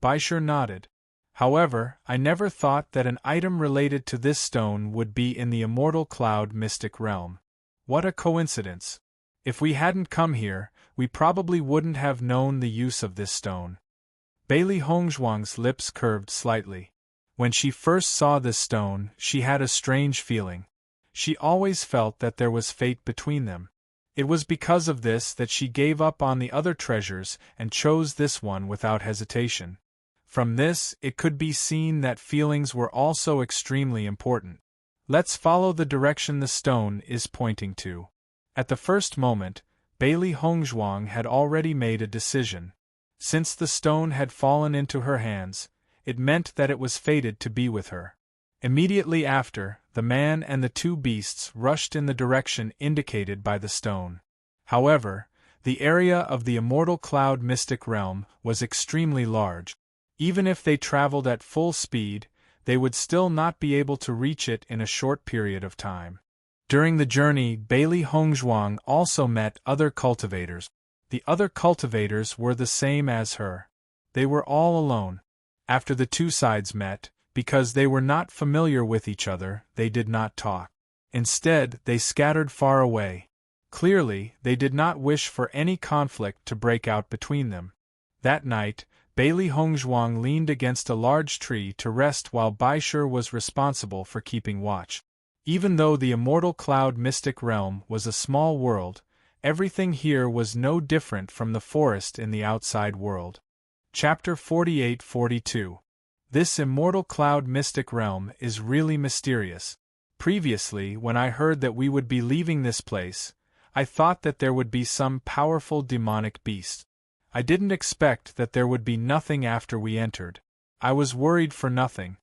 Speaker 1: Baisher nodded. However, I never thought that an item related to this stone would be in the Immortal Cloud Mystic Realm. What a coincidence. If we hadn't come here, we probably wouldn't have known the use of this stone. Bailey Hongzhuang's lips curved slightly. When she first saw this stone, she had a strange feeling. She always felt that there was fate between them. It was because of this that she gave up on the other treasures and chose this one without hesitation. From this, it could be seen that feelings were also extremely important. Let's follow the direction the stone is pointing to. At the first moment, Bailey Hongzhuang had already made a decision. Since the stone had fallen into her hands, it meant that it was fated to be with her. Immediately after, the man and the two beasts rushed in the direction indicated by the stone. However, the area of the Immortal Cloud Mystic Realm was extremely large. Even if they traveled at full speed, they would still not be able to reach it in a short period of time. During the journey, Bailey Hongzhuang also met other cultivators. The other cultivators were the same as her. They were all alone. After the two sides met, because they were not familiar with each other, they did not talk. Instead, they scattered far away. Clearly, they did not wish for any conflict to break out between them. That night, Bailey Hongzhuang leaned against a large tree to rest while Baisher was responsible for keeping watch. Even though the Immortal Cloud Mystic Realm was a small world, everything here was no different from the forest in the outside world. Chapter 48-42. This Immortal Cloud Mystic Realm is really mysterious. Previously, when I heard that we would be leaving this place, I thought that there would be some powerful demonic beast. I didn't expect that there would be nothing after we entered. I was worried for nothing.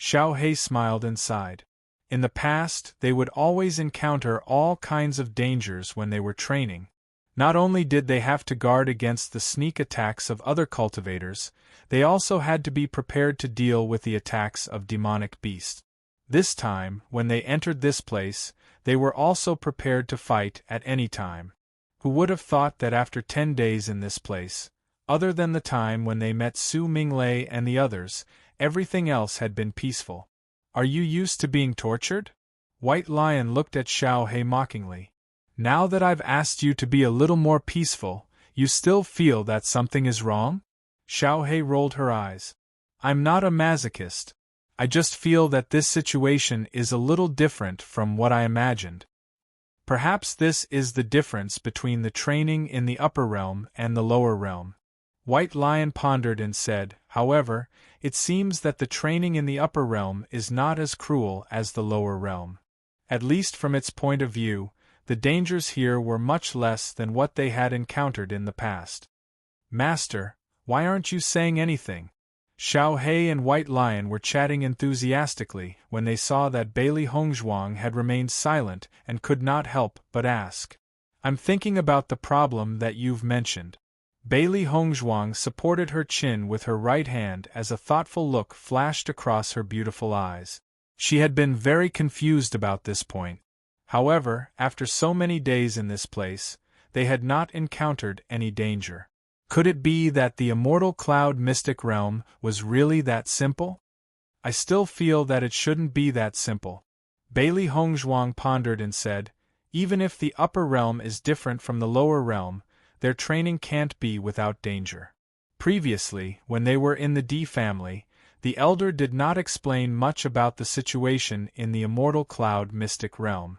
Speaker 1: Xiao He smiled and sighed. In the past, they would always encounter all kinds of dangers when they were training. Not only did they have to guard against the sneak attacks of other cultivators, they also had to be prepared to deal with the attacks of demonic beasts. This time, when they entered this place, they were also prepared to fight at any time. Who would have thought that after 10 days in this place, other than the time when they met Su Minglei and the others, everything else had been peaceful? Are you used to being tortured? White Lion looked at Xiao He mockingly. Now that I've asked you to be a little more peaceful, you still feel that something is wrong? Xiao He rolled her eyes. I'm not a masochist. I just feel that this situation is a little different from what I imagined. Perhaps this is the difference between the training in the upper realm and the lower realm. White Lion pondered and said, however, it seems that the training in the upper realm is not as cruel as the lower realm. At least from its point of view, the dangers here were much less than what they had encountered in the past. Master, why aren't you saying anything? Xiao He and White Lion were chatting enthusiastically when they saw that Bailey Hongzhuang had remained silent and could not help but ask. I'm thinking about the problem that you've mentioned. Bailey Hongzhuang supported her chin with her right hand as a thoughtful look flashed across her beautiful eyes. She had been very confused about this point. However, after so many days in this place, they had not encountered any danger. Could it be that the immortal cloud mystic realm was really that simple? I still feel that it shouldn't be that simple. Bailey Hongzhuang pondered and said, even if the upper realm is different from the lower realm, their training can't be without danger. Previously, when they were in the D family, the elder did not explain much about the situation in the immortal cloud mystic realm.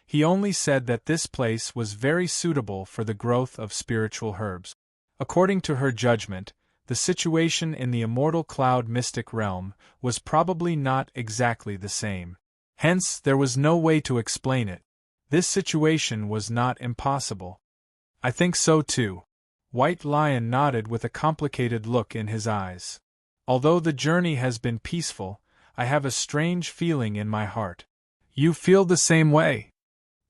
Speaker 1: He only said that this place was very suitable for the growth of spiritual herbs. According to her judgment, the situation in the immortal cloud mystic realm was probably not exactly the same. Hence, there was no way to explain it. This situation was not impossible. I think so too. White Lion nodded with a complicated look in his eyes. Although the journey has been peaceful, I have a strange feeling in my heart. You feel the same way?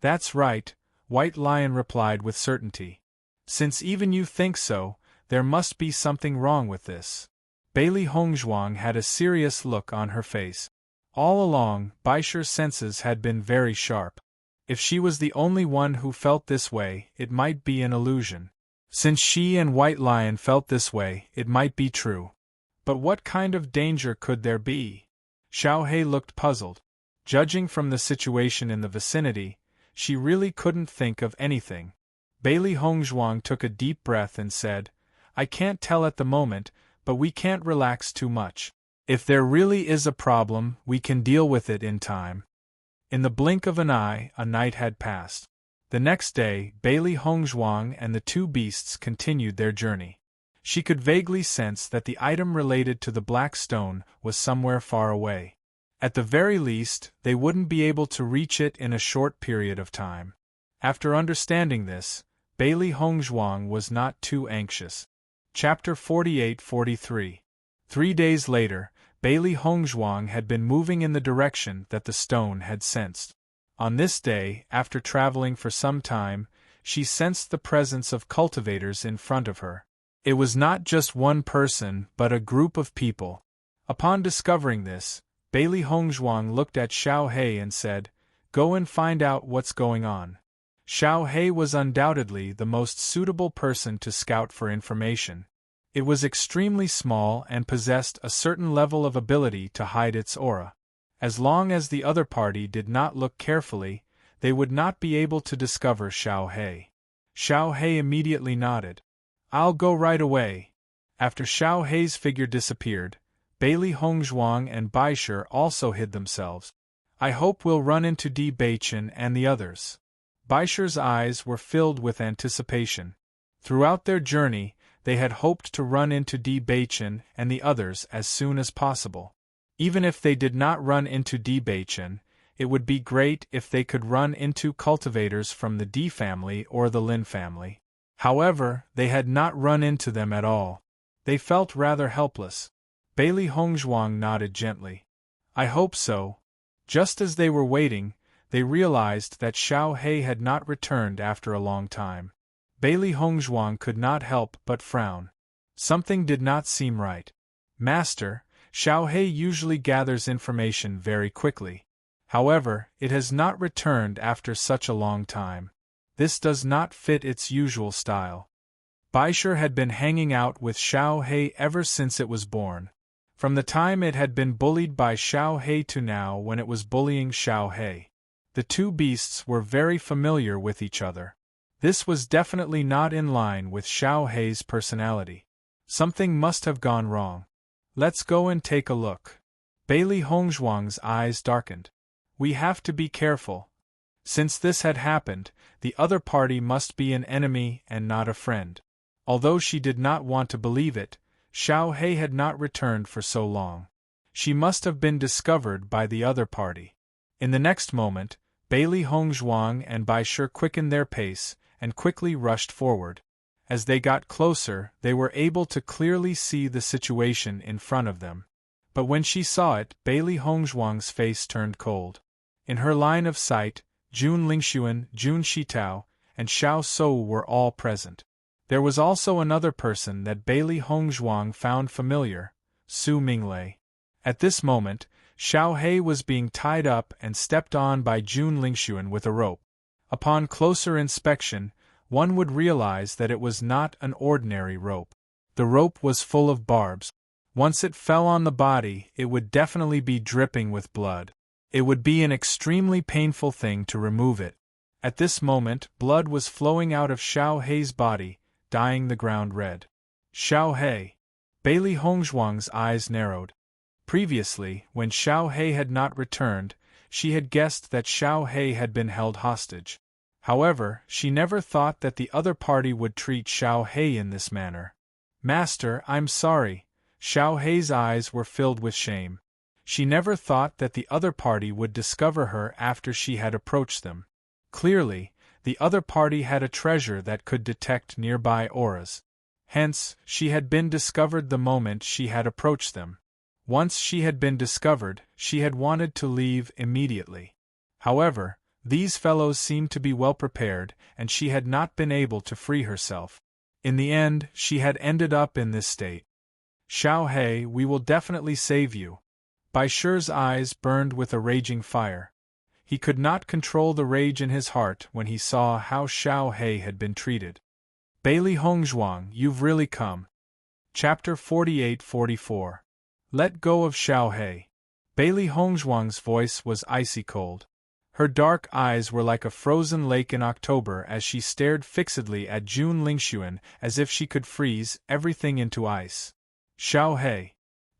Speaker 1: That's right, White Lion replied with certainty. Since even you think so, there must be something wrong with this. Bailey Hongzhuang had a serious look on her face. All along, Baisher's senses had been very sharp. If she was the only one who felt this way, it might be an illusion. Since she and White Lion felt this way, it might be true. But what kind of danger could there be? Xiao He looked puzzled. Judging from the situation in the vicinity, she really couldn't think of anything. Bailey Hongzhuang took a deep breath and said, I can't tell at the moment, but we can't relax too much. If there really is a problem, we can deal with it in time. In the blink of an eye, a night had passed. The next day, Bailey Hongzhuang and the two beasts continued their journey. She could vaguely sense that the item related to the black stone was somewhere far away. At the very least, they wouldn't be able to reach it in a short period of time. After understanding this, Bailey Hongzhuang was not too anxious. Chapter 48-43. 3 days later, Bailey Hongzhuang had been moving in the direction that the stone had sensed. On this day, after traveling for some time, she sensed the presence of cultivators in front of her. It was not just one person, but a group of people. Upon discovering this, Bailey Hongzhuang looked at Xiao He and said, Go and find out what's going on. Xiao He was undoubtedly the most suitable person to scout for information. It was extremely small and possessed a certain level of ability to hide its aura. As long as the other party did not look carefully, they would not be able to discover Xiao He. Xiao He immediately nodded. I'll go right away. After Xiao He's figure disappeared, Bailey Hongzhuang and Baisher also hid themselves. I hope we'll run into Di Beichen and the others. Baisher's eyes were filled with anticipation. Throughout their journey, they had hoped to run into Di Beichen and the others as soon as possible. Even if they did not run into Di Beichen, it would be great if they could run into cultivators from the D family or the Lin family. However, they had not run into them at all. They felt rather helpless. Bailey Hongzhuang nodded gently. I hope so. Just as they were waiting, they realized that Xiao He had not returned after a long time. Bailey Hongzhuang could not help but frown. Something did not seem right. Master, Xiao He usually gathers information very quickly. However, it has not returned after such a long time. This does not fit its usual style. Baisher had been hanging out with Xiao He ever since it was born. From the time it had been bullied by Xiao He to now when it was bullying Xiao He. The two beasts were very familiar with each other. This was definitely not in line with Xiao He's personality. Something must have gone wrong. Let's go and take a look. Bailey Hongzhuang's eyes darkened. We have to be careful. Since this had happened, the other party must be an enemy and not a friend. Although she did not want to believe it, Xiao He had not returned for so long. She must have been discovered by the other party. In the next moment, Bailey Hongzhuang and Baisher quickened their pace and quickly rushed forward. As they got closer, they were able to clearly see the situation in front of them. But when she saw it, Bailey Hongzhuang's face turned cold. In her line of sight, Jun Lingxuan, Jun Shitao, and Xiao Sou were all present. There was also another person that Bailey Hongzhuang found familiar, Su Minglei. At this moment, Xiao He was being tied up and stepped on by Jun Lingxuan with a rope. Upon closer inspection, one would realize that it was not an ordinary rope. The rope was full of barbs. Once it fell on the body, it would definitely be dripping with blood. It would be an extremely painful thing to remove it. At this moment, blood was flowing out of Xiao Hei's body, dyeing the ground red. Xiao Hei. Bailey Hongzhuang's eyes narrowed. Previously, when Xiao Hei had not returned, she had guessed that Xiao Hei had been held hostage. However, she never thought that the other party would treat Xiao Hei in this manner. "Master, I'm sorry." Xiao Hei's eyes were filled with shame. She never thought that the other party would discover her after she had approached them. Clearly, the other party had a treasure that could detect nearby auras. Hence, she had been discovered the moment she had approached them. Once she had been discovered, she had wanted to leave immediately. However, these fellows seemed to be well prepared, and she had not been able to free herself. In the end, she had ended up in this state. "Xiao Hei, we will definitely save you." Bai Shi's eyes burned with a raging fire. He could not control the rage in his heart when he saw how Xiao Hei had been treated. "Bailey Hongzhuang, you've really come." Chapter 48-44. Let go of Xiao Hei. Bailey Hongzhuang's voice was icy cold. Her dark eyes were like a frozen lake in October as she stared fixedly at Jun Lingxuan as if she could freeze everything into ice. "Xiao Hei."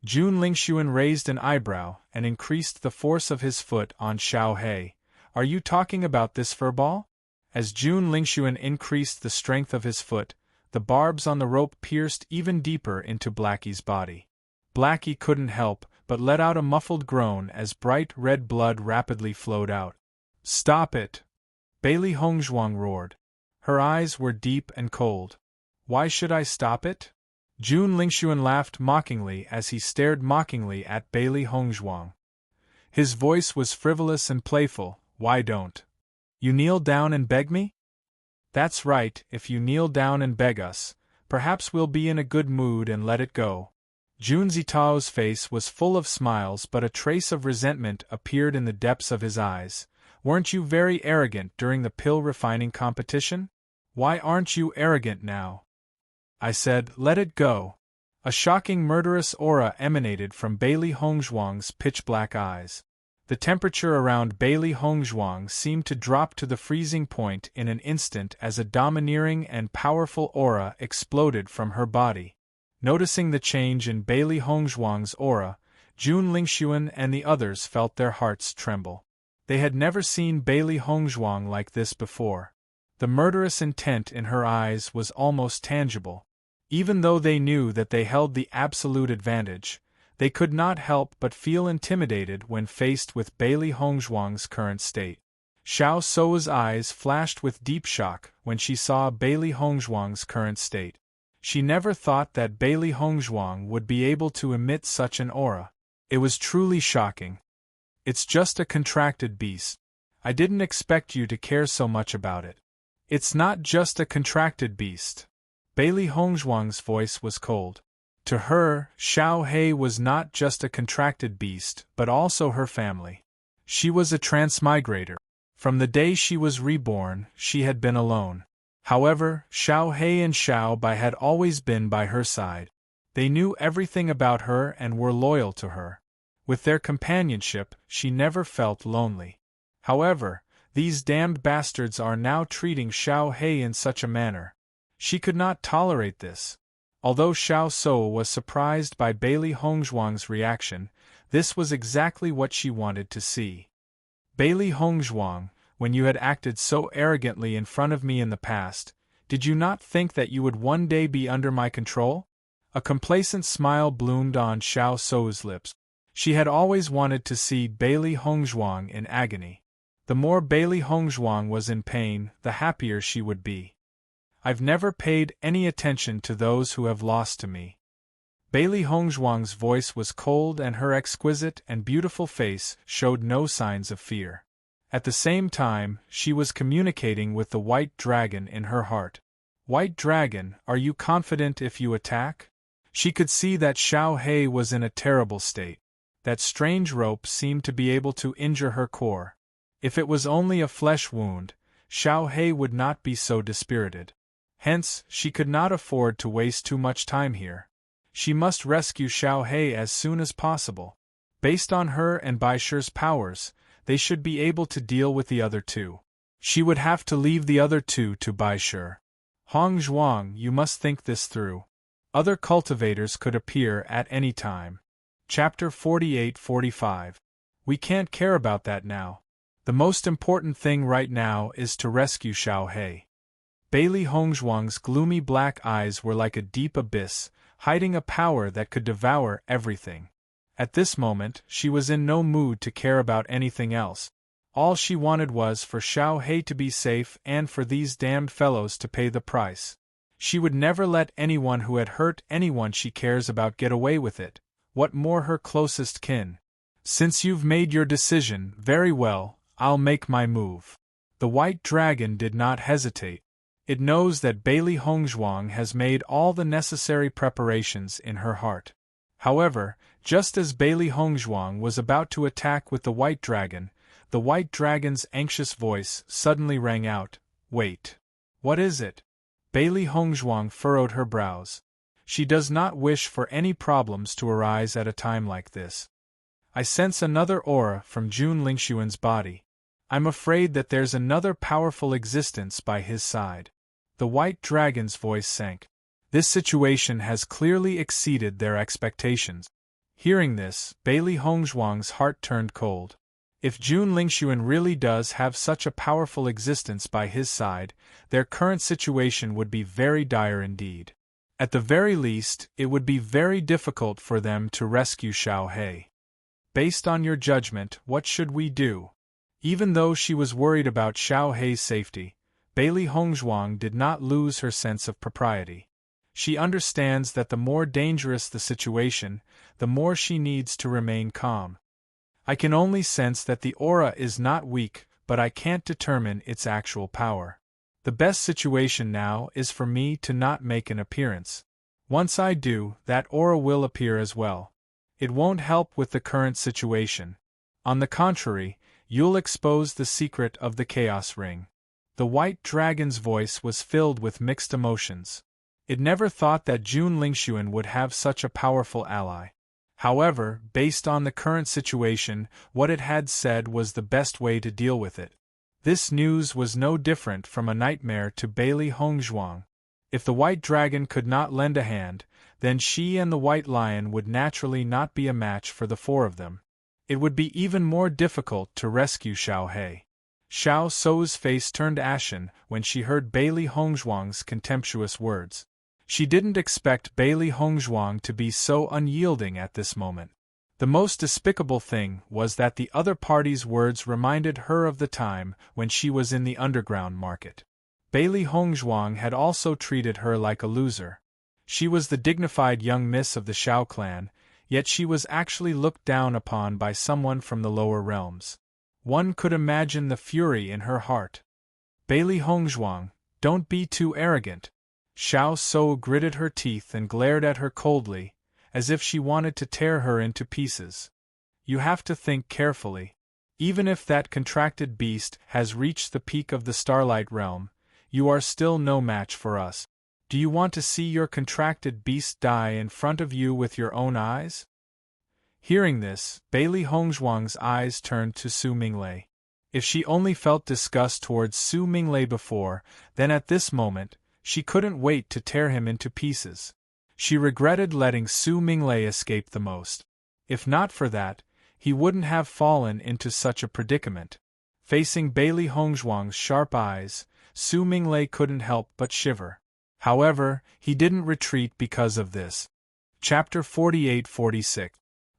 Speaker 1: Jun Lingxuan raised an eyebrow and increased the force of his foot on Xiao Hei. "Are you talking about this furball?" As Jun Lingxuan increased the strength of his foot, the barbs on the rope pierced even deeper into Blackie's body. Blackie couldn't help but let out a muffled groan as bright red blood rapidly flowed out. "Stop it!" Bailey Hongzhuang roared. Her eyes were deep and cold. "Why should I stop it?" Jun Lingxuan laughed mockingly as he stared mockingly at Bailey Hongzhuang. His voice was frivolous and playful. "Why don't you kneel down and beg me?" "That's right, if you kneel down and beg us, perhaps we'll be in a good mood and let it go." Jun Zitao's face was full of smiles, but a trace of resentment appeared in the depths of his eyes. "Weren't you very arrogant during the pill refining competition? Why aren't you arrogant now?" I said, "Let it go." A shocking murderous aura emanated from Bailey Hongzhuang's pitch-black eyes. The temperature around Bailey Hongzhuang seemed to drop to the freezing point in an instant as a domineering and powerful aura exploded from her body. Noticing the change in Bailey Hongzhuang's aura, Jun Lingxuan and the others felt their hearts tremble. They had never seen Bailey Hongzhuang like this before. The murderous intent in her eyes was almost tangible. Even though they knew that they held the absolute advantage, they could not help but feel intimidated when faced with Bailey Hongzhuang's current state. Xiao Sou's eyes flashed with deep shock when she saw Bailey Hongzhuang's current state. She never thought that Bailey Hongzhuang would be able to emit such an aura. It was truly shocking. "It's just a contracted beast. I didn't expect you to care so much about it." "It's not just a contracted beast." Bailey Hongzhuang's voice was cold. To her, Xiao Hei was not just a contracted beast, but also her family. She was a transmigrator. From the day she was reborn, she had been alone. However, Xiao Hei and Xiao Bai had always been by her side. They knew everything about her and were loyal to her. With their companionship, she never felt lonely. However, these damned bastards are now treating Xiao Hei in such a manner. She could not tolerate this. Although Xiao Sou was surprised by Bailey Hongzhuang's reaction, this was exactly what she wanted to see. "Bailey Hongzhuang, when you had acted so arrogantly in front of me in the past, did you not think that you would one day be under my control?" A complacent smile bloomed on Xiao Sou's lips. She had always wanted to see Bailey Hongzhuang in agony. The more Bailey Hongzhuang was in pain, the happier she would be. I've never paid any attention to those who have lost to me. Bailey Hongzhuang's voice was cold and her exquisite and beautiful face showed no signs of fear. At the same time, she was communicating with the white dragon in her heart. White dragon, are you confident if you attack? She could see that Xiao He was in a terrible state. That strange rope seemed to be able to injure her core. If it was only a flesh wound, Xiao He would not be so dispirited. Hence, she could not afford to waste too much time here. She must rescue Xiao He as soon as possible. Based on her and Bai Shi's powers, they should be able to deal with the other two. She would have to leave the other two to Bai Shi. Hongzhuang, you must think this through. Other cultivators could appear at any time. Chapter 48-45. We can't care about that now. The most important thing right now is to rescue Xiao He. Bailey Hongzhuang's gloomy black eyes were like a deep abyss, hiding a power that could devour everything. At this moment, she was in no mood to care about anything else. All she wanted was for Xiao He to be safe and for these damned fellows to pay the price. She would never let anyone who had hurt anyone she cares about get away with it, what more her closest kin. Since you've made your decision, very well, I'll make my move. The white dragon did not hesitate. It knows that Bailey Hongzhuang has made all the necessary preparations in her heart. However, just as Bailey Hongzhuang was about to attack with the white dragon's anxious voice suddenly rang out, "Wait. What is it?" Bailey Hongzhuang furrowed her brows. She does not wish for any problems to arise at a time like this. I sense another aura from Jun Lingshuan's body. I'm afraid that there's another powerful existence by his side. The white dragon's voice sank. This situation has clearly exceeded their expectations. Hearing this, Bailey Hongzhuang's heart turned cold. If Jun Lingshuan really does have such a powerful existence by his side, their current situation would be very dire indeed. At the very least, it would be very difficult for them to rescue Xiao He. Based on your judgment, what should we do? Even though she was worried about Xiao He's safety, Bailey Hongzhuang did not lose her sense of propriety. She understands that the more dangerous the situation, the more she needs to remain calm. I can only sense that the aura is not weak, but I can't determine its actual power. The best situation now is for me to not make an appearance. Once I do, that aura will appear as well. It won't help with the current situation. On the contrary, you'll expose the secret of the Chaos Ring. The white dragon's voice was filled with mixed emotions. It never thought that Jun Lingshuan would have such a powerful ally. However, based on the current situation, what it had said was the best way to deal with it. This news was no different from a nightmare to Bailey Hongzhuang. If the white dragon could not lend a hand, then she and the white lion would naturally not be a match for the four of them. It would be even more difficult to rescue Xiao He. Xiao Sou's face turned ashen when she heard Bailey Hongzhuang's contemptuous words. She didn't expect Bailey Hongzhuang to be so unyielding at this moment. The most despicable thing was that the other party's words reminded her of the time when she was in the underground market. Bailey Hongzhuang had also treated her like a loser. She was the dignified young miss of the Xiao clan, yet she was actually looked down upon by someone from the lower realms. One could imagine the fury in her heart. Bailey Hongzhuang, don't be too arrogant. Xiao Sou gritted her teeth and glared at her coldly, as if she wanted to tear her into pieces. You have to think carefully. Even if that contracted beast has reached the peak of the Starlight Realm, you are still no match for us. Do you want to see your contracted beast die in front of you with your own eyes? Hearing this, Bailey Hongzhuang's eyes turned to Su Minglei. If she only felt disgust towards Su Minglei before, then at this moment, she couldn't wait to tear him into pieces. She regretted letting Su Minglei escape the most. If not for that, he wouldn't have fallen into such a predicament. Facing Bailey Hongzhuang's sharp eyes, Su Minglei couldn't help but shiver. However, he didn't retreat because of this. Chapter 48-46.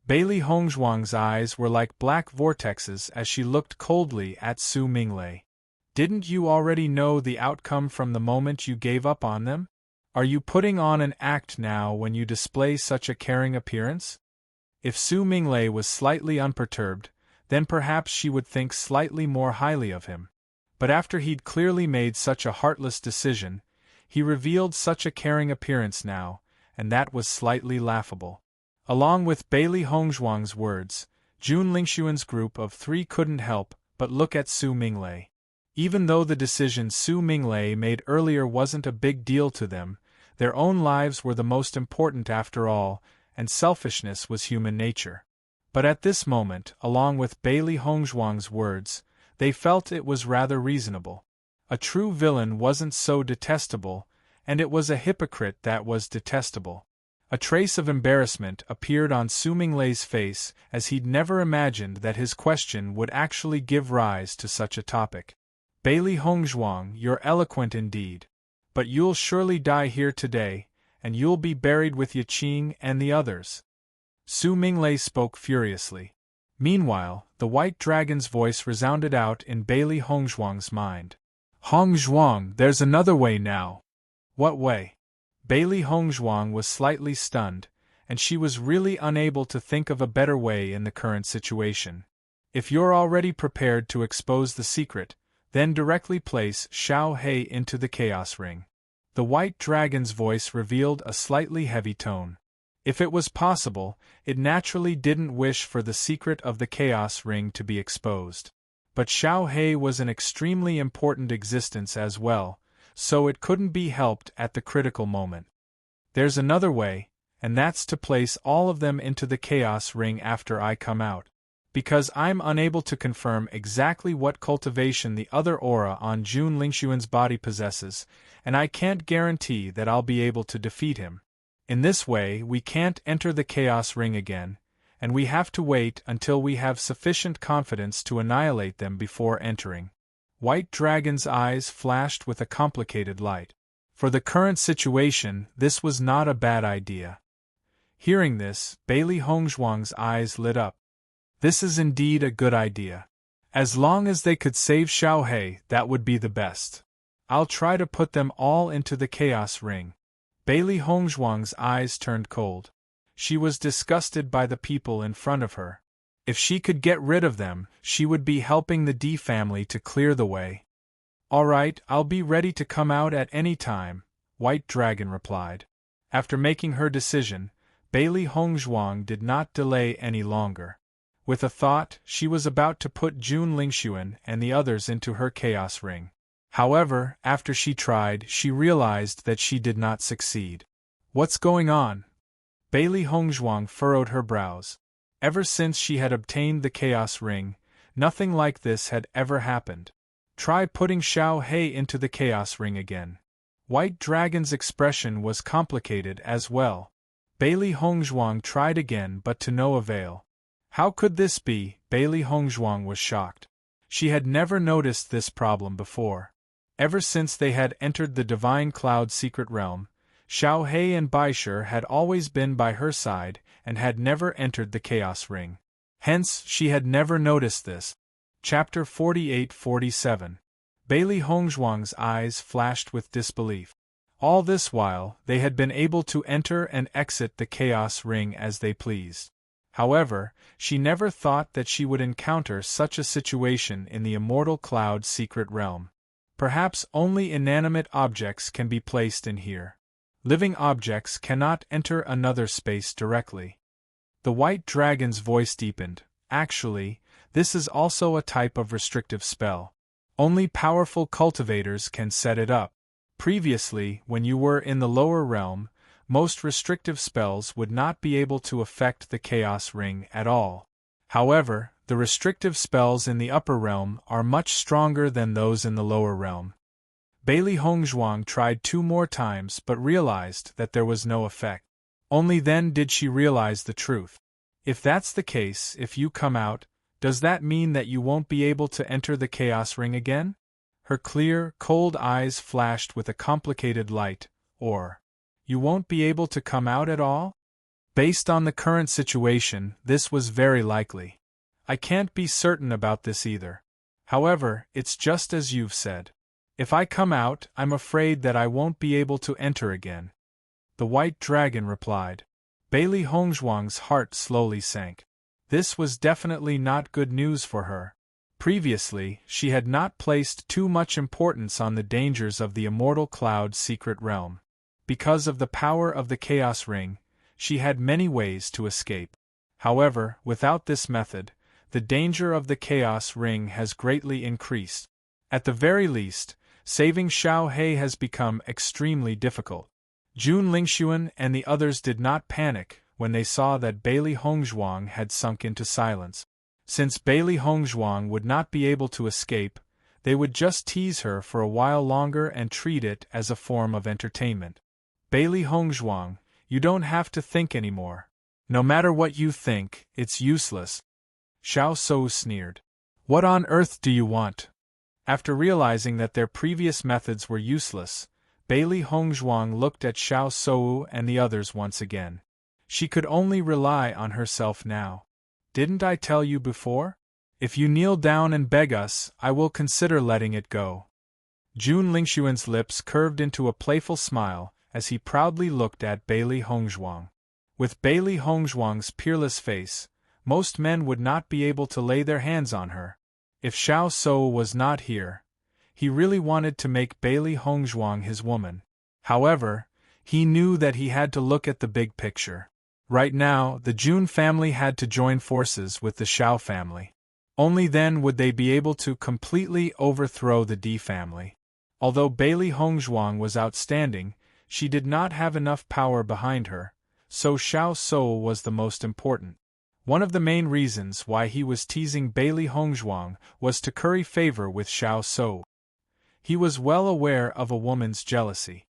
Speaker 1: Bailey Hongzhuang's eyes were like black vortexes as she looked coldly at Su Minglei. Didn't you already know the outcome from the moment you gave up on them? Are you putting on an act now when you display such a caring appearance? If Su Minglei was slightly unperturbed, then perhaps she would think slightly more highly of him. But after he'd clearly made such a heartless decision, he revealed such a caring appearance now, and that was slightly laughable. Along with Bailey Hongzhuang's words, Jun Lingxuan's group of three couldn't help but look at Su Minglei. Even though the decision Su Minglei made earlier wasn't a big deal to them, their own lives were the most important after all, and selfishness was human nature. But at this moment, along with Bailey Hongzhuang's words, they felt it was rather reasonable. A true villain wasn't so detestable, and it was a hypocrite that was detestable. A trace of embarrassment appeared on Su Minglei's face as he'd never imagined that his question would actually give rise to such a topic. Bailey Hongzhuang, you're eloquent indeed. But you'll surely die here today, and you'll be buried with Yiqing and the others. Su Minglei spoke furiously. Meanwhile, the White Dragon's voice resounded out in Bailey Hongzhuang's mind. Hongzhuang, there's another way now. What way? Bailey Hongzhuang was slightly stunned, and she was really unable to think of a better way in the current situation. If you're already prepared to expose the secret, then directly place Xiao He into the Chaos Ring. The White Dragon's voice revealed a slightly heavy tone. If it was possible, it naturally didn't wish for the secret of the Chaos Ring to be exposed. But Xiao He was an extremely important existence as well, so it couldn't be helped at the critical moment. There's another way, and that's to place all of them into the Chaos Ring after I come out. Because I'm unable to confirm exactly what cultivation the other aura on Jun Lingxuan's body possesses, and I can't guarantee that I'll be able to defeat him. In this way, we can't enter the Chaos Ring again, and we have to wait until we have sufficient confidence to annihilate them before entering. White Dragon's eyes flashed with a complicated light. For the current situation, this was not a bad idea. Hearing this, Bailey Hongzhuang's eyes lit up. This is indeed a good idea. As long as they could save Xiao He, that would be the best. I'll try to put them all into the Chaos Ring. Bailey Hongzhuang's eyes turned cold. She was disgusted by the people in front of her. If she could get rid of them, she would be helping the D family to clear the way. All right, I'll be ready to come out at any time, White Dragon replied. After making her decision, Bailey Hongzhuang did not delay any longer. With a thought, she was about to put Jun Lingxuan and the others into her Chaos Ring. However, after she tried, she realized that she did not succeed. What's going on? Bailey Hongzhuang furrowed her brows. Ever since she had obtained the Chaos Ring, nothing like this had ever happened. Try putting Xiao He into the Chaos Ring again. White Dragon's expression was complicated as well. Bailey Hongzhuang tried again but to no avail. How could this be? Bailey Hongzhuang was shocked. She had never noticed this problem before. Ever since they had entered the Divine Cloud secret realm, Xiao He and Baisher had always been by her side and had never entered the Chaos Ring. Hence, she had never noticed this. Chapter 48-47. Bailey Hongzhuang's eyes flashed with disbelief. All this while, they had been able to enter and exit the Chaos Ring as they pleased. However, she never thought that she would encounter such a situation in the Immortal Cloud secret realm. Perhaps only inanimate objects can be placed in here. Living objects cannot enter another space directly. The White Dragon's voice deepened. Actually, this is also a type of restrictive spell. Only powerful cultivators can set it up. Previously, when you were in the lower realm, most restrictive spells would not be able to affect the Chaos Ring at all. However, the restrictive spells in the upper realm are much stronger than those in the lower realm. Bailey Hongzhuang tried 2 more times but realized that there was no effect. Only then did she realize the truth. If that's the case, if you come out, does that mean that you won't be able to enter the Chaos Ring again? Her clear, cold eyes flashed with a complicated light. Or, you won't be able to come out at all? Based on the current situation, this was very likely. I can't be certain about this either. However, it's just as you've said. If I come out, I'm afraid that I won't be able to enter again. The white dragon replied. Bailey Hongzhuang's heart slowly sank. This was definitely not good news for her. Previously, she had not placed too much importance on the dangers of the immortal cloud secret realm. Because of the power of the Chaos Ring, she had many ways to escape. However, without this method, the danger of the Chaos Ring has greatly increased. At the very least, saving Xiao He has become extremely difficult. Jun Lingxuan and the others did not panic when they saw that Bailey Hongzhuang had sunk into silence. Since Bailey Hongzhuang would not be able to escape, they would just tease her for a while longer and treat it as a form of entertainment. Bailey Hongzhuang, you don't have to think anymore. No matter what you think, it's useless. Xiao Sou sneered. What on earth do you want? After realizing that their previous methods were useless, Bailey Hongzhuang looked at Xiao Sou and the others once again. She could only rely on herself now. Didn't I tell you before? If you kneel down and beg us, I will consider letting it go. Jun Lingxuan's lips curved into a playful smile as he proudly looked at Bailey Hongzhuang. With Bailey Hongzhuang's peerless face, most men would not be able to lay their hands on her. If Xiao Sou was not here, he really wanted to make Bailey Hongzhuang his woman. However, he knew that he had to look at the big picture. Right now, the Jun family had to join forces with the Xiao family. Only then would they be able to completely overthrow the Di family. Although Bailey Hongzhuang was outstanding, she did not have enough power behind her, so Xiao Sou was the most important. One of the main reasons why he was teasing Bailey Hongzhuang was to curry favor with Xiao Sou. He was well aware of a woman's jealousy.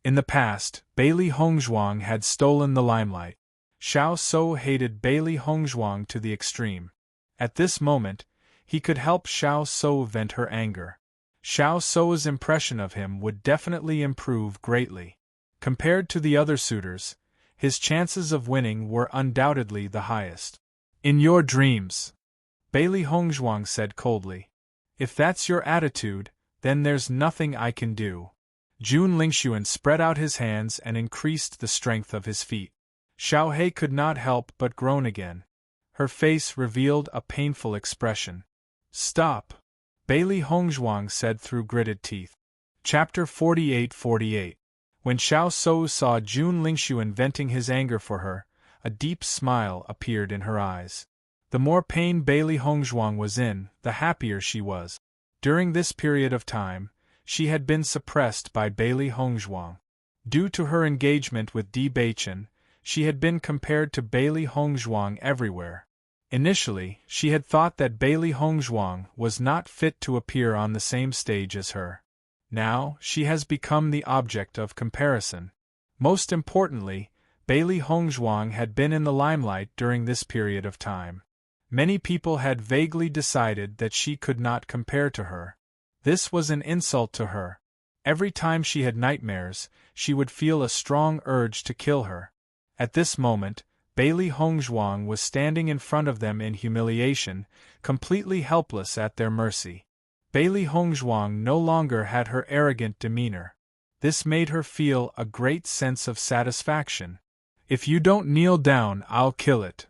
Speaker 1: In the past, Bailey Hongzhuang had stolen the limelight. Xiao Sou hated Bailey Hongzhuang to the extreme. At this moment, he could help Xiao Sou vent her anger. Xiao Sou's impression of him would definitely improve greatly. Compared to the other suitors, his chances of winning were undoubtedly the highest. In your dreams, Bailey Hongzhuang said coldly. If that's your attitude, then there's nothing I can do. Jun Lingxuan spread out his hands and increased the strength of his feet. Xiao He could not help but groan again. Her face revealed a painful expression. Stop! Bailey Hongzhuang said through gritted teeth. Chapter 48:48. When Xiao Sou saw Jun Lingxuan venting his anger for her, a deep smile appeared in her eyes. The more pain Bailey Hongzhuang was in, the happier she was. During this period of time, she had been suppressed by Bailey Hongzhuang. Due to her engagement with Di Beichen, she had been compared to Bailey Hongzhuang everywhere. Initially, she had thought that Bailey Hongzhuang was not fit to appear on the same stage as her. Now, she has become the object of comparison. Most importantly, Bailey Hongzhuang had been in the limelight during this period of time. Many people had vaguely decided that she could not compare to her. This was an insult to her. Every time she had nightmares, she would feel a strong urge to kill her. At this moment, Bailey Hongzhuang was standing in front of them in humiliation, completely helpless at their mercy. Bailey Hongzhuang no longer had her arrogant demeanor. This made her feel a great sense of satisfaction. If you don't kneel down, I'll kill it.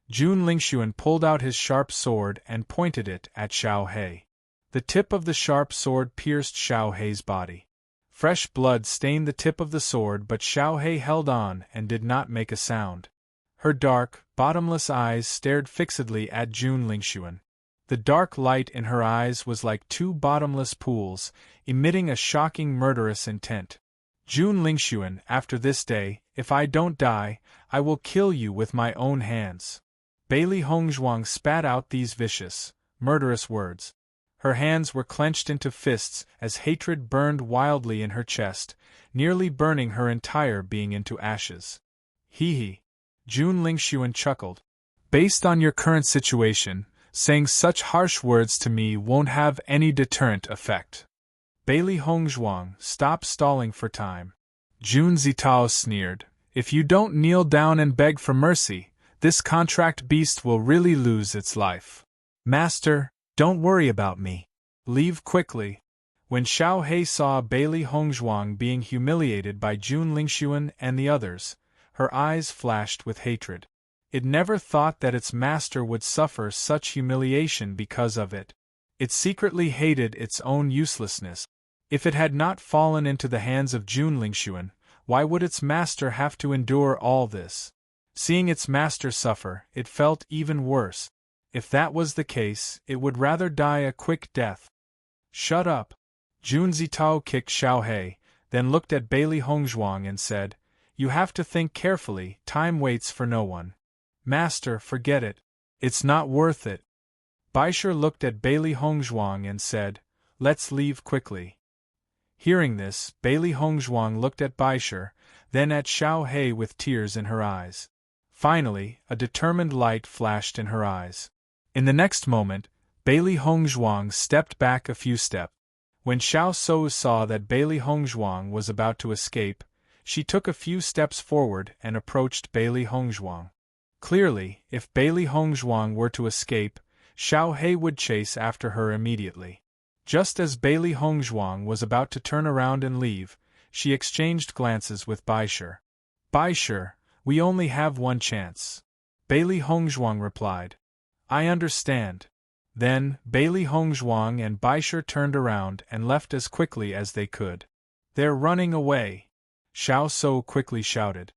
Speaker 1: Jun Lingxuan pulled out his sharp sword and pointed it at Xiao He. The tip of the sharp sword pierced Xiao He's body. Fresh blood stained the tip of the sword, but Xiao He held on and did not make a sound. Her dark, bottomless eyes stared fixedly at Jun Lingxuan. The dark light in her eyes was like two bottomless pools, emitting a shocking murderous intent. Jun Lingxuan, after this day, if I don't die, I will kill you with my own hands. Bailey Hongzhuang spat out these vicious, murderous words. Her hands were clenched into fists as hatred burned wildly in her chest, nearly burning her entire being into ashes. Hee. Jun Lingxuan chuckled. Based on your current situation, saying such harsh words to me won't have any deterrent effect. Bailey Hongzhuang, stop stalling for time. Jun Zitao sneered. If you don't kneel down and beg for mercy, this contract beast will really lose its life. Master, don't worry about me. Leave quickly. When Xiao Hei saw Bailey Hongzhuang being humiliated by Jun Lingxuan and the others, her eyes flashed with hatred. It never thought that its master would suffer such humiliation because of it. It secretly hated its own uselessness. If it had not fallen into the hands of Jun Lingxuan, why would its master have to endure all this? Seeing its master suffer, it felt even worse. If that was the case, it would rather die a quick death. Shut up! Jun Zitao kicked Xiao Hei, then looked at Bailey Hongzhuang and said, You have to think carefully, time waits for no one. Master, forget it. It's not worth it. Baisher looked at Bailey Hongzhuang and said, Let's leave quickly. Hearing this, Bailey Hongzhuang looked at Baisher, then at Xiao Hei with tears in her eyes. Finally, a determined light flashed in her eyes. In the next moment, Bailey Hongzhuang stepped back a few steps. When Xiao Shou saw that Bailey Hongzhuang was about to escape, she took a few steps forward and approached Bailey Hongzhuang. Clearly, if Bailey Hongzhuang were to escape, Xiao Hei would chase after her immediately. Just as Bailey Hongzhuang was about to turn around and leave, she exchanged glances with Baisher. Baisher, we only have one chance. Bailey Hongzhuang replied. I understand. Then, Bailey Hongzhuang and Baisher turned around and left as quickly as they could. They're running away! Xiao Shou quickly shouted.